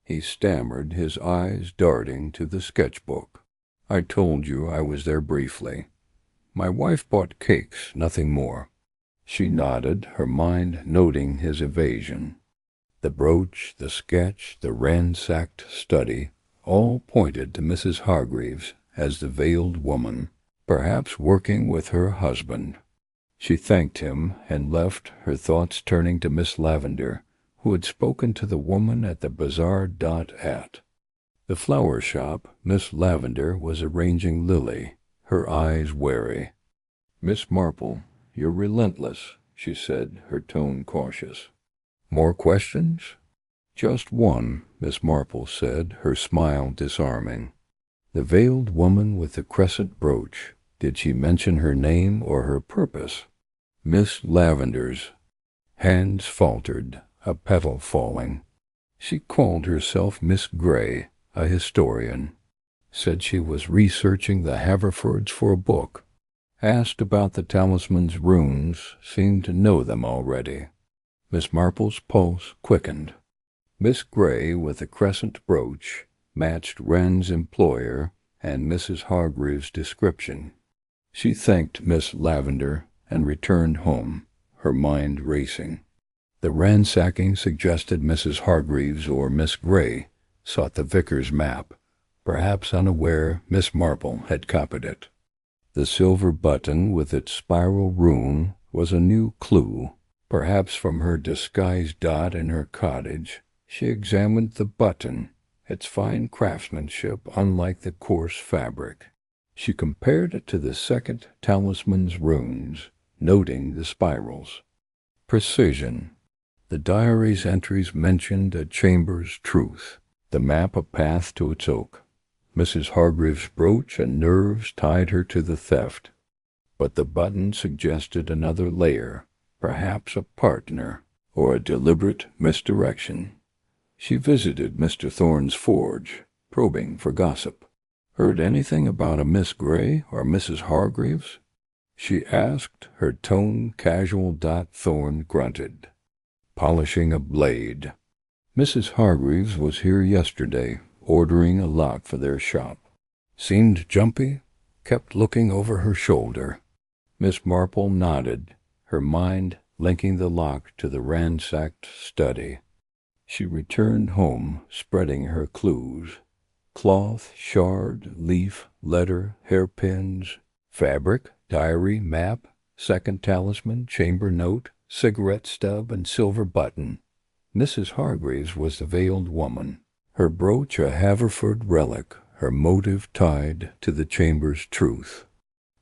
He stammered, his eyes darting to the sketchbook. "I told you I was there briefly. My wife bought cakes, nothing more." She nodded, her mind noting his evasion. The brooch, the sketch, the ransacked study, all pointed to Mrs. Hargreaves as the veiled woman, perhaps working with her husband. She thanked him and left, her thoughts turning to Miss Lavender, who had spoken to the woman at the bazaar. At the flower shop, Miss Lavender was arranging Lily, her eyes wary. "Miss Marple, you're relentless," she said, her tone cautious. "More questions?" "Just one," Miss Marple said, her smile disarming. "The veiled woman with the crescent brooch, did she mention her name or her purpose?" Miss Lavender's hands faltered, a petal falling. "She called herself Miss Grey, a historian. Said she was researching the Haverfords for a book. Asked about the talisman's runes, seemed to know them already." Miss Marple's pulse quickened. Miss Grey with the crescent brooch matched Wren's employer and Mrs. Hargreaves' description. She thanked Miss Lavender and returned home, her mind racing. The ransacking suggested Mrs. Hargreaves or Miss Grey sought the vicar's map. Perhaps unaware, Miss Marple had copied it. The silver button with its spiral rune was a new clue. Perhaps from her disguised dot in her cottage, she examined the button, its fine craftsmanship unlike the coarse fabric. She compared it to the second talisman's runes, noting the spirals. Precision. The diary's entries mentioned a chamber's truth, the map a path to its oak. Mrs. Hargreaves' brooch and nerves tied her to the theft, but the button suggested another layer, perhaps a partner, or a deliberate misdirection. She visited Mr. Thorne's forge, probing for gossip. "Heard anything about a Miss Gray or Mrs. Hargreaves?" she asked, her tone casual. Thorne grunted, polishing a blade. "Mrs. Hargreaves was here yesterday, ordering a lock for their shop. Seemed jumpy, kept looking over her shoulder." Miss Marple nodded, her mind linking the lock to the ransacked study. She returned home, spreading her clues. Cloth, shard, leaf, letter, hairpins, fabric, diary, map, second talisman, chamber note, cigarette stub, and silver button. Mrs. Hargreaves was the veiled woman, her brooch a Haverford relic, her motive tied to the chamber's truth.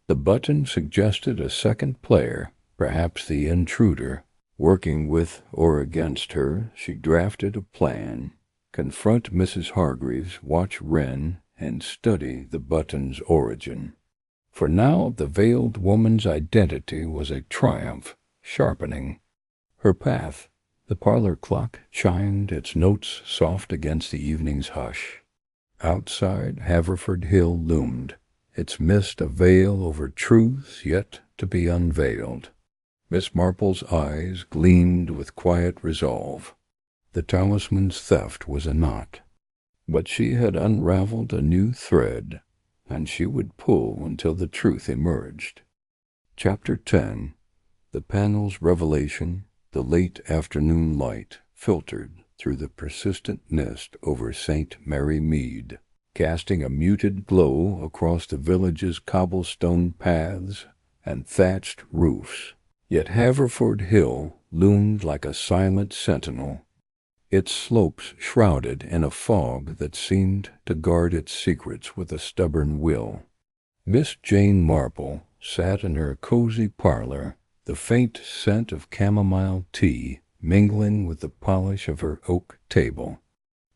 The button suggested a second player, perhaps the intruder. Working with or against her, she drafted a plan. Confront Mrs. Hargreaves, watch Wren, and study the button's origin. For now the veiled woman's identity was a triumph, sharpening her path. The parlor clock chimed its notes soft against the evening's hush. Outside, Haverford Hill loomed, its mist a veil over truths yet to be unveiled. Miss Marple's eyes gleamed with quiet resolve. The talisman's theft was a knot, but she had unraveled a new thread, and she would pull until the truth emerged. Chapter 10. The panel's revelation. The late afternoon light filtered through the persistent mist over St. Mary Mead, casting a muted glow across the village's cobblestone paths and thatched roofs. Yet Haverford Hill loomed like a silent sentinel, its slopes shrouded in a fog that seemed to guard its secrets with a stubborn will. Miss Jane Marple sat in her cozy parlor, the faint scent of chamomile tea mingling with the polish of her oak table.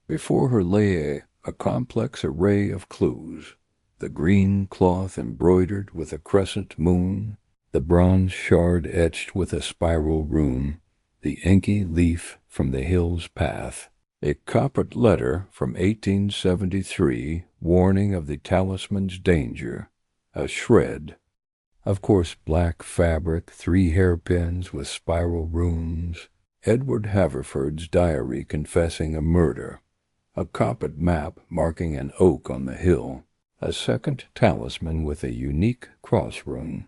Before her lay a complex array of clues, the green cloth embroidered with a crescent moon, the bronze shard etched with a spiral rune, the inky leaf from the hill's path, a coppered letter from 1873 warning of the talisman's danger, a shred. Of course, black fabric, 3 hairpins with spiral runes, Edward Haverford's diary confessing a murder, a coppered map marking an oak on the hill, a second talisman with a unique cross rune,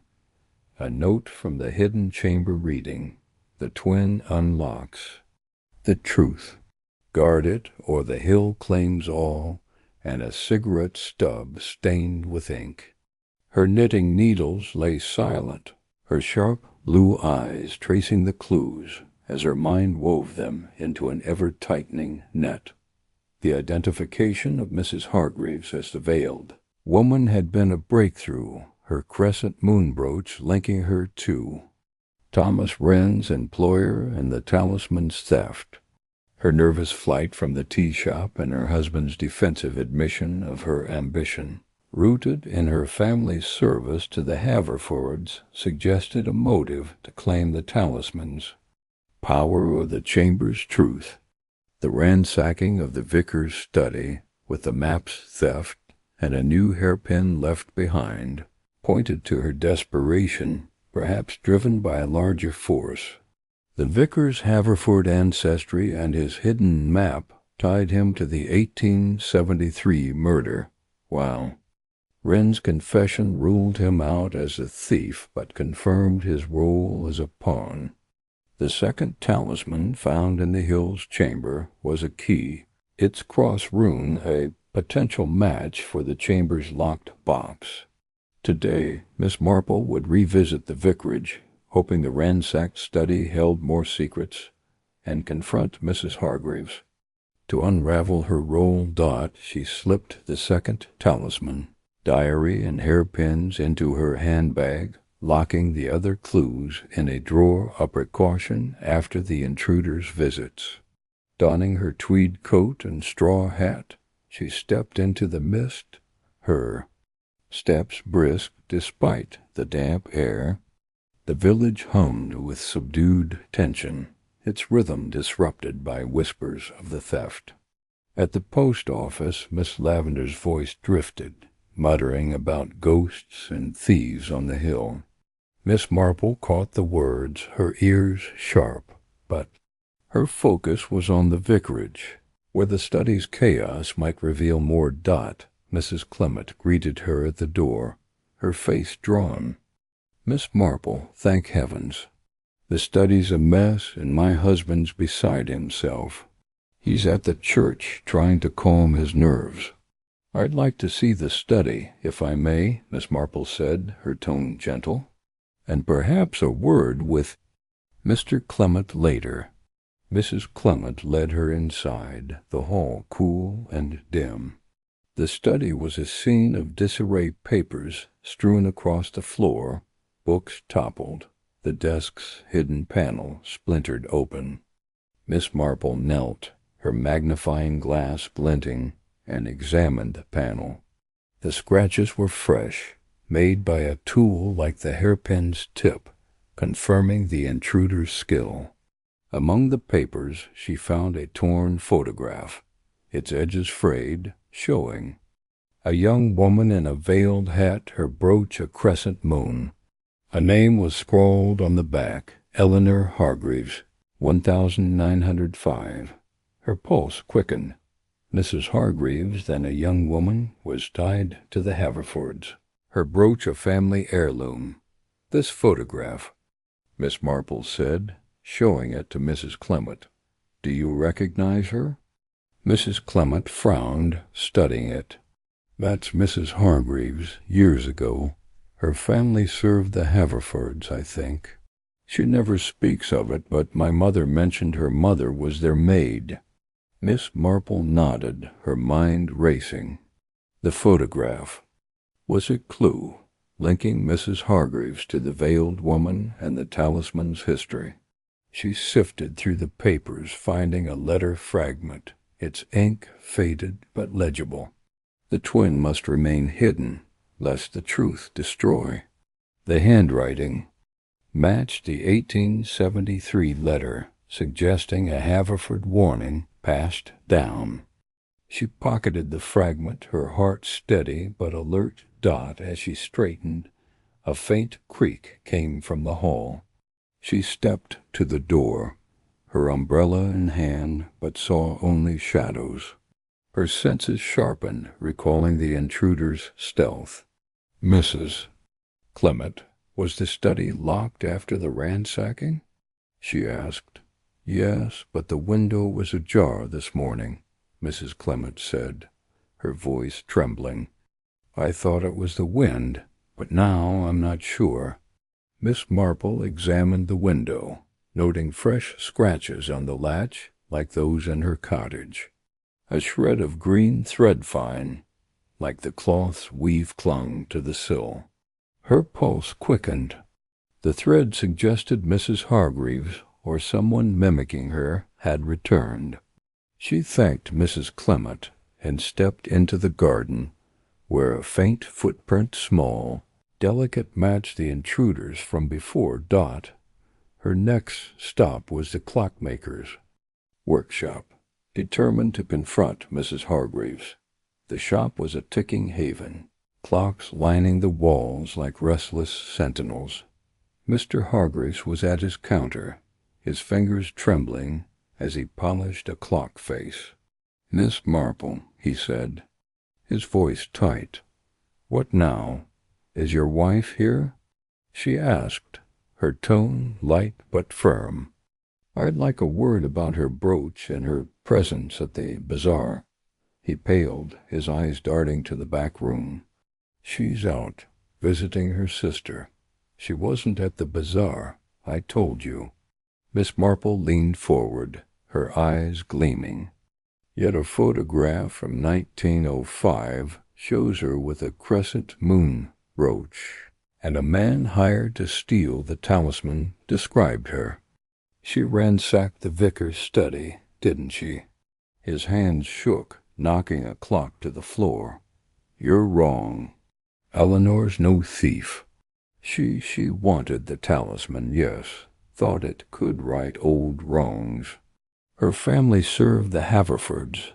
a note from the hidden chamber reading, the twin unlocks, the truth, guard it or the hill claims all, and a cigarette stub stained with ink. Her knitting needles lay silent, her sharp blue eyes tracing the clues as her mind wove them into an ever-tightening net. The identification of Mrs. Hargreaves as the veiled woman had been a breakthrough, her crescent moon brooch linking her to Thomas Wren's employer and the talisman's theft, her nervous flight from the tea shop and her husband's defensive admission of her ambition, rooted in her family's service to the Haverfords, suggested a motive to claim the talisman's power or the chamber's truth. The ransacking of the vicar's study, with the map's theft and a new hairpin left behind, pointed to her desperation, perhaps driven by a larger force. The vicar's Haverford ancestry and his hidden map tied him to the 1873 murder, while Wren's confession ruled him out as a thief but confirmed his role as a pawn. The second talisman found in the Hill's chamber was a key, its cross rune a potential match for the chamber's locked box. Today, Miss Marple would revisit the vicarage, hoping the ransacked study held more secrets, and confront Mrs. Hargreaves. To unravel her role, she slipped the second talisman, diary and hairpins, into her handbag, locking the other clues in a drawer a precaution after the intruder's visits. Donning her tweed coat and straw hat, she stepped into the mist, her steps brisk despite the damp air. The village hummed with subdued tension, its rhythm disrupted by whispers of the theft. At the post office, Miss Lavendar's voice drifted, muttering about ghosts and thieves on the hill. Miss Marple caught the words, her ears sharp, but her focus was on the vicarage. Where the study's chaos might reveal more dot, Mrs. Clement greeted her at the door, her face drawn. "Miss Marple, thank heavens. The study's a mess, and my husband's beside himself. He's at the church trying to calm his nerves." "I'd like to see the study, if I may," Miss Marple said, her tone gentle. "And perhaps a word with Mr. Clement later." Mrs. Clement led her inside, the hall cool and dim. The study was a scene of disarrayed papers strewn across the floor, books toppled, the desk's hidden panel splintered open. Miss Marple knelt, her magnifying glass glinting, and examined the panel. The scratches were fresh, made by a tool like the hairpin's tip, confirming the intruder's skill. Among the papers she found a torn photograph, its edges frayed, showing a young woman in a veiled hat, her brooch a crescent moon. A name was scrawled on the back, Eleanor Hargreaves, 1905. Her pulse quickened. Mrs. Hargreaves, then a young woman, was tied to the Haverfords, her brooch a family heirloom. "This photograph," Miss Marple said, showing it to Mrs. Clement. "Do you recognize her?" Mrs. Clement frowned, studying it. "That's Mrs. Hargreaves, years ago. Her family served the Haverfords, I think. She never speaks of it, but my mother mentioned her mother was their maid." Miss Marple nodded, her mind racing. The photograph. Was a clue, linking Mrs. Hargreaves to the veiled woman and the talisman's history. She sifted through the papers, finding a letter fragment, its ink faded but legible. The twin must remain hidden, lest the truth destroy. The handwriting matched the 1873 letter, suggesting a Haverford warning passed down. She pocketed the fragment, her heart steady but alert dot as she straightened. A faint creak came from the hall. She stepped to the door, her umbrella in hand, but saw only shadows. Her senses sharpened, recalling the intruder's stealth. "Mrs. Clement, was the study locked after the ransacking?" she asked. "Yes, but the window was ajar this morning," Mrs. Clement said, her voice trembling. "I thought it was the wind, but now I'm not sure." Miss Marple examined the window, noting fresh scratches on the latch like those in her cottage. A shred of green thread fine, like the cloth's weave, clung to the sill. Her pulse quickened. The thread suggested Mrs. Hargreaves, or someone mimicking her, had returned. She thanked Mrs. Clement and stepped into the garden, where a faint footprint, small, delicate, matched the intruder's from before. Dot. Her next stop was the clockmaker's workshop, determined to confront Mrs. Hargreaves. The shop was a ticking haven, clocks lining the walls like restless sentinels. Mr. Hargreaves was at his counter, his fingers trembling as he polished a clock face. "Miss Marple," he said, his voice tight. "What now? Is your wife here?" she asked, her tone light but firm. "I'd like a word about her brooch and her presence at the bazaar." He paled, his eyes darting to the back room. "She's out, visiting her sister. She wasn't at the bazaar, I told you." Miss Marple leaned forward, her eyes gleaming. "Yet a photograph from 1905 shows her with a crescent moon brooch, and a man hired to steal the talisman described her." She ransacked the vicar's study, didn't she?" His hands shook, knocking a clock to the floor. "You're wrong. Eleanor's no thief. She wanted the talisman, yes, thought it could right old wrongs. Her family served the Haverfords.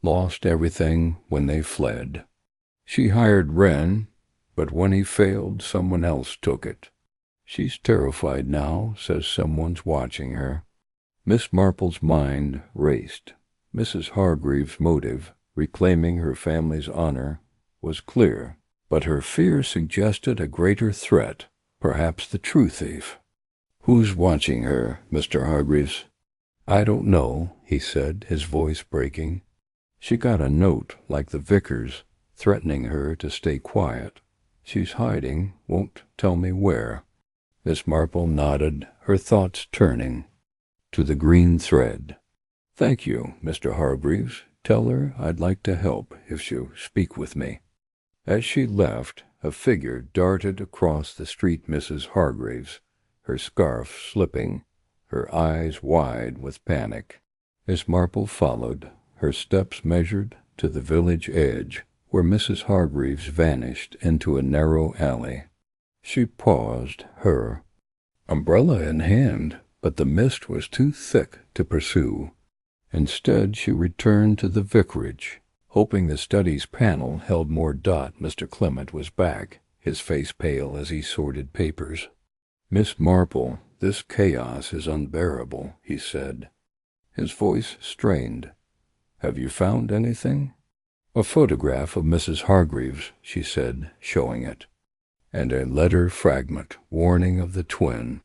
Lost everything when they fled. She hired Wren, but when he failed, someone else took it. She's terrified now, says someone's watching her." Miss Marple's mind raced. Mrs. Hargreaves' motive, reclaiming her family's honor, was clear, but her fear suggested a greater threat, perhaps the true thief. "Who's watching her, Mr. Hargreaves?" "I don't know," he said, his voice breaking. "She got a note, like the vicar's, threatening her to stay quiet. She's hiding, won't tell me where." Miss Marple nodded, her thoughts turning to the green thread. "Thank you, Mr. Hargreaves. Tell her I'd like to help if she'll speak with me." As she left, a figure darted across the street. Mrs. Hargreaves, her scarf slipping, her eyes wide with panic. Miss Marple followed, her steps measured to the village edge, where Mrs. Hargreaves vanished into a narrow alley. She paused, her umbrella in hand, but the mist was too thick to pursue. Instead, she returned to the vicarage, hoping the study's panel held more dot. Mr. Clement was back, his face pale as he sorted papers. "Miss Marple, this chaos is unbearable," he said, his voice strained. "Have you found anything?" "A photograph of Mrs. Hargreaves," she said, showing it, "and a letter fragment warning of the twin.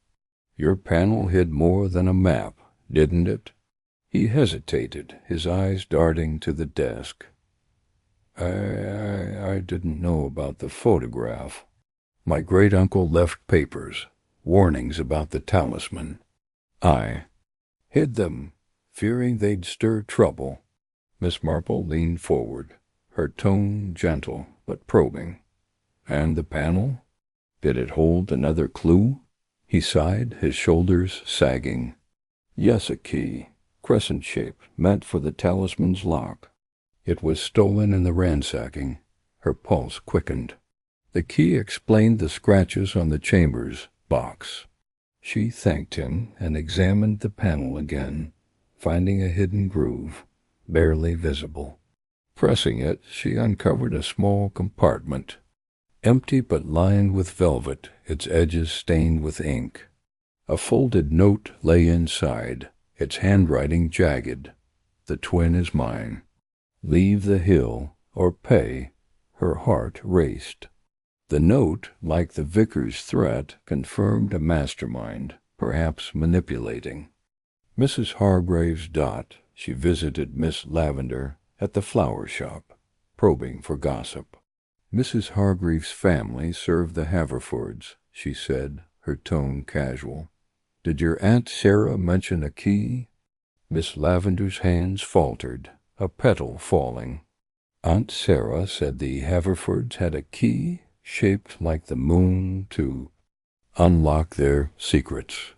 Your panel hid more than a map, didn't it?" He hesitated, his eyes darting to the desk. I didn't know about the photograph. My great-uncle left papers, warnings about the talisman. I hid them, fearing they'd stir trouble." Miss Marple leaned forward, her tone gentle but probing. "And the panel? Did it hold another clue?" He sighed, his shoulders sagging. "Yes, a key, crescent shape, meant for the talisman's lock. It was stolen in the ransacking." Her pulse quickened. The key explained the scratches on the chamber's box. She thanked him and examined the panel again, finding a hidden groove, barely visible. Pressing it, she uncovered a small compartment, empty but lined with velvet, its edges stained with ink. A folded note lay inside, its handwriting jagged. "The twin is mine. Leave the hill, or pay." Her heart raced. The note, like the vicar's threat, confirmed a mastermind, perhaps manipulating. Mrs. Hargreaves' dot. She visited Miss Lavender at the flower shop, probing for gossip. "Mrs. Hargreaves' family served the Haverfords," she said, her tone casual. "Did your Aunt Sarah mention a key?" Miss Lavender's hands faltered, a petal falling. "Aunt Sarah said the Haverfords had a key shaped like the moon to unlock their secrets.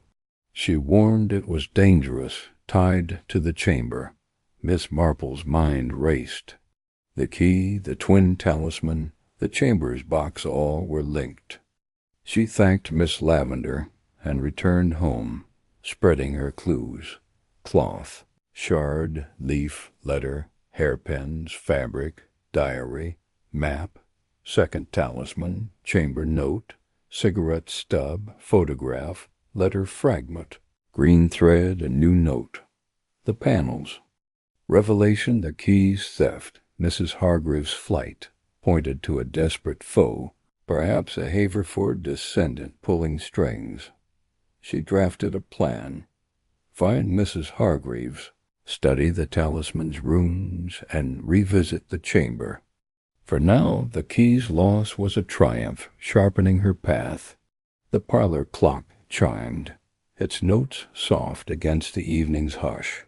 She warned it was dangerous, tied to the chamber." Miss Marple's mind raced. The key, the twin talisman, the chamber's box, all were linked. She thanked Miss Lavender and returned home, spreading her clues. Cloth, shard, leaf, letter, hairpins, fabric, diary, map, second talisman, chamber note, cigarette stub, photograph, letter fragment, green thread, a new note. The panels. Revelation, the key's theft, Mrs. Hargreaves' flight, pointed to a desperate foe, perhaps a Haverford descendant pulling strings. She drafted a plan. Find Mrs. Hargreaves, study the talisman's runes, and revisit the chamber. For now, the key's loss was a triumph, sharpening her path. The parlor clock chimed, its notes soft against the evening's hush.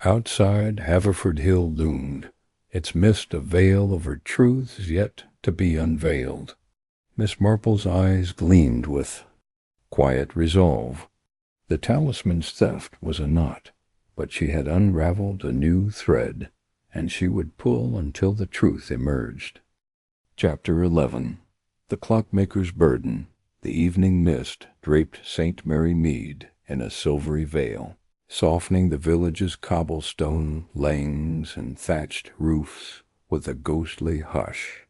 Outside, Haverford Hill loomed, its mist a veil over truths yet to be unveiled. Miss Marple's eyes gleamed with quiet resolve. The talisman's theft was a knot, but she had unraveled a new thread, and she would pull until the truth emerged. Chapter 11. The Clockmaker's Burden. The evening mist draped St. Mary Mead in a silvery veil, softening the village's cobblestone lanes and thatched roofs with a ghostly hush.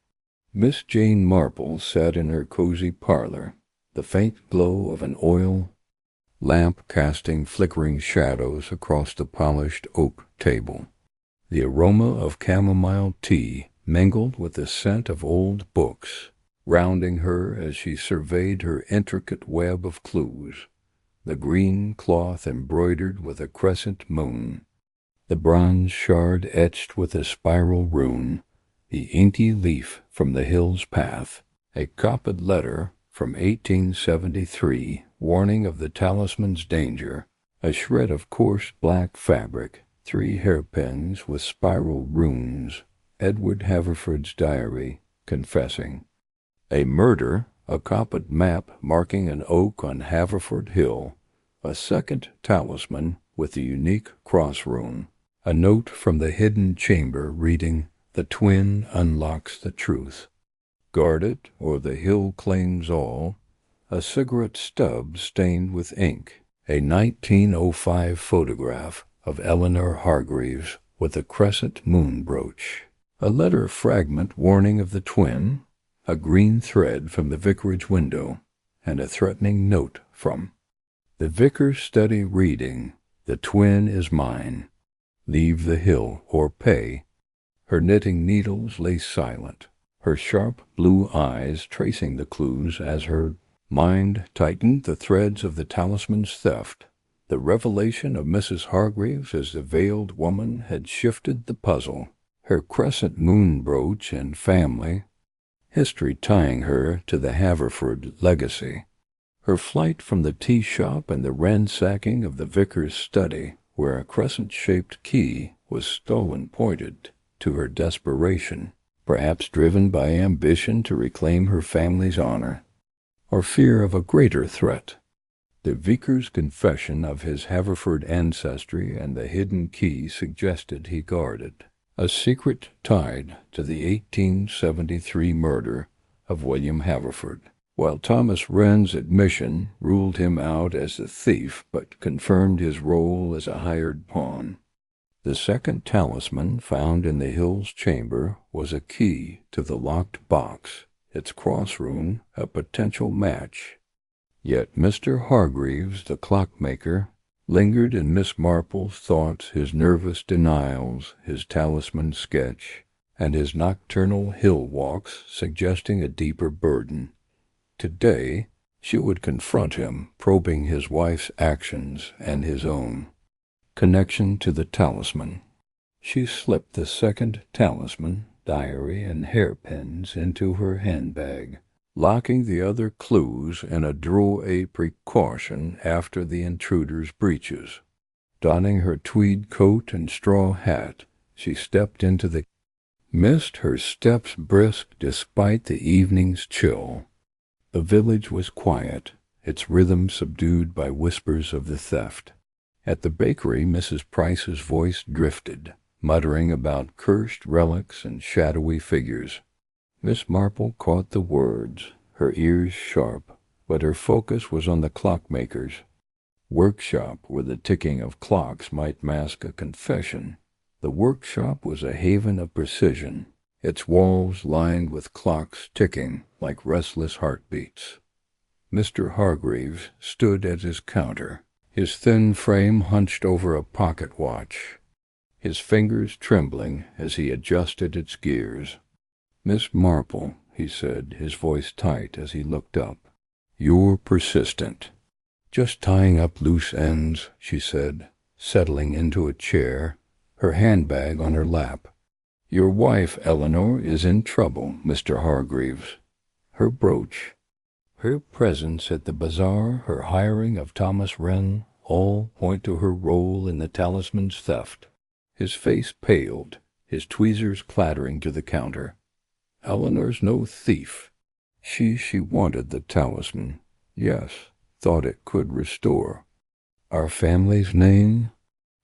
Miss Jane Marple sat in her cozy parlor, the faint glow of an oil lamp casting flickering shadows across the polished oak table. The aroma of chamomile tea mingled with the scent of old books, rounding her as she surveyed her intricate web of clues, the green cloth embroidered with a crescent moon, the bronze shard etched with a spiral rune, the inky leaf from the hill's path, a copied letter from 1873 warning of the talisman's danger, a shred of coarse black fabric, 3 hairpins with spiral runes, Edward Haverford's diary, confessing, a murder, a copied map marking an oak on Haverford Hill, a second talisman with the unique cross rune, a note from the hidden chamber reading, the twin unlocks the truth. Guard it, or the hill claims all, a cigarette stub stained with ink, a 1905 photograph of Eleanor Hargreaves with a crescent moon brooch, a letter fragment warning of the twin, a green thread from the vicarage window, and a threatening note from the vicar's steady reading, the twin is mine. Leave the hill or pay. Her knitting needles lay silent, her sharp blue eyes tracing the clues as her mind tightened the threads of the talisman's theft. The revelation of Mrs. Hargreaves as the veiled woman had shifted the puzzle. Her crescent moon brooch and family, history tying her to the Haverford legacy. Her flight from the tea shop and the ransacking of the vicar's study, where a crescent-shaped key was stolen, pointed to her desperation, perhaps driven by ambition to reclaim her family's honor, or fear of a greater threat. The vicar's confession of his Haverford ancestry and the hidden key suggested he guarded a secret tied to the 1873 murder of William Haverford, while Thomas Wren's admission ruled him out as the thief but confirmed his role as a hired pawn. The second talisman found in the hill's chamber was a key to the locked box, its cross rune a potential match. Yet Mr. Hargreaves, the clockmaker, lingered in Miss Marple's thoughts, his nervous denials, his talisman sketch, and his nocturnal hill walks suggesting a deeper burden. Today she would confront him, probing his wife's actions and his own connection to the talisman. She slipped the second talisman, diary, and hairpins into her handbag, locking the other clues in a drawer precaution after the intruder's breaches. Donning her tweed coat and straw hat, she stepped into the mist, her steps brisk despite the evening's chill. The village was quiet, its rhythm subdued by whispers of the theft. At the bakery, Mrs. Price's voice drifted, muttering about cursed relics and shadowy figures. Miss Marple caught the words, her ears sharp, but her focus was on the clockmaker's workshop, where the ticking of clocks might mask a confession. The workshop was a haven of precision, its walls lined with clocks ticking like restless heartbeats. Mr. Hargreaves stood at his counter, his thin frame hunched over a pocket watch, his fingers trembling as he adjusted its gears. "Miss Marple," he said, his voice tight as he looked up, "you're persistent." "Just tying up loose ends," she said, settling into a chair, her handbag on her lap. "Your wife, Eleanor, is in trouble, Mr. Hargreaves. Her brooch, her presence at the bazaar, her hiring of Thomas Wren, all point to her role in the talisman's theft." His face paled, his tweezers clattering to the counter. "Eleanor's no thief. She wanted the talisman. Yes, thought it could restore our family's name."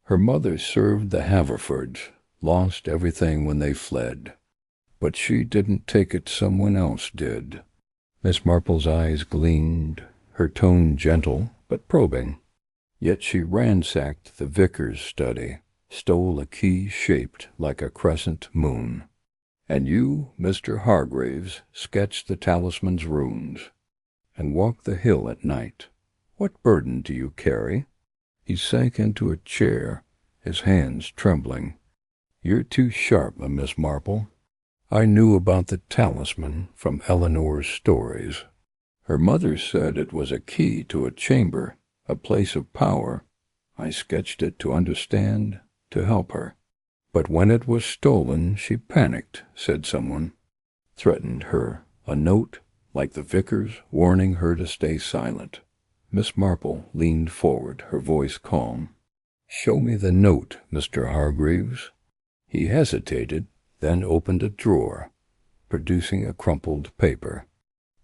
Her mother served the Haverfords, lost everything when they fled. But she didn't take it, someone else did. Miss Marple's eyes gleamed, her tone gentle but probing. Yet she ransacked the vicar's study, stole a key shaped like a crescent moon. And you, Mr. Hargreaves, sketched the talisman's runes, and walked the hill at night. What burden do you carry? He sank into a chair, his hands trembling. You're too sharp, Miss Marple. I knew about the talisman from Eleanor's stories. Her mother said it was a key to a chamber, a place of power. I sketched it to understand, to help her. But when it was stolen, she panicked, said someone. Threatened her, a note, like the vicar's, warning her to stay silent. Miss Marple leaned forward, her voice calm. Show me the note, Mr. Hargreaves. He hesitated, then opened a drawer, producing a crumpled paper.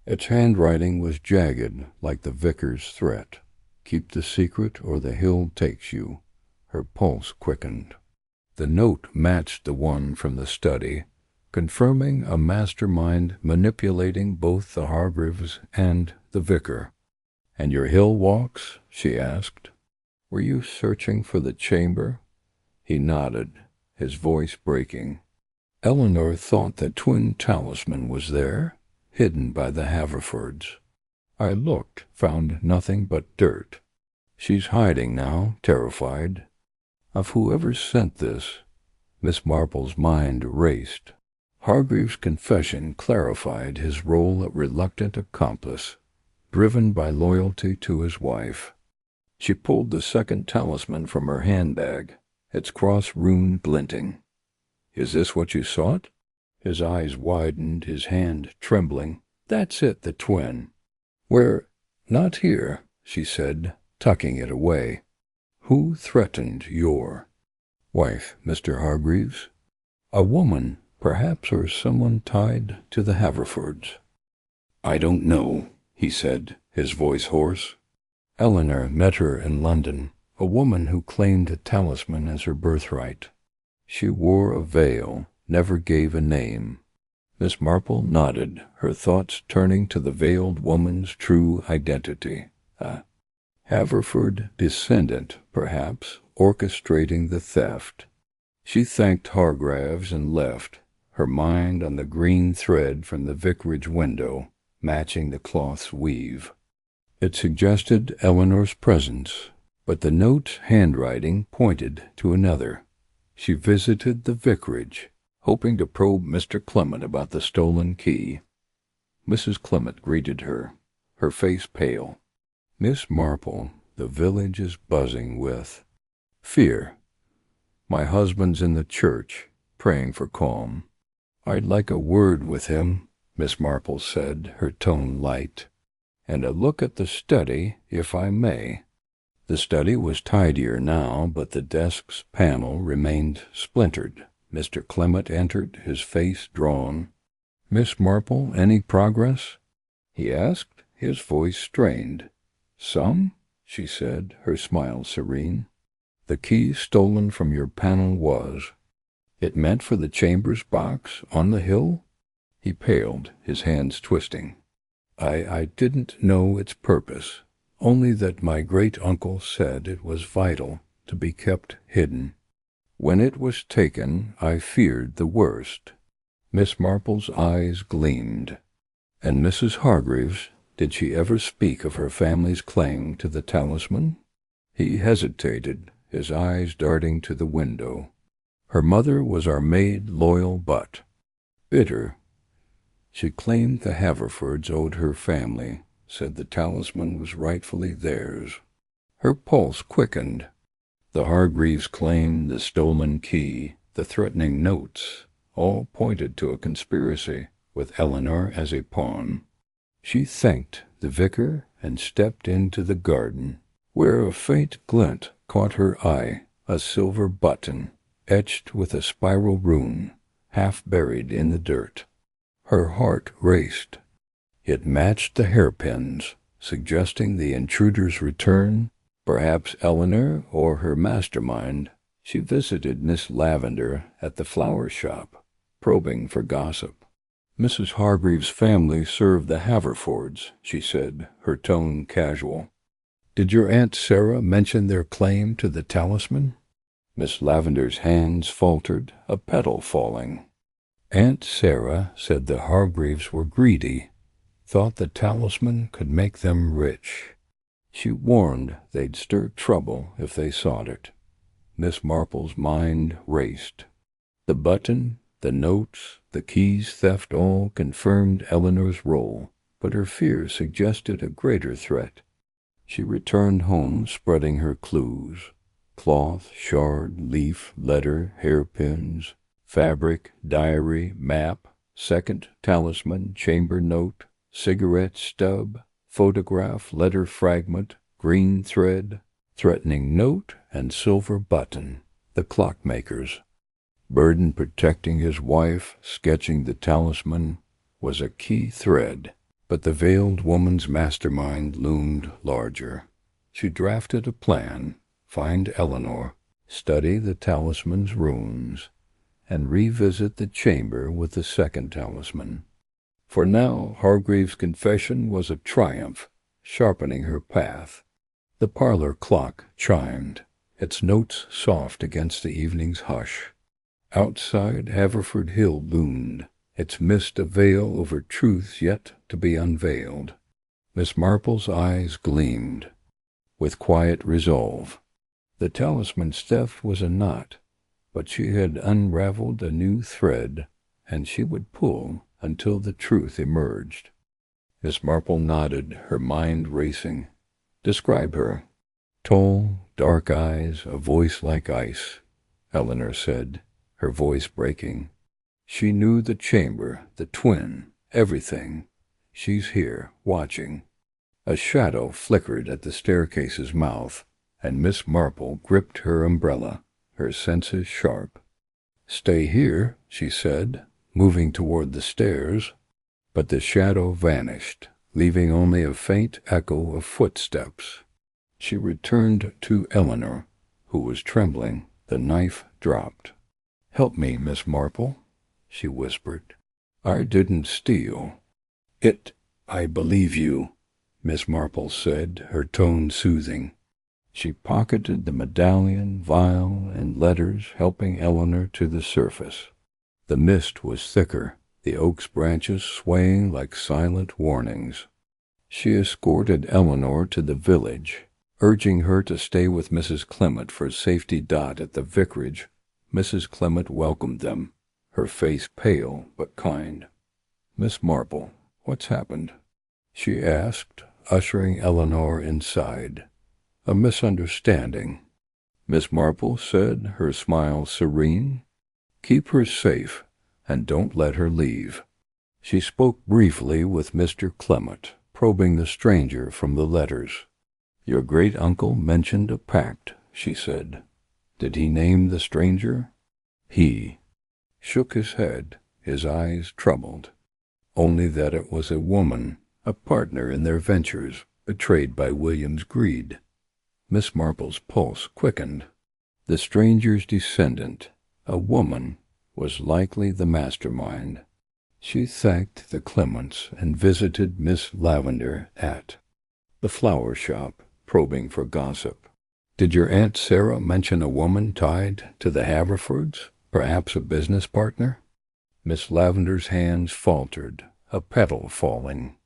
Its handwriting was jagged, like the vicar's threat. Keep the secret or the hill takes you. Her pulse quickened. The note matched the one from the study, confirming a mastermind manipulating both the Hargreaves and the vicar. And your hill walks? She asked. Were you searching for the chamber? He nodded, his voice breaking. Eleanor thought the twin talisman was there, hidden by the Haverfords. I looked, found nothing but dirt. She's hiding now, terrified. Of whoever sent this, Miss Marple's mind raced. Hargreaves' confession clarified his role of reluctant accomplice, driven by loyalty to his wife. She pulled the second talisman from her handbag, its cross rune glinting. Is this what you sought? His eyes widened, his hand trembling. That's it, the twin. Where? Not here, she said, tucking it away. Who threatened your wife, Mr. Hargreaves? A woman, perhaps, or someone tied to the Haverfords. I don't know, he said, his voice hoarse. Eleanor met her in London, a woman who claimed a talisman as her birthright. She wore a veil, never gave a name. Miss Marple nodded, her thoughts turning to the veiled woman's true identity. A Haverford descendant, perhaps, orchestrating the theft. She thanked Hargreaves and left, her mind on the green thread from the vicarage window, matching the cloth's weave. It suggested Eleanor's presence, but the note's handwriting pointed to another. She visited the vicarage, hoping to probe Mr. Clement about the stolen key. Mrs. Clement greeted her, her face pale. Miss Marple, the village is buzzing with fear. My husband's in the church, praying for calm. I'd like a word with him, Miss Marple said, her tone light. And a look at the study, if I may. The study was tidier now, but the desk's panel remained splintered. Mr. Clement entered, his face drawn. Miss Marple, any progress? He asked, his voice strained. Some, she said, her smile serene. The key stolen from your panel was. It meant for the chamber's box on the hill? He paled, his hands twisting. I didn't know its purpose, only that my great-uncle said it was vital to be kept hidden. When it was taken, I feared the worst. Miss Marple's eyes gleamed. And Mrs. Hargreaves, did she ever speak of her family's claim to the talisman? He hesitated, his eyes darting to the window. Her mother was our maid loyal but bitter. She claimed the Haverfords owed her family, said the talisman was rightfully theirs. Her pulse quickened. The Hargreaves claimed the stolen key, the threatening notes, all pointed to a conspiracy, with Eleanor as a pawn. She thanked the vicar and stepped into the garden, where a faint glint caught her eye, a silver button, etched with a spiral rune, half buried in the dirt. Her heart raced. It matched the hairpins, suggesting the intruder's return, Perhaps Eleanor or her mastermind. She visited Miss Lavender at the flower shop, probing for gossip. Mrs. Hargreaves' family served the Haverfords, she said, her tone casual. Did your Aunt Sarah mention their claim to the talisman? Miss Lavender's hands faltered, a petal falling. Aunt Sarah said the Hargreaves were greedy, thought the talisman could make them rich. She warned they'd stir trouble if they sought it. Miss Marple's mind raced. The button, the notes, the keys theft all confirmed Eleanor's role, but her fear suggested a greater threat. She returned home spreading her clues. Cloth, shard, leaf, letter, hairpins, fabric, diary, map, second talisman, chamber note, cigarette stub, photograph, letter fragment, green thread, threatening note, and silver button, the clockmaker's. Burden protecting his wife, sketching the talisman, was a key thread, but the veiled woman's mastermind loomed larger. She drafted a plan, find Eleanor, study the talisman's runes, and revisit the chamber with the second talisman. For now, Hargreaves' confession was a triumph, sharpening her path. The parlor clock chimed, its notes soft against the evening's hush. Outside, Haverford Hill loomed, its mist a veil over truths yet to be unveiled. Miss Marple's eyes gleamed, with quiet resolve. The talisman's theft was a knot, but she had unraveled a new thread, and she would pull until the truth emerged. Miss Marple nodded, her mind racing. Describe her. Tall, dark eyes, a voice like ice, Eleanor said, her voice breaking. She knew the chamber, the twin, everything. She's here, watching. A shadow flickered at the staircase's mouth, and Miss Marple gripped her umbrella, her senses sharp. Stay here, she said, moving toward the stairs, but the shadow vanished, leaving only a faint echo of footsteps. She returned to Eleanor, who was trembling. The knife dropped. "Help me, Miss Marple," she whispered. "I didn't steal." I believe you," Miss Marple said, her tone soothing. She pocketed the medallion, vial, and letters, helping Eleanor to the surface. The mist was thicker, the oak's branches swaying like silent warnings. She escorted Eleanor to the village, urging her to stay with Mrs. Clement for safety. At the vicarage, Mrs. Clement welcomed them, her face pale but kind. "Miss Marple, what's happened?" she asked, ushering Eleanor inside. "A misunderstanding," Miss Marple said, her smile serene. "Keep her safe, and don't let her leave." She spoke briefly with Mr. Clement, probing the stranger from the letters. "Your great-uncle mentioned a pact," she said. "Did he name the stranger?" He shook his head, his eyes troubled. "Only that it was a woman, a partner in their ventures, betrayed by William's greed." Miss Marple's pulse quickened. The stranger's descendant, a woman, was likely the mastermind. She thanked the Clements and visited Miss Lavender at the flower shop, probing for gossip. "Did your Aunt Sarah mention a woman tied to the Haverfords, perhaps a business partner?" Miss Lavender's hands faltered, a petal falling.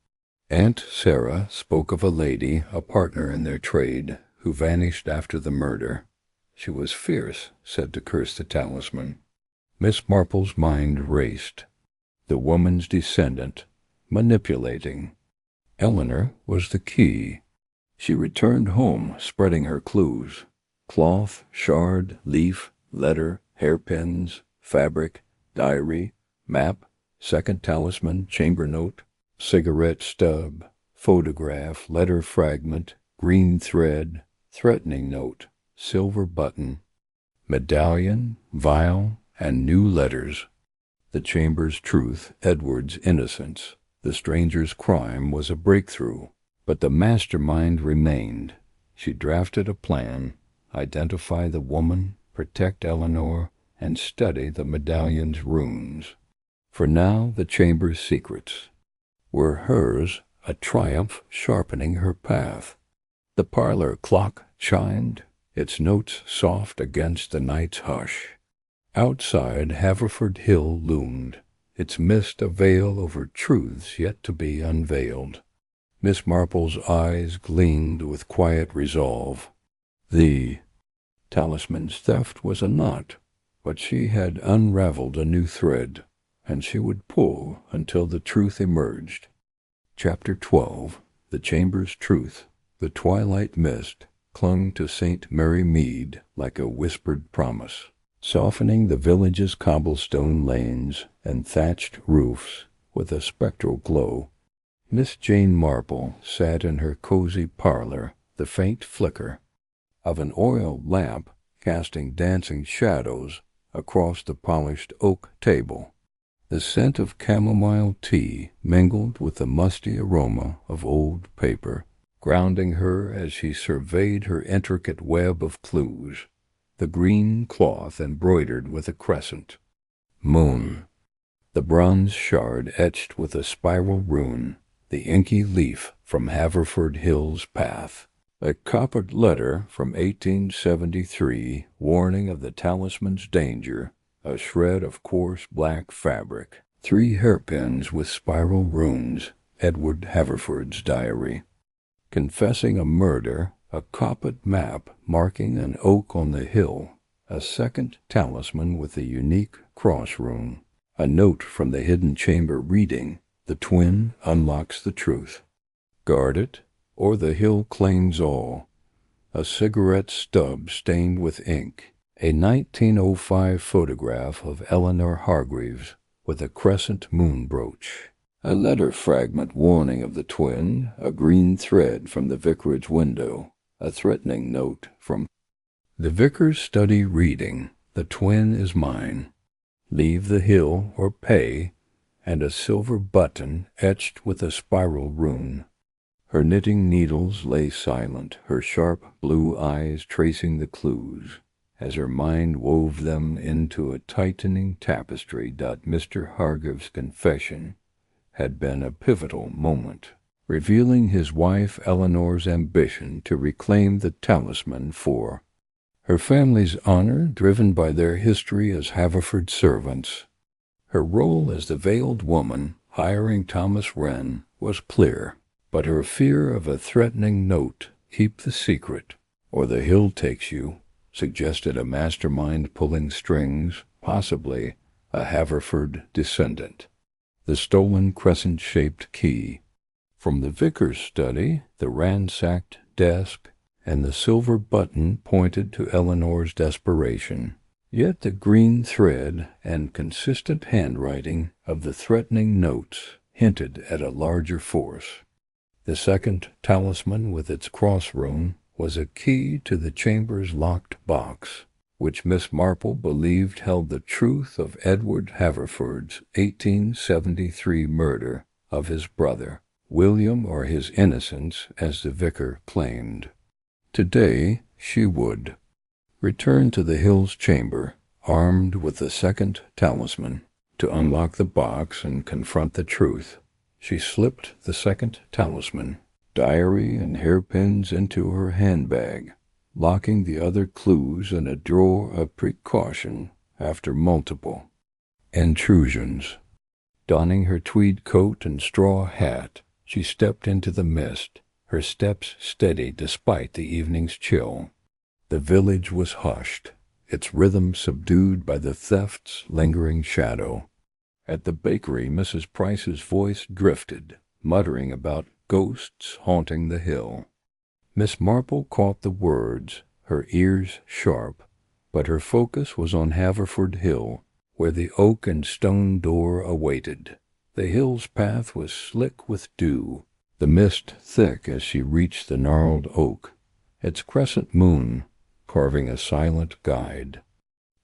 "Aunt Sarah spoke of a lady, a partner in their trade, who vanished after the murder. She was fierce, said to curse the talisman." Miss Marple's mind raced. The woman's descendant, manipulating. Eleanor was the key. She returned home, spreading her clues. Cloth, shard, leaf, letter, hairpins, fabric, diary, map, second talisman, chamber note, cigarette stub, photograph, letter fragment, green thread, threatening note, silver button, medallion, vial, and new letters. The chamber's truth, Edward's innocence, the stranger's crime was a breakthrough, but the mastermind remained. She drafted a plan, identify the woman, protect Eleanor, and study the medallion's runes. For now the chamber's secrets were hers, a triumph sharpening her path. The parlor clock chimed, its notes soft against the night's hush. Outside Haverford Hill loomed, its mist a veil over truths yet to be unveiled. Miss Marple's eyes gleamed with quiet resolve. The talisman's theft was a knot, but she had unraveled a new thread, and she would pull until the truth emerged. Chapter 12. The Chamber's Truth. The twilight mist clung to St. Mary Mead like a whispered promise, softening the village's cobblestone lanes and thatched roofs with a spectral glow. Miss Jane Marple sat in her cozy parlor, the faint flicker of an oil lamp casting dancing shadows across the polished oak table. The scent of chamomile tea mingled with the musty aroma of old paper, grounding her as she surveyed her intricate web of clues, the green cloth embroidered with a crescent moon, the bronze shard etched with a spiral rune, the inky leaf from Haverford Hill's path, a coppered letter from 1873 warning of the talisman's danger, a shred of coarse black fabric, 3 hairpins with spiral runes, Edward Haverford's diary, confessing a murder, a coppet map marking an oak on the hill, a second talisman with a unique cross rune, a note from the hidden chamber reading, "The twin unlocks the truth. Guard it, or the hill claims all." A cigarette stub stained with ink, a 1905 photograph of Eleanor Hargreaves with a crescent moon brooch, a letter fragment warning of the twin, a green thread from the vicarage window, a threatening note from the vicar's study reading, "The twin is mine. Leave the hill or pay," and a silver button etched with a spiral rune. Her knitting needles lay silent, her sharp blue eyes tracing the clues, as her mind wove them into a tightening tapestry. Mr. Hargreaves' confession had been a pivotal moment, revealing his wife Eleanor's ambition to reclaim the talisman for her family's honor, driven by their history as Haverford servants. Her role as the veiled woman, hiring Thomas Wren, was clear, but her fear of a threatening note, "Keep the secret, or the hill takes you," suggested a mastermind pulling strings, possibly a Haverford descendant. The stolen crescent-shaped key. From the vicar's study, the ransacked desk and the silver button pointed to Eleanor's desperation. Yet the green thread and consistent handwriting of the threatening notes hinted at a larger force. The second talisman with its cross rune was a key to the chamber's locked box, which Miss Marple believed held the truth of Edward Haverford's 1873 murder of his brother, William, or his innocence, as the vicar claimed. Today she would return to the Hill's chamber, armed with the second talisman, to unlock the box and confront the truth. She slipped the second talisman, diary and hairpins, into her handbag, locking the other clues in a drawer of precaution after multiple intrusions. Donning her tweed coat and straw hat, she stepped into the mist, her steps steady despite the evening's chill. The village was hushed, its rhythm subdued by the theft's lingering shadow. At the bakery, Mrs. Price's voice drifted, muttering about ghosts haunting the hill. Miss Marple caught the words, her ears sharp, but her focus was on Haverford Hill, where the oak and stone door awaited. The hill's path was slick with dew, the mist thick as she reached the gnarled oak, its crescent moon carving a silent guide.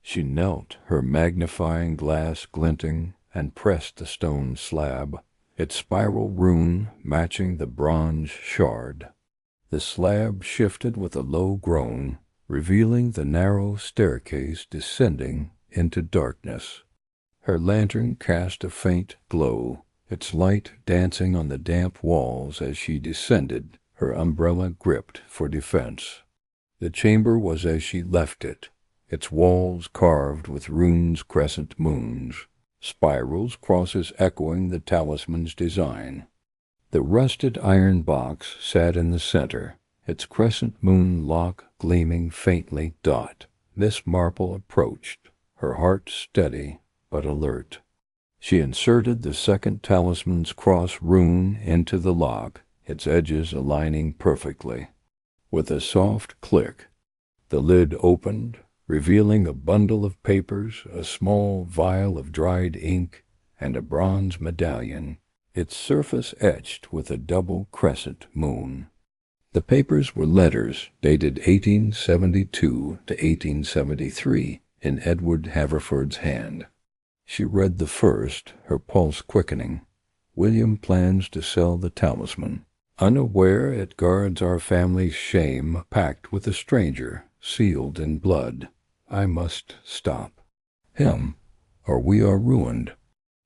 She knelt, her magnifying glass glinting, and pressed the stone slab, its spiral rune matching the bronze shard. The slab shifted with a low groan, revealing the narrow staircase descending into darkness. Her lantern cast a faint glow, its light dancing on the damp walls as she descended, her umbrella gripped for defense. The chamber was as she left it, its walls carved with runes, crescent moons, spirals, crosses echoing the talisman's design. The rusted iron box sat in the center, its crescent moon lock gleaming faintly taut. Miss Marple approached, her heart steady but alert. She inserted the second talisman's cross rune into the lock, its edges aligning perfectly. With a soft click, the lid opened, revealing a bundle of papers, a small vial of dried ink, and a bronze medallion, its surface etched with a double crescent moon. The papers were letters dated 1872 to 1873 in Edward Haverford's hand. She read the first, her pulse quickening. William plans to sell the talisman. Unaware it guards our family's shame, a pact with a stranger, sealed in blood. I must stop him, or we are ruined.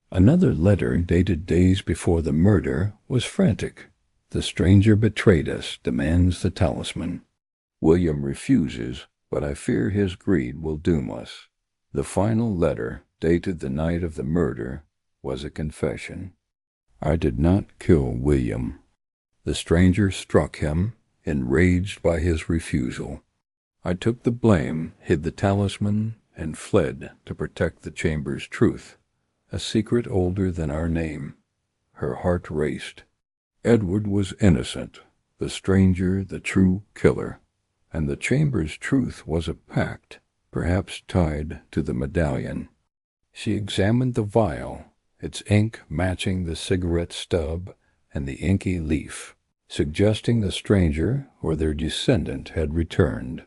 Another letter, dated days before the murder, was frantic. The stranger betrayed us, demands the talisman. William refuses, but I fear his greed will doom us. The final letter, dated the night of the murder, was a confession. I did not kill William. The stranger struck him, enraged by his refusal. I took the blame, hid the talisman, and fled to protect the chamber's truth, a secret older than our name. Her heart raced. Edward was innocent, the stranger the true killer, and the chamber's truth was a pact, perhaps tied to the medallion. She examined the vial, its ink matching the cigarette stub and the inky leaf, suggesting the stranger or their descendant had returned.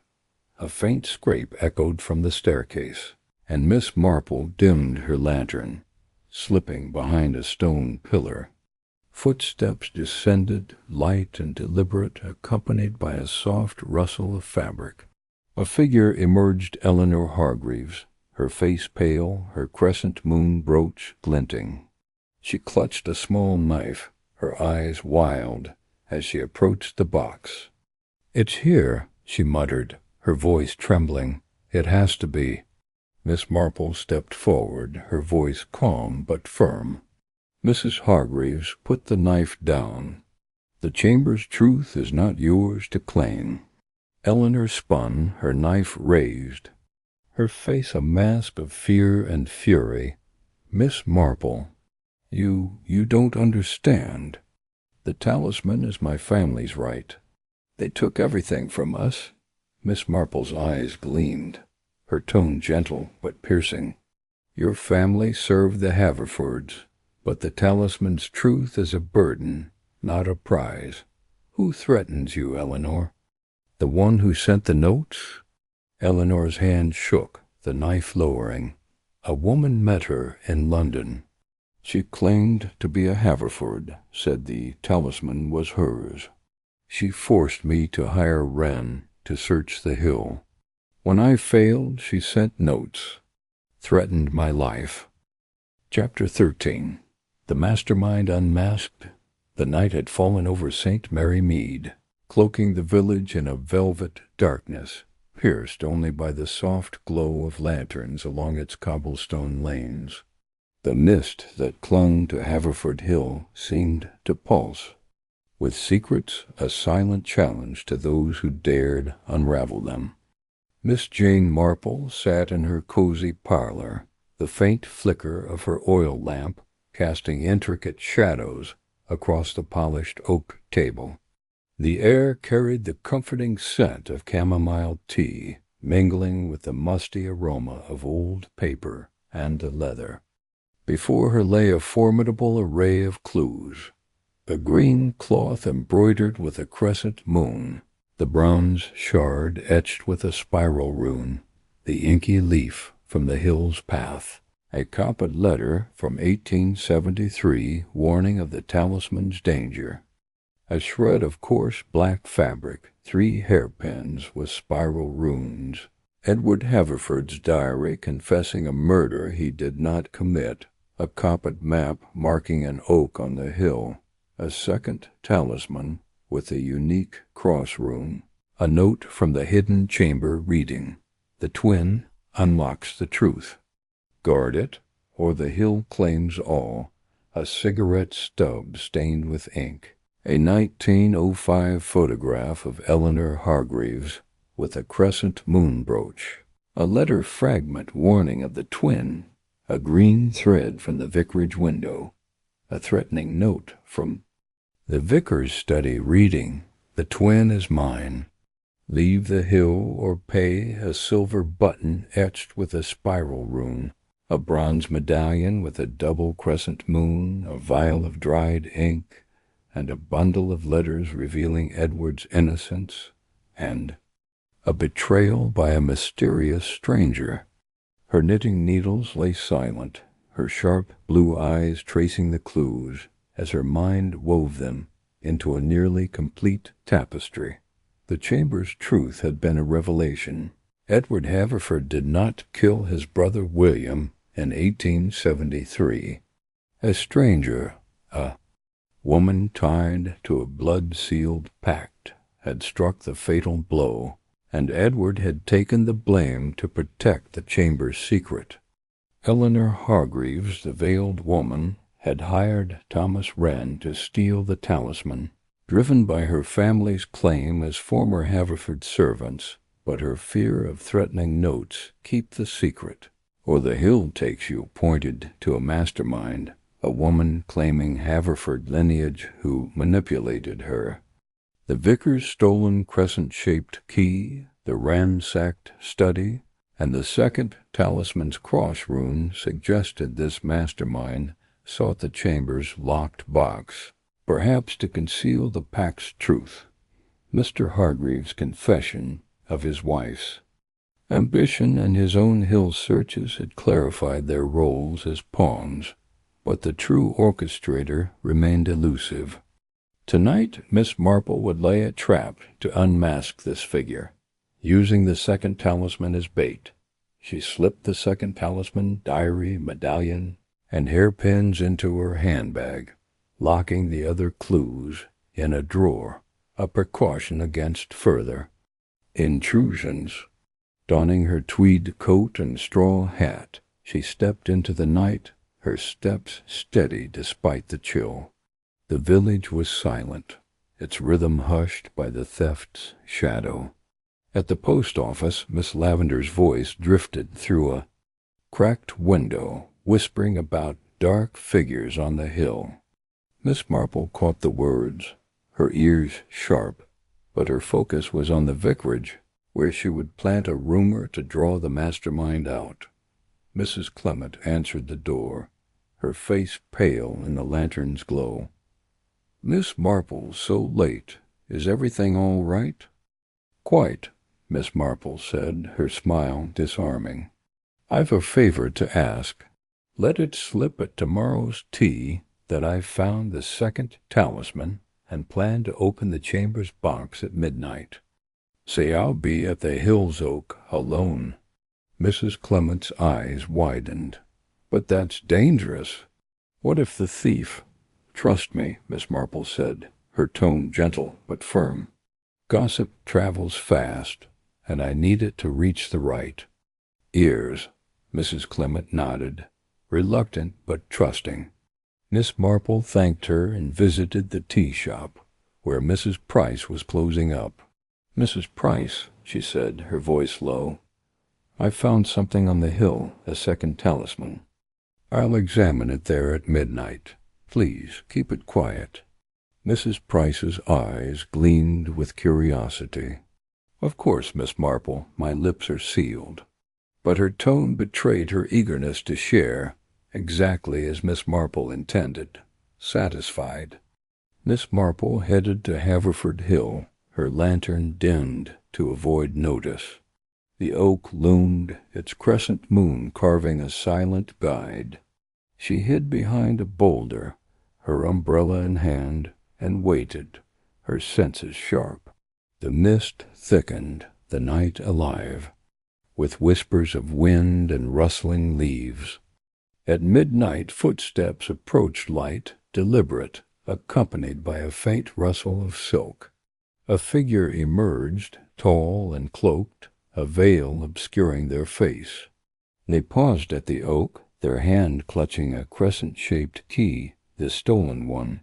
A faint scrape echoed from the staircase, and Miss Marple dimmed her lantern, slipping behind a stone pillar. Footsteps descended, light and deliberate, accompanied by a soft rustle of fabric. A figure emerged, Eleanor Hargreaves, her face pale, her crescent moon brooch glinting. She clutched a small knife, her eyes wild, as she approached the box. "It's here," she muttered, her voice trembling. "It has to be." Miss Marple stepped forward, her voice calm but firm. Mrs. Hargreaves put the knife down. "The chamber's truth is not yours to claim." Eleanor spun, her knife raised, her face a mask of fear and fury. "Miss Marple, you don't understand. The talisman is my family's right. They took everything from us." Miss Marple's eyes gleamed, her tone gentle but piercing. "Your family served the Haverfords, but the talisman's truth is a burden, not a prize. Who threatens you, Eleanor? The one who sent the notes?" Eleanor's hand shook, the knife lowering. "A woman met her in London. She claimed to be a Haverford, said the talisman was hers. She forced me to hire Wren to search the hill. When I failed, she sent notes, threatened my life." Chapter 13. The mastermind unmasked. The night had fallen over St. Mary Mead, cloaking the village in a velvet darkness, pierced only by the soft glow of lanterns along its cobblestone lanes. The mist that clung to Haverford Hill seemed to pulse, with secrets a silent challenge to those who dared unravel them. Miss Jane Marple sat in her cozy parlor, the faint flicker of her oil lamp casting intricate shadows across the polished oak table. The air carried the comforting scent of chamomile tea, mingling with the musty aroma of old paper and leather. Before her lay a formidable array of clues: a green cloth embroidered with a crescent moon, the bronze shard etched with a spiral rune, the inky leaf from the hill's path, a copied letter from 1873 warning of the talisman's danger, A shred of coarse black fabric, 3 hairpins with spiral runes. Edward Haverford's diary confessing a murder he did not commit. A copied map marking an oak on the hill. A second talisman with a unique cross rune. A note from the hidden chamber reading, "The twin unlocks the truth. Guard it, or the hill claims all." A cigarette stub stained with ink. A 1905 photograph of Eleanor Hargreaves with a crescent moon brooch. A letter fragment warning of the twin. A green thread from the vicarage window. A threatening note from the vicar's study reading, "The twin is mine. Leave the hill or pay." A silver button etched with a spiral rune. A bronze medallion with a double crescent moon. A vial of dried ink, and a bundle of letters revealing Edward's innocence, and a betrayal by a mysterious stranger. Her knitting needles lay silent, her sharp blue eyes tracing the clues as her mind wove them into a nearly complete tapestry. The chamber's truth had been a revelation. Edward Haverford did not kill his brother William in 1873. A stranger, a woman tied to a blood-sealed pact, had struck the fatal blow, and Edward had taken the blame to protect the chamber's secret. Eleanor Hargreaves, the veiled woman, had hired Thomas Wren to steal the talisman, driven by her family's claim as former Haverford servants, but her fear of threatening notes, "Keep the secret, or the hill takes you," pointed to a mastermind, a woman claiming Haverford lineage who manipulated her. The vicar's stolen crescent-shaped key, the ransacked study, and the second talisman's cross rune suggested this mastermind sought the chamber's locked box, perhaps to conceal the pact's truth. Mr. Hargreaves' confession of his wife's ambition and his own hill searches had clarified their roles as pawns, but the true orchestrator remained elusive. Tonight, Miss Marple would lay a trap to unmask this figure. Using the second talisman as bait, she slipped the second talisman, diary, medallion, and hairpins into her handbag, locking the other clues in a drawer, a precaution against further intrusions. Donning her tweed coat and straw hat, she stepped into the night, her steps steady despite the chill. The village was silent, its rhythm hushed by the theft's shadow. At the post office, Miss Lavender's voice drifted through a cracked window, whispering about dark figures on the hill. Miss Marple caught the words, her ears sharp, but her focus was on the vicarage, where she would plant a rumor to draw the mastermind out. Mrs. Clement answered the door, her face pale in the lantern's glow. "Miss Marple, so late. Is everything all right?" "Quite," Miss Marple said, her smile disarming. "I've a favor to ask. Let it slip at tomorrow's tea that I've found the second talisman and plan to open the chamber's box at midnight. Say I'll be at the Hills Oak alone." Mrs. Clement's eyes widened. "But that's dangerous. What if the thief—" "Trust me," Miss Marple said, her tone gentle but firm. "Gossip travels fast, and I need it to reach the right ears." Mrs. Clement nodded, reluctant but trusting. Miss Marple thanked her and visited the tea shop, where Mrs. Price was closing up. "Mrs. Price," she said, her voice low, "I found something on the hill, a second talisman. I'll examine it there at midnight. Please keep it quiet." Mrs. Price's eyes gleamed with curiosity. "Of course, Miss Marple, my lips are sealed." But her tone betrayed her eagerness to share, exactly as Miss Marple intended, satisfied. Miss Marple headed to Haverford Hill, her lantern dimmed to avoid notice. The oak loomed, its crescent moon carving a silent guide. She hid behind a boulder, her umbrella in hand, and waited, her senses sharp. The mist thickened, the night alive, with whispers of wind and rustling leaves. At midnight footsteps approached light, deliberate, accompanied by a faint rustle of silk. A figure emerged, tall and cloaked, a veil obscuring their face. They paused at the oak, their hand clutching a crescent-shaped key, the stolen one.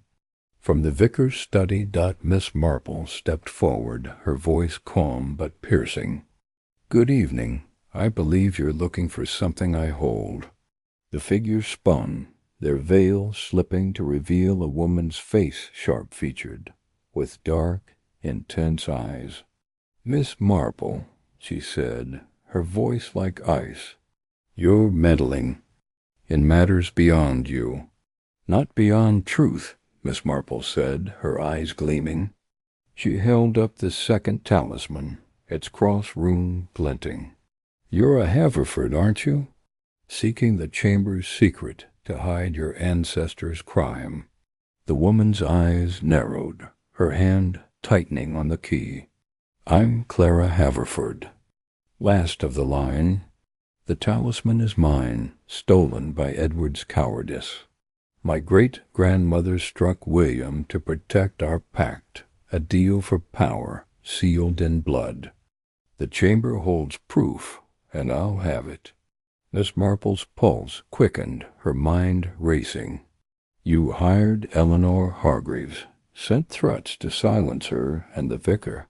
From the vicar's study, Miss Marple stepped forward, her voice calm but piercing. "Good evening. I believe you're looking for something I hold." The figure spun, their veil slipping to reveal a woman's face, sharp-featured, with dark, intense eyes. "Miss Marple," she said, her voice like ice, "you're meddling in matters beyond you." "Not beyond truth," Miss Marple said, her eyes gleaming. She held up the second talisman, its cross-rune glinting. "You're a Haverford, aren't you? Seeking the chamber's secret to hide your ancestors' crime." The woman's eyes narrowed, her hand tightening on the key. "I'm Clara Haverford." Last of the line, "The talisman is mine, stolen by Edward's cowardice. My great-grandmother struck William to protect our pact, a deal for power, sealed in blood. The chamber holds proof, and I'll have it." Miss Marple's pulse quickened, her mind racing. "You hired Eleanor Hargreaves, sent threats to silence her and the vicar.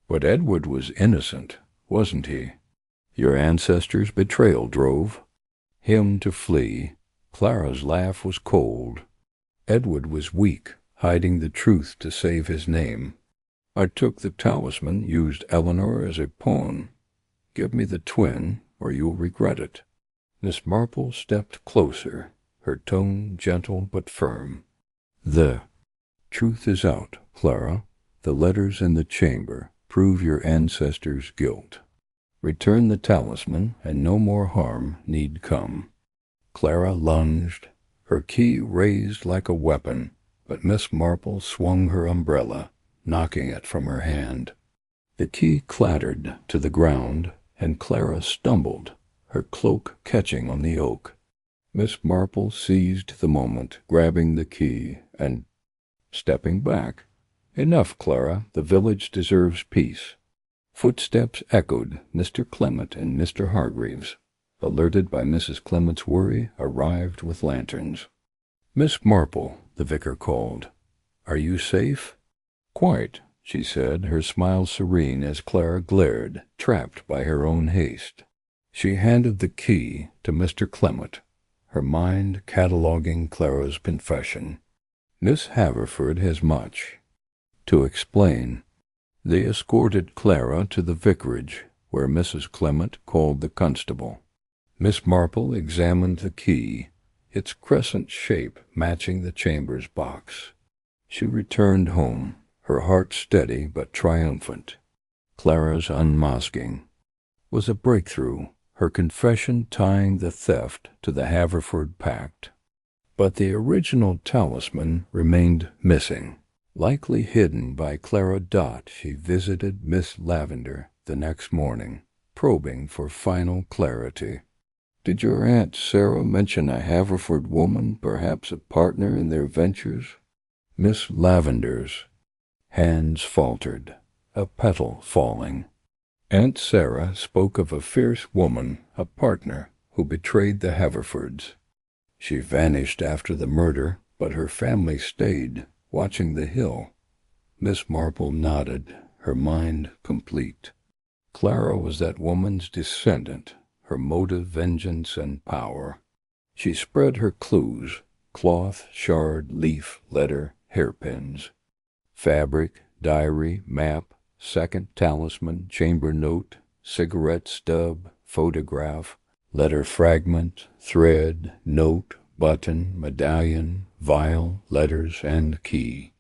But Edward was innocent, wasn't he? Your ancestors' betrayal drove him to flee. Clara's laugh was cold. Edward was weak, hiding the truth to save his name. I took the talisman, used Eleanor as a pawn. Give me the twin, or you'll regret it." Miss Marple stepped closer, her tone gentle but firm. "The truth is out, Clara. The letters in the chamber prove your ancestors' guilt. Return the talisman, and no more harm need come." Clara lunged, her key raised like a weapon, but Miss Marple swung her umbrella, knocking it from her hand. The key clattered to the ground, and Clara stumbled, her cloak catching on the oak. Miss Marple seized the moment, grabbing the key, and stepping back. "Enough, Clara. The village deserves peace." Footsteps echoed. Mr. Clement and Mr. Hargreaves, alerted by Mrs. Clement's worry, arrived with lanterns. "Miss Marple," the vicar called, "are you safe?" "Quite," she said, her smile serene as Clara glared, trapped by her own haste. She handed the key to Mr. Clement, her mind cataloguing Clara's confession. "Miss Haverford has much to explain." They escorted Clara to the vicarage, where Mrs. Clement called the constable. Miss Marple examined the key, its crescent shape matching the chamber's box. She returned home, her heart steady but triumphant. Clara's unmasking was a breakthrough, her confession tying the theft to the Haverford pact. But the original talisman remained missing. Likely hidden by Clara Dott, she visited Miss Lavender the next morning, probing for final clarity. "Did your Aunt Sarah mention a Haverford woman, perhaps a partner in their ventures?" Miss Lavender's hands faltered, a petal falling. "Aunt Sarah spoke of a fierce woman, a partner, who betrayed the Haverfords. She vanished after the murder, but her family stayed, watching the hill." Miss Marple nodded, her mind complete. Clara was that woman's descendant, her motive vengeance and power. She spread her clues: cloth, shard, leaf, letter, hairpins. Fabric, diary, map, second talisman, chamber note, cigarette stub, photograph, letter fragment, thread, note, button, medallion, vial, letters, and key.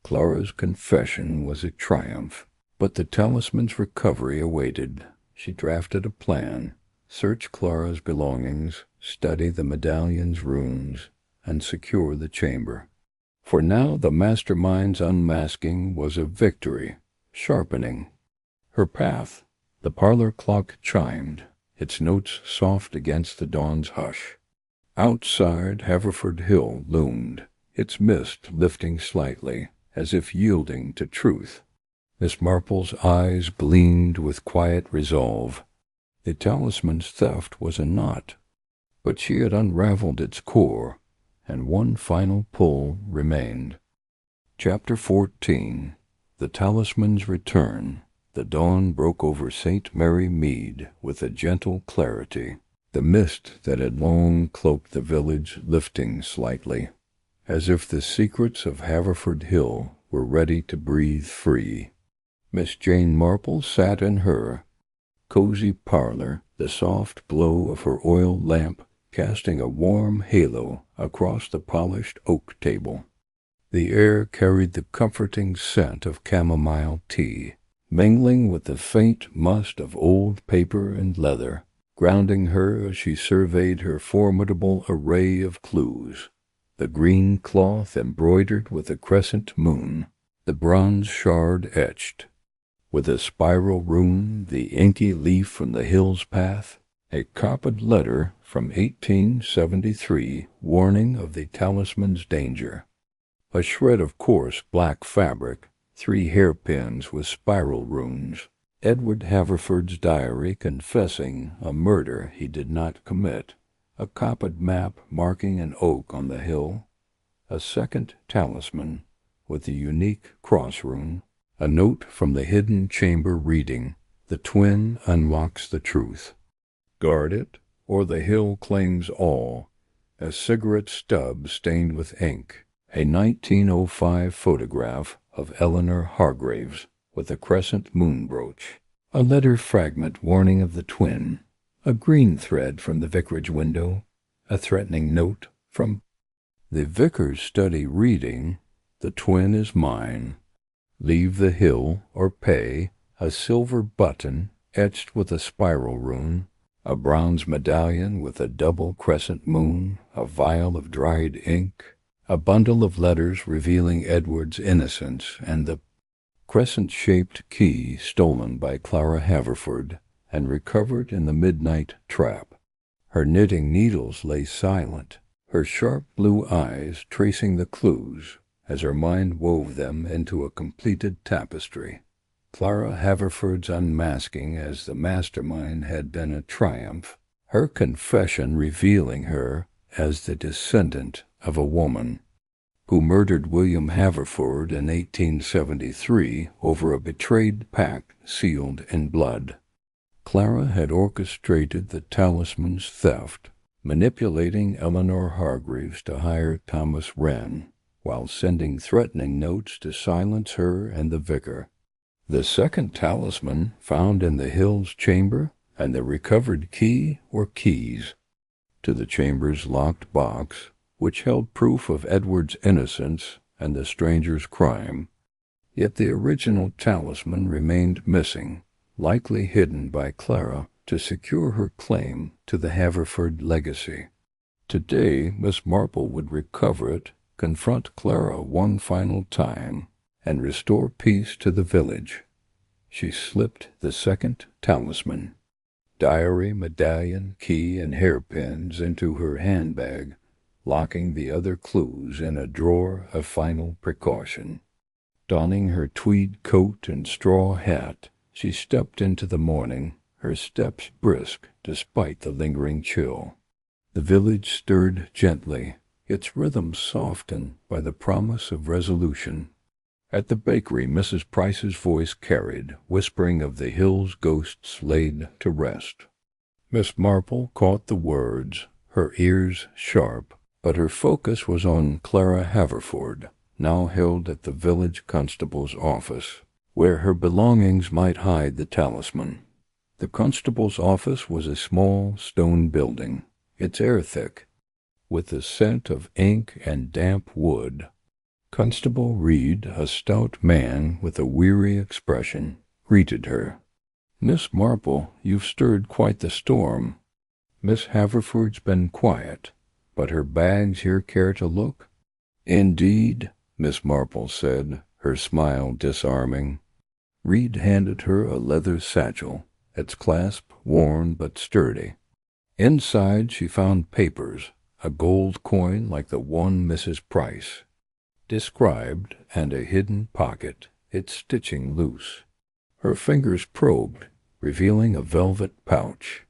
Clara's confession was a triumph, but the talisman's recovery awaited. She drafted a plan: search Clara's belongings, study the medallion's runes, and secure the chamber. For now the mastermind's unmasking was a victory, sharpening her path. The parlor clock chimed, its notes soft against the dawn's hush. Outside Haverford Hill loomed, its mist lifting slightly, as if yielding to truth. Miss Marple's eyes gleamed with quiet resolve. The talisman's theft was a knot, but she had unraveled its core, and one final pull remained. Chapter 14. The Talisman's Return. The dawn broke over St. Mary Mead with a gentle clarity, the mist that had long cloaked the village lifting slightly, as if the secrets of Haverford Hill were ready to breathe free. Miss Jane Marple sat in her cozy parlor, the soft glow of her oil lamp casting a warm halo across the polished oak table. The air carried the comforting scent of chamomile tea, mingling with the faint must of old paper and leather, grounding her as she surveyed her formidable array of clues. The green cloth embroidered with a crescent moon, the bronze shard etched with a spiral rune, the inky leaf from the hill's path, a copied letter from 1873 warning of the talisman's danger, a shred of coarse black fabric, 3 hairpins with spiral runes, Edward Haverford's diary confessing a murder he did not commit, a copied map marking an oak on the hill, a second talisman with a unique cross rune, a note from the hidden chamber reading, "The twin unlocks the truth. Guard it, or the hill claims all," a cigarette stub stained with ink, a 1905 photograph of Eleanor Hargraves with a crescent moon brooch, a letter fragment warning of the twin, a green thread from the vicarage window, a threatening note from the vicar's study reading, "The twin is mine. Leave the hill or pay," a silver button etched with a spiral rune, a bronze medallion with a double crescent moon, a vial of dried ink, a bundle of letters revealing Edward's innocence, and the crescent-shaped key stolen by Clara Haverford and recovered in the midnight trap. Her knitting needles lay silent, her sharp blue eyes tracing the clues as her mind wove them into a completed tapestry. Clara Haverford's unmasking as the mastermind had been a triumph, her confession revealing her as the descendant of a woman who murdered William Haverford in 1873 over a betrayed pact sealed in blood. Clara had orchestrated the talisman's theft, manipulating Eleanor Hargraves to hire Thomas Wren, while sending threatening notes to silence her and the vicar. The second talisman found in the hill's chamber and the recovered key were keys to the chamber's locked box, which held proof of Edward's innocence and the stranger's crime. Yet the original talisman remained missing, likely hidden by Clara to secure her claim to the Haverford legacy. Today Miss Marple would recover it, confront Clara one final time, and restore peace to the village. She slipped the second talisman, diary, medallion, key, and hairpins into her handbag, locking the other clues in a drawer of final precaution. Donning her tweed coat and straw hat, she stepped into the morning, her steps brisk despite the lingering chill. The village stirred gently, its rhythm softened by the promise of resolution. At the bakery Mrs. Price's voice carried, whispering of the hill's ghosts laid to rest. Miss Marple caught the words, her ears sharp, but her focus was on Clara Haverford, now held at the village constable's office, where her belongings might hide the talisman. The constable's office was a small stone building, its air thick with the scent of ink and damp wood. Constable Reed, a stout man with a weary expression, greeted her. "Miss Marple, you've stirred quite the storm. Miss Haverford's been quiet, but her bags here care to look?" "Indeed," Miss Marple said, her smile disarming. Reed handed her a leather satchel, its clasp worn but sturdy. Inside she found papers, a gold coin like the one Mrs. Price described, and a hidden pocket, its stitching loose. Her fingers probed, revealing a velvet pouch.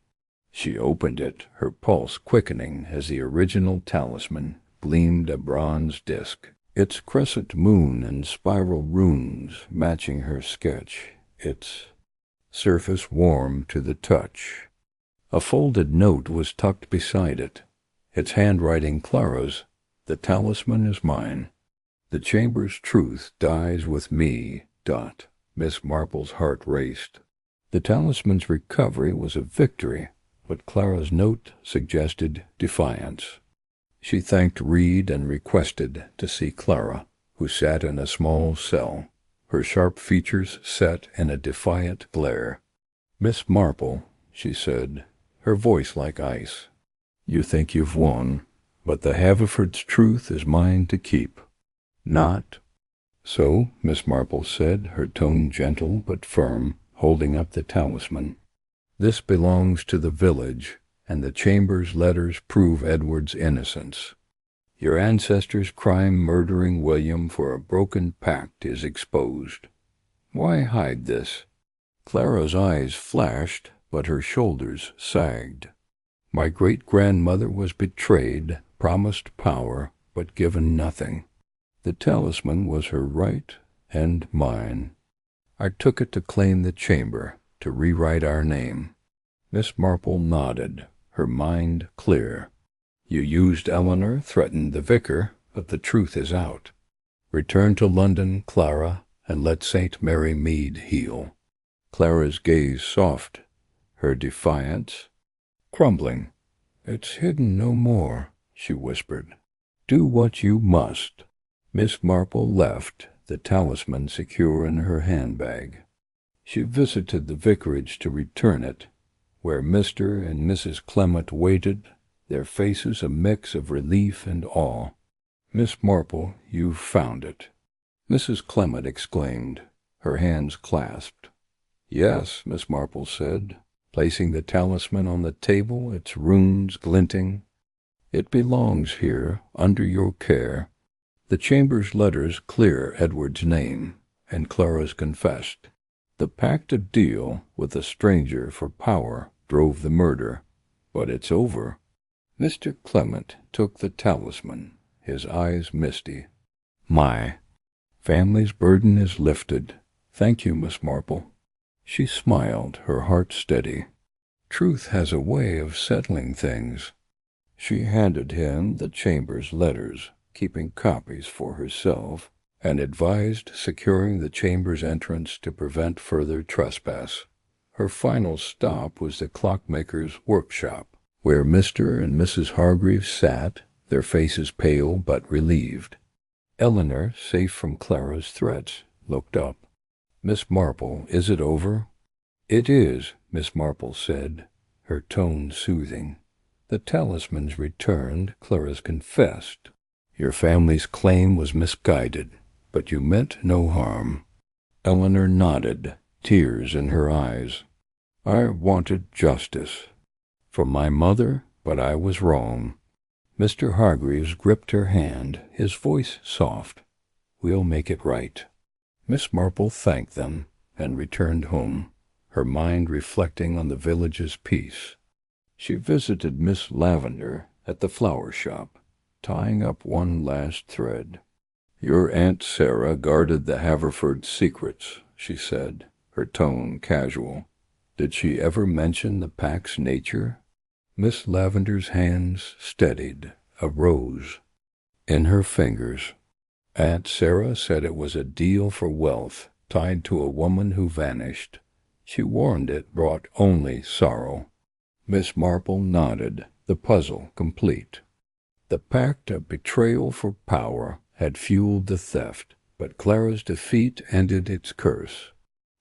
She opened it, her pulse quickening as the original talisman gleamed a bronze disc, its crescent moon and spiral runes matching her sketch, its surface warm to the touch. A folded note was tucked beside it, its handwriting Clara's. The talisman is mine. The chamber's truth dies with me. Miss Marple's heart raced. The talisman's recovery was a victory, but Clara's note suggested defiance. She thanked Reed and requested to see Clara, who sat in a small cell, her sharp features set in a defiant glare. "Miss Marple," she said, her voice like ice, "you think you've won, but the Haverford's truth is mine to keep." "Not so," Miss Marple said, her tone gentle but firm, holding up the talisman. "This belongs to the village, and the chamber's letters prove Edward's innocence. Your ancestors' crime murdering William for a broken pact is exposed. Why hide this?" Clara's eyes flashed, but her shoulders sagged. "My great-grandmother was betrayed, promised power, but given nothing. The talisman was her right and mine. I took it to claim the chamber, to rewrite our name." Miss Marple nodded, her mind clear. "You used Eleanor, threatened the vicar, but the truth is out. Return to London, Clara, and let St. Mary Mead heal." Clara's gaze soft, her defiance crumbling. "It's hidden no more," she whispered. "Do what you must." Miss Marple left, the talisman secure in her handbag. She visited the vicarage to return it, where Mr. and Mrs. Clement waited, their faces a mix of relief and awe. "Miss Marple, you've found it," Mrs. Clement exclaimed, her hands clasped. "Yes," Miss Marple said, placing the talisman on the table, its runes glinting. "It belongs here, under your care. The chamber's letters clear Edward's name, and Clara's confessed. The pacted deal with a stranger for power drove the murder, but it's over." Mr. Clement took the talisman, his eyes misty. "My family's burden is lifted. Thank you, Miss Marple." She smiled, her heart steady. Truth has a way of settling things. She handed him the chamber's letters, keeping copies for herself, and advised securing the chamber's entrance to prevent further trespass. Her final stop was the clockmaker's workshop, where Mr. and Mrs. Hargreaves sat, their faces pale but relieved. Eleanor, safe from Clara's threats, looked up. "Miss Marple, is it over?" "It is," Miss Marple said, her tone soothing. "The talisman's returned, Clara's confessed. Your family's claim was misguided, but you meant no harm." Eleanor nodded, tears in her eyes. "I wanted justice for my mother, but I was wrong." Mr. Hargreaves gripped her hand, his voice soft. "We'll make it right." Miss Marple thanked them and returned home, her mind reflecting on the village's peace. She visited Miss Lavender at the flower shop, tying up one last thread. "Your Aunt Sarah guarded the Haverford secrets," she said, her tone casual. "Did she ever mention the pact's nature?" Miss Lavender's hands steadied, a rose in her fingers. "Aunt Sarah said it was a deal for wealth, tied to a woman who vanished. She warned it brought only sorrow." Miss Marple nodded, the puzzle complete. The pact of betrayal for power had fueled the theft, but Clara's defeat ended its curse.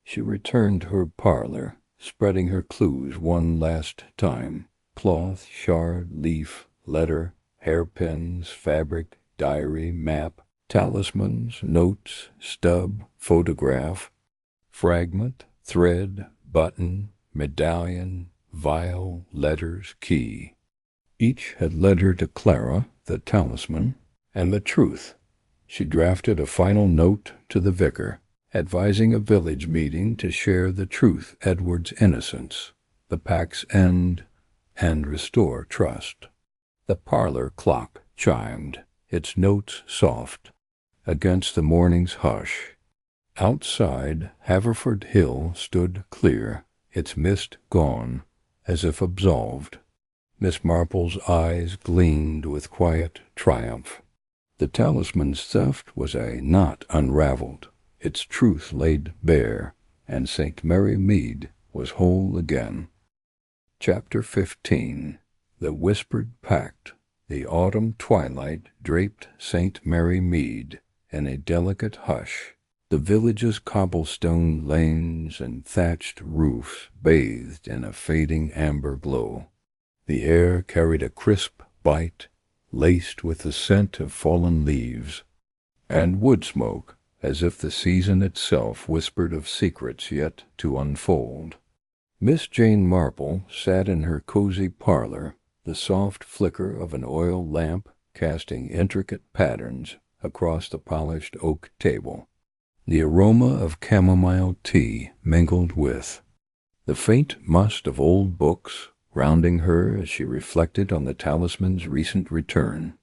She returned to her parlor, spreading her clues one last time. Cloth, shard, leaf, letter, hairpins, fabric, diary, map. Talismans, notes, stub, photograph, fragment, thread, button, medallion, vial, letters, key. Each had led her to Clara, the talisman, and the truth. She drafted a final note to the vicar, advising a village meeting to share the truth, Edward's innocence, the pact's end, and restore trust. The parlor clock chimed, its notes soft, against the morning's hush. Outside, Haverford Hill stood clear, its mist gone, as if absolved. Miss Marple's eyes gleamed with quiet triumph. The talisman's theft was a knot unraveled, its truth laid bare, and St. Mary Mead was whole again. Chapter 15. The Whispered Pact. The autumn twilight draped St. Mary Mead in a delicate hush. The village's cobblestone lanes and thatched roofs bathed in a fading amber glow. The air carried a crisp bite, laced with the scent of fallen leaves, and wood smoke, as if the season itself whispered of secrets yet to unfold. Miss Jane Marple sat in her cozy parlor, the soft flicker of an oil lamp casting intricate patterns across the polished oak table. The aroma of chamomile tea mingled with the faint must of old books, rounding her as she reflected on the talisman's recent return.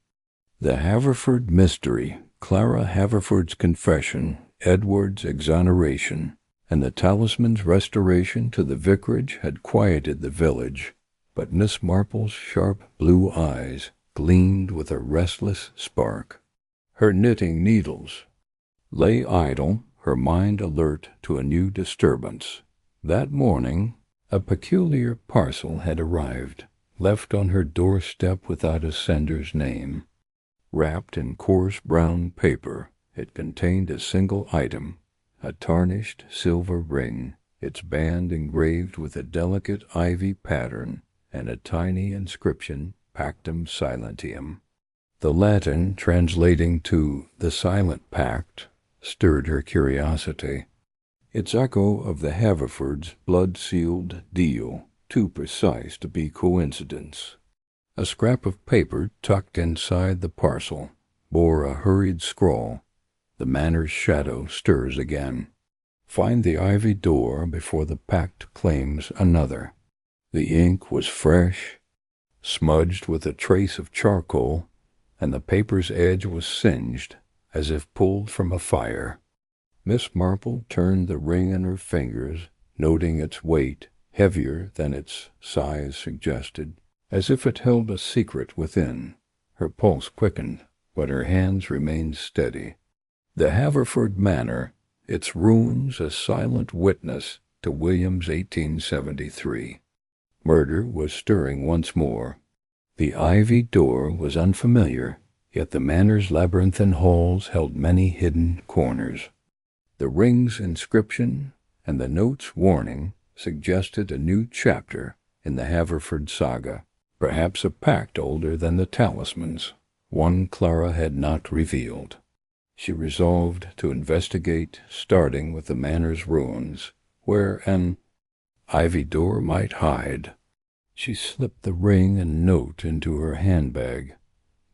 The Haverford mystery, Clara Haverford's confession, Edward's exoneration, and the talisman's restoration to the vicarage had quieted the village, but Miss Marple's sharp blue eyes gleamed with a restless spark. Her knitting needles lay idle, her mind alert to a new disturbance. That morning, a peculiar parcel had arrived, left on her doorstep without a sender's name. Wrapped in coarse brown paper, it contained a single item, a tarnished silver ring, its band engraved with a delicate ivy pattern, and a tiny inscription, Pactum Silentium. The Latin translating to the Silent Pact stirred her curiosity. Its echo of the Haverfords' blood-sealed deal, too precise to be coincidence. A scrap of paper tucked inside the parcel bore a hurried scrawl. The manor's shadow stirs again. Find the ivy door before the pact claims another. The ink was fresh, smudged with a trace of charcoal, and the paper's edge was singed as if pulled from a fire. Miss Marple turned the ring in her fingers, noting its weight, heavier than its size suggested, as if it held a secret within. Her pulse quickened, but her hands remained steady. The Haverford Manor, its ruins a silent witness to William's 1873. Murder was stirring once more. The ivy door was unfamiliar, yet the manor's labyrinthine halls held many hidden corners. The ring's inscription and the note's warning suggested a new chapter in the Haverford saga, perhaps a pact older than the talismans, one Clara had not revealed. She resolved to investigate, starting with the manor's ruins, where an ivy door might hide. She slipped the ring and note into her handbag,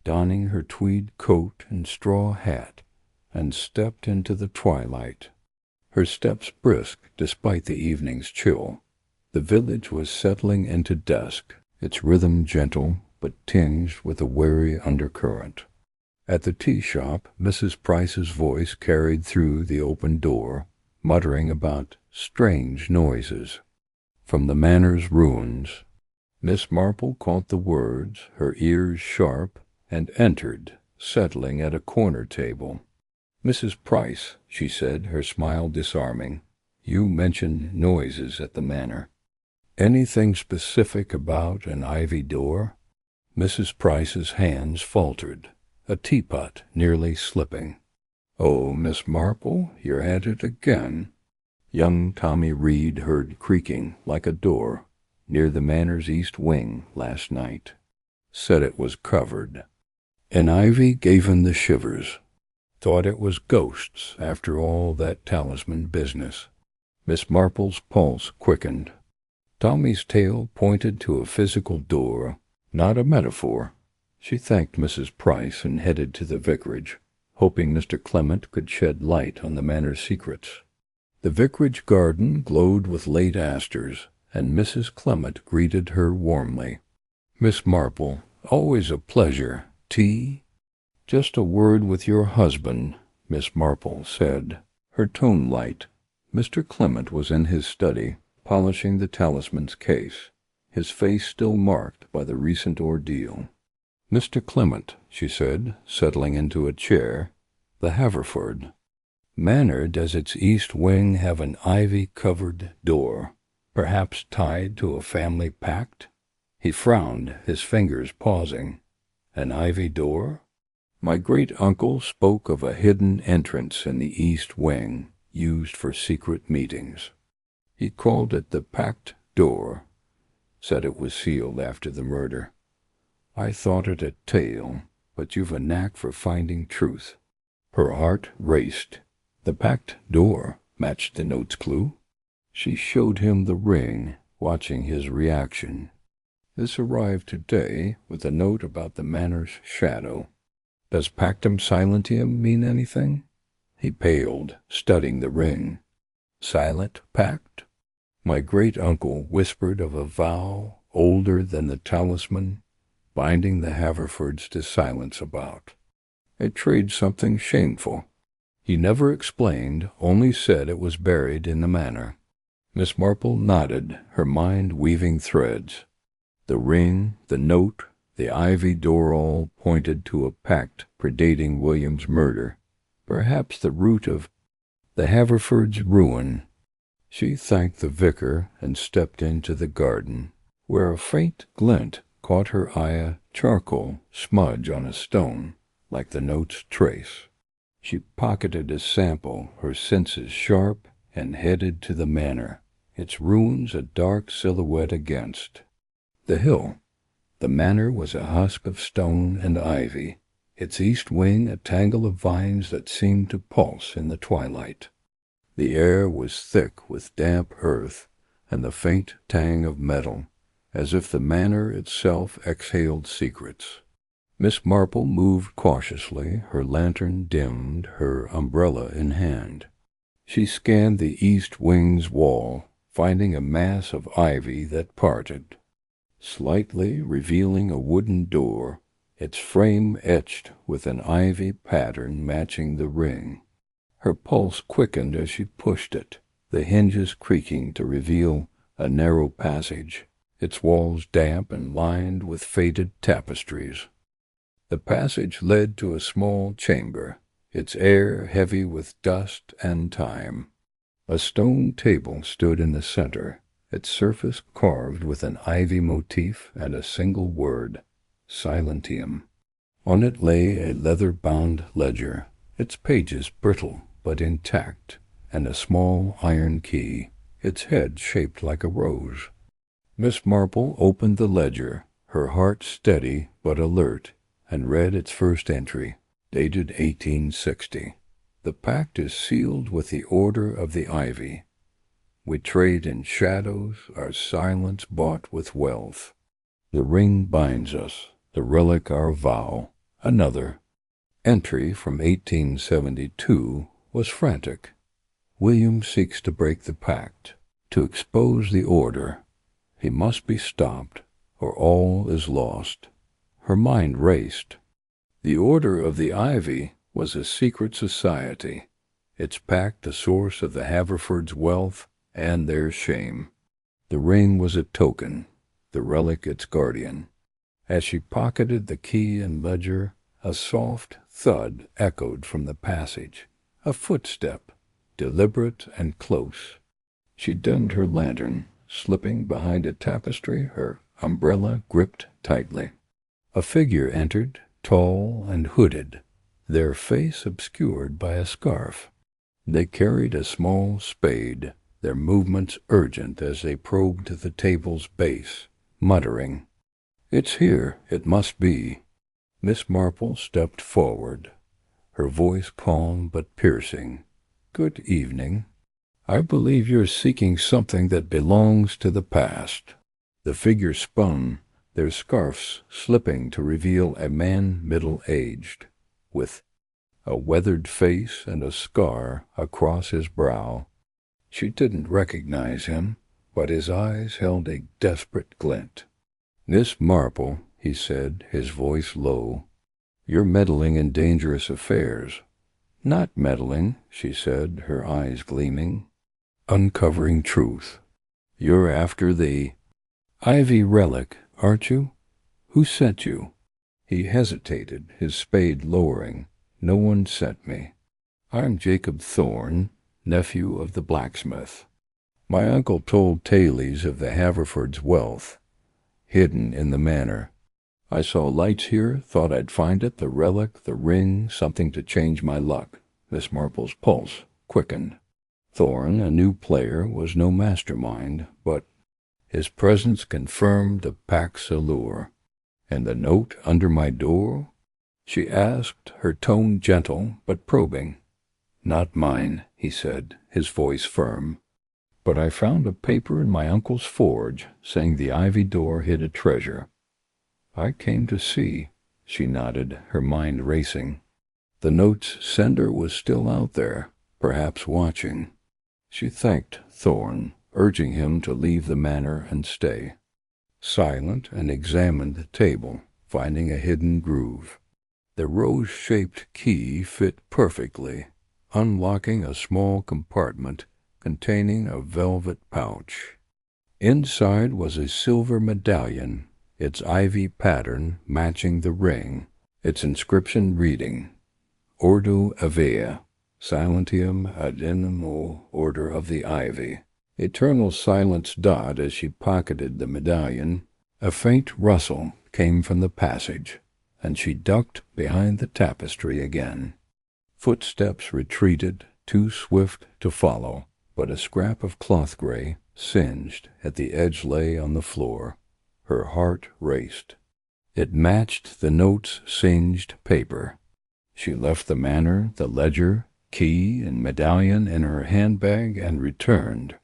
donning her tweed coat and straw hat, and stepped into the twilight. Her steps brisk despite the evening's chill. The village was settling into dusk, its rhythm gentle but tinged with a wary undercurrent. At the tea shop, Mrs. Price's voice carried through the open door, muttering about strange noises. From the manor's ruins, Miss Marple caught the words, her ears sharp, and entered, settling at a corner table. "Mrs. Price," she said, her smile disarming, "you mentioned noises at the manor. Anything specific about an ivy door?" Mrs. Price's hands faltered, a teapot nearly slipping. "Oh, Miss Marple, you're at it again." Young Tommy Reed heard creaking like a door near the manor's east wing last night. Said it was covered. An ivy gave him the shivers. Thought it was ghosts after all that Talisman business. Miss Marple's pulse quickened. Tommy's tale pointed to a physical door, not a metaphor. She thanked Mrs. Price and headed to the vicarage, hoping Mr. Clement could shed light on the manor's secrets. The vicarage garden glowed with late asters, and Mrs. Clement greeted her warmly. "Miss Marple, always a pleasure. Tea?" "Just a word with your husband," Miss Marple said, her tone light. Mr. Clement was in his study, polishing the Talisman's case, his face still marked by the recent ordeal. "Mr. Clement," she said, settling into a chair, "the Haverford Manor, does its east wing have an ivy-covered door, perhaps tied to a family pact?" He frowned, his fingers pausing. "An ivy door?" "My great-uncle spoke of a hidden entrance in the east wing, used for secret meetings. He called it the packed door, said it was sealed after the murder. I thought it a tale, but you've a knack for finding truth." Her heart raced. The packed door matched the note's clue. She showed him the ring, watching his reaction. "This arrived today with a note about the manor's shadow. Does pactum silentium mean anything?" He paled, studying the ring. "Silent pact?" "My great-uncle whispered of a vow older than the Talisman, binding the Haverfords to silence about. It trade something shameful." He never explained, only said it was buried in the manor. Miss Marple nodded, her mind weaving threads. The ring, the note, the ivy door all pointed to a pact predating William's murder, perhaps the root of the Haverfords' ruin. She thanked the vicar and stepped into the garden, where a faint glint caught her eye, a charcoal smudge on a stone, like the note's trace. She pocketed a sample, her senses sharp, and headed to the manor, its ruins a dark silhouette against the hill. The manor was a husk of stone and ivy, its east wing a tangle of vines that seemed to pulse in the twilight. The air was thick with damp earth and the faint tang of metal, as if the manor itself exhaled secrets. Miss Marple moved cautiously, her lantern dimmed, her umbrella in hand. She scanned the east wing's wall, finding a mass of ivy that parted, slightly revealing a wooden door, its frame etched with an ivy pattern matching the ring. Her pulse quickened as she pushed it, the hinges creaking to reveal a narrow passage, its walls damp and lined with faded tapestries. The passage led to a small chamber, its air heavy with dust and time. A stone table stood in the center, its surface carved with an ivy motif and a single word, silentium. On it lay a leather-bound ledger, its pages brittle but intact, and a small iron key, its head shaped like a rose. Miss Marple opened the ledger, her heart steady but alert, and read its first entry, dated 1860. "The pact is sealed with the Order of the Ivy. We trade in shadows, our silence bought with wealth. The ring binds us, the relic our vow." Another entry from 1872 was frantic. "William seeks to break the pact, to expose the order. He must be stopped, or all is lost." Her mind raced. The Order of the Ivy was a secret society, its pact the source of the Haverfords' wealth and their shame. The ring was a token, the relic its guardian. As she pocketed the key and ledger, a soft thud echoed from the passage, a footstep, deliberate and close. She dimmed her lantern, slipping behind a tapestry, her umbrella gripped tightly. A figure entered, tall and hooded, their face obscured by a scarf. They carried a small spade, their movements urgent as they probed to the table's base, muttering, "It's here, it must be." Miss Marple stepped forward, her voice calm but piercing. "Good evening. I believe you're seeking something that belongs to the past." The figure spun, their scarfs slipping to reveal a man middle-aged, with a weathered face and a scar across his brow. She didn't recognize him, but his eyes held a desperate glint. "Miss Marple," he said, his voice low, "you're meddling in dangerous affairs." "Not meddling," she said, her eyes gleaming, uncovering truth. "You're after the ivy relic, aren't you? Who sent you?" He hesitated, his spade lowering. "No one sent me. I'm Jacob Thorne, nephew of the blacksmith. My uncle told tales of the Haverfords' wealth, hidden in the manor. I saw lights here, thought I'd find it, the relic, the ring, something to change my luck." Miss Marple's pulse quickened. Thorne, a new player, was no mastermind, but his presence confirmed the pack's allure. "And the note under my door?" she asked, her tone gentle but probing. "Not mine," he said, his voice firm. "But I found a paper in my uncle's forge saying the ivy door hid a treasure." "I came to see," she nodded, her mind racing. The note's sender was still out there, perhaps watching. She thanked Thorne, urging him to leave the manor and stay. Silent, and examined the table, finding a hidden groove. The rose-shaped key fit perfectly, unlocking a small compartment containing a velvet pouch. Inside was a silver medallion, its ivy pattern matching the ring, its inscription reading, "Ordo Avea, Silentium Adinamo Order of the Ivy." Eternal silence dot as she pocketed the medallion. A faint rustle came from the passage, and she ducked behind the tapestry again. Footsteps retreated, too swift to follow, but a scrap of cloth gray, singed, at the edge lay on the floor. Her heart raced. It matched the note's singed paper. She left the manor, the ledger, key, and medallion in her handbag, and returned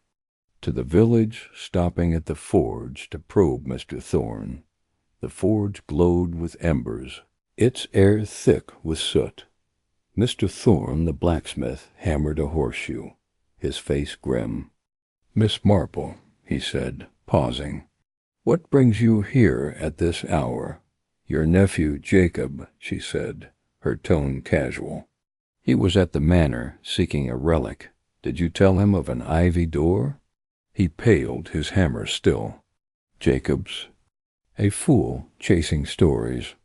to the village, stopping at the forge to probe Mr. Thorne. The forge glowed with embers, its air thick with soot. Mr. Thorne, the blacksmith, hammered a horseshoe, his face grim. "Miss Marple," he said, pausing, "what brings you here at this hour?" "Your nephew, Jacob," she said, her tone casual. "He was at the manor, seeking a relic. Did you tell him of an ivy door?" He paled, his hammer still. "Jacob's a fool, chasing stories.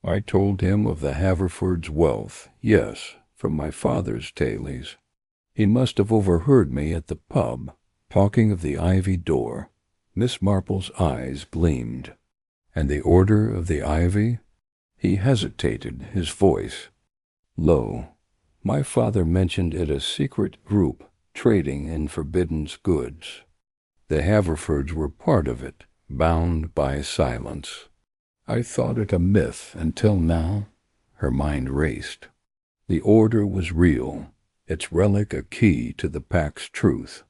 I told him of the Haverfords' wealth, yes, from my father's tales. He must have overheard me at the pub, talking of the ivy door." Miss Marple's eyes gleamed. "And the Order of the Ivy?" He hesitated, his voice low. "My father mentioned it a secret group trading in forbidden goods. The Haverfords were part of it, bound by silence. I thought it a myth until now." Her mind raced. The order was real, its relic a key to the pack's truth.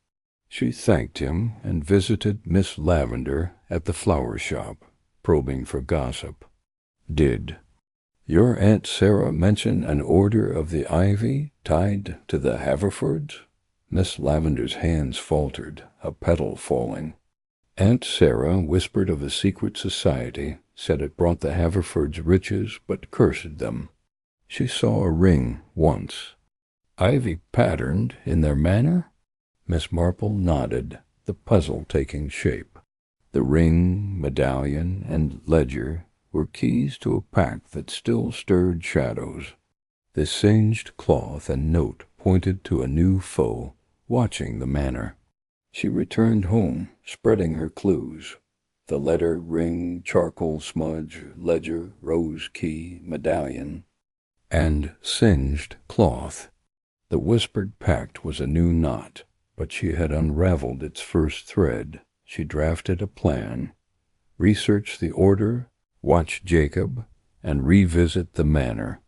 She thanked him and visited Miss Lavender at the flower shop, probing for gossip. "Did your Aunt Sarah mention an Order of the Ivy tied to the Haverfords?" Miss Lavender's hands faltered, a petal falling. "Aunt Sarah whispered of a secret society, said it brought the Haverfords riches but cursed them. She saw a ring once, ivy-patterned, in their manor?" Miss Marple nodded, the puzzle taking shape. The ring, medallion, and ledger were keys to a pack that still stirred shadows. The singed cloth and note pointed to a new foe, watching the manor. She returned home, spreading her clues. The letter, ring, charcoal smudge, ledger, rose key, medallion, and singed cloth. The whispered pact was a new knot, but she had unraveled its first thread. She drafted a plan, research the order, watch Jacob, and revisit the manor.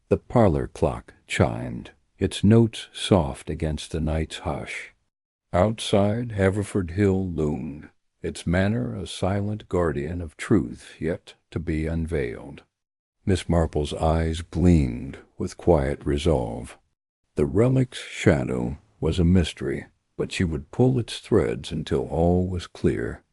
The parlor clock chimed, its notes soft against the night's hush. Outside, Haverford Hill loomed, its manor a silent guardian of truth yet to be unveiled. Miss Marple's eyes gleamed with quiet resolve. The relic's shadow was a mystery, but she would pull its threads until all was clear.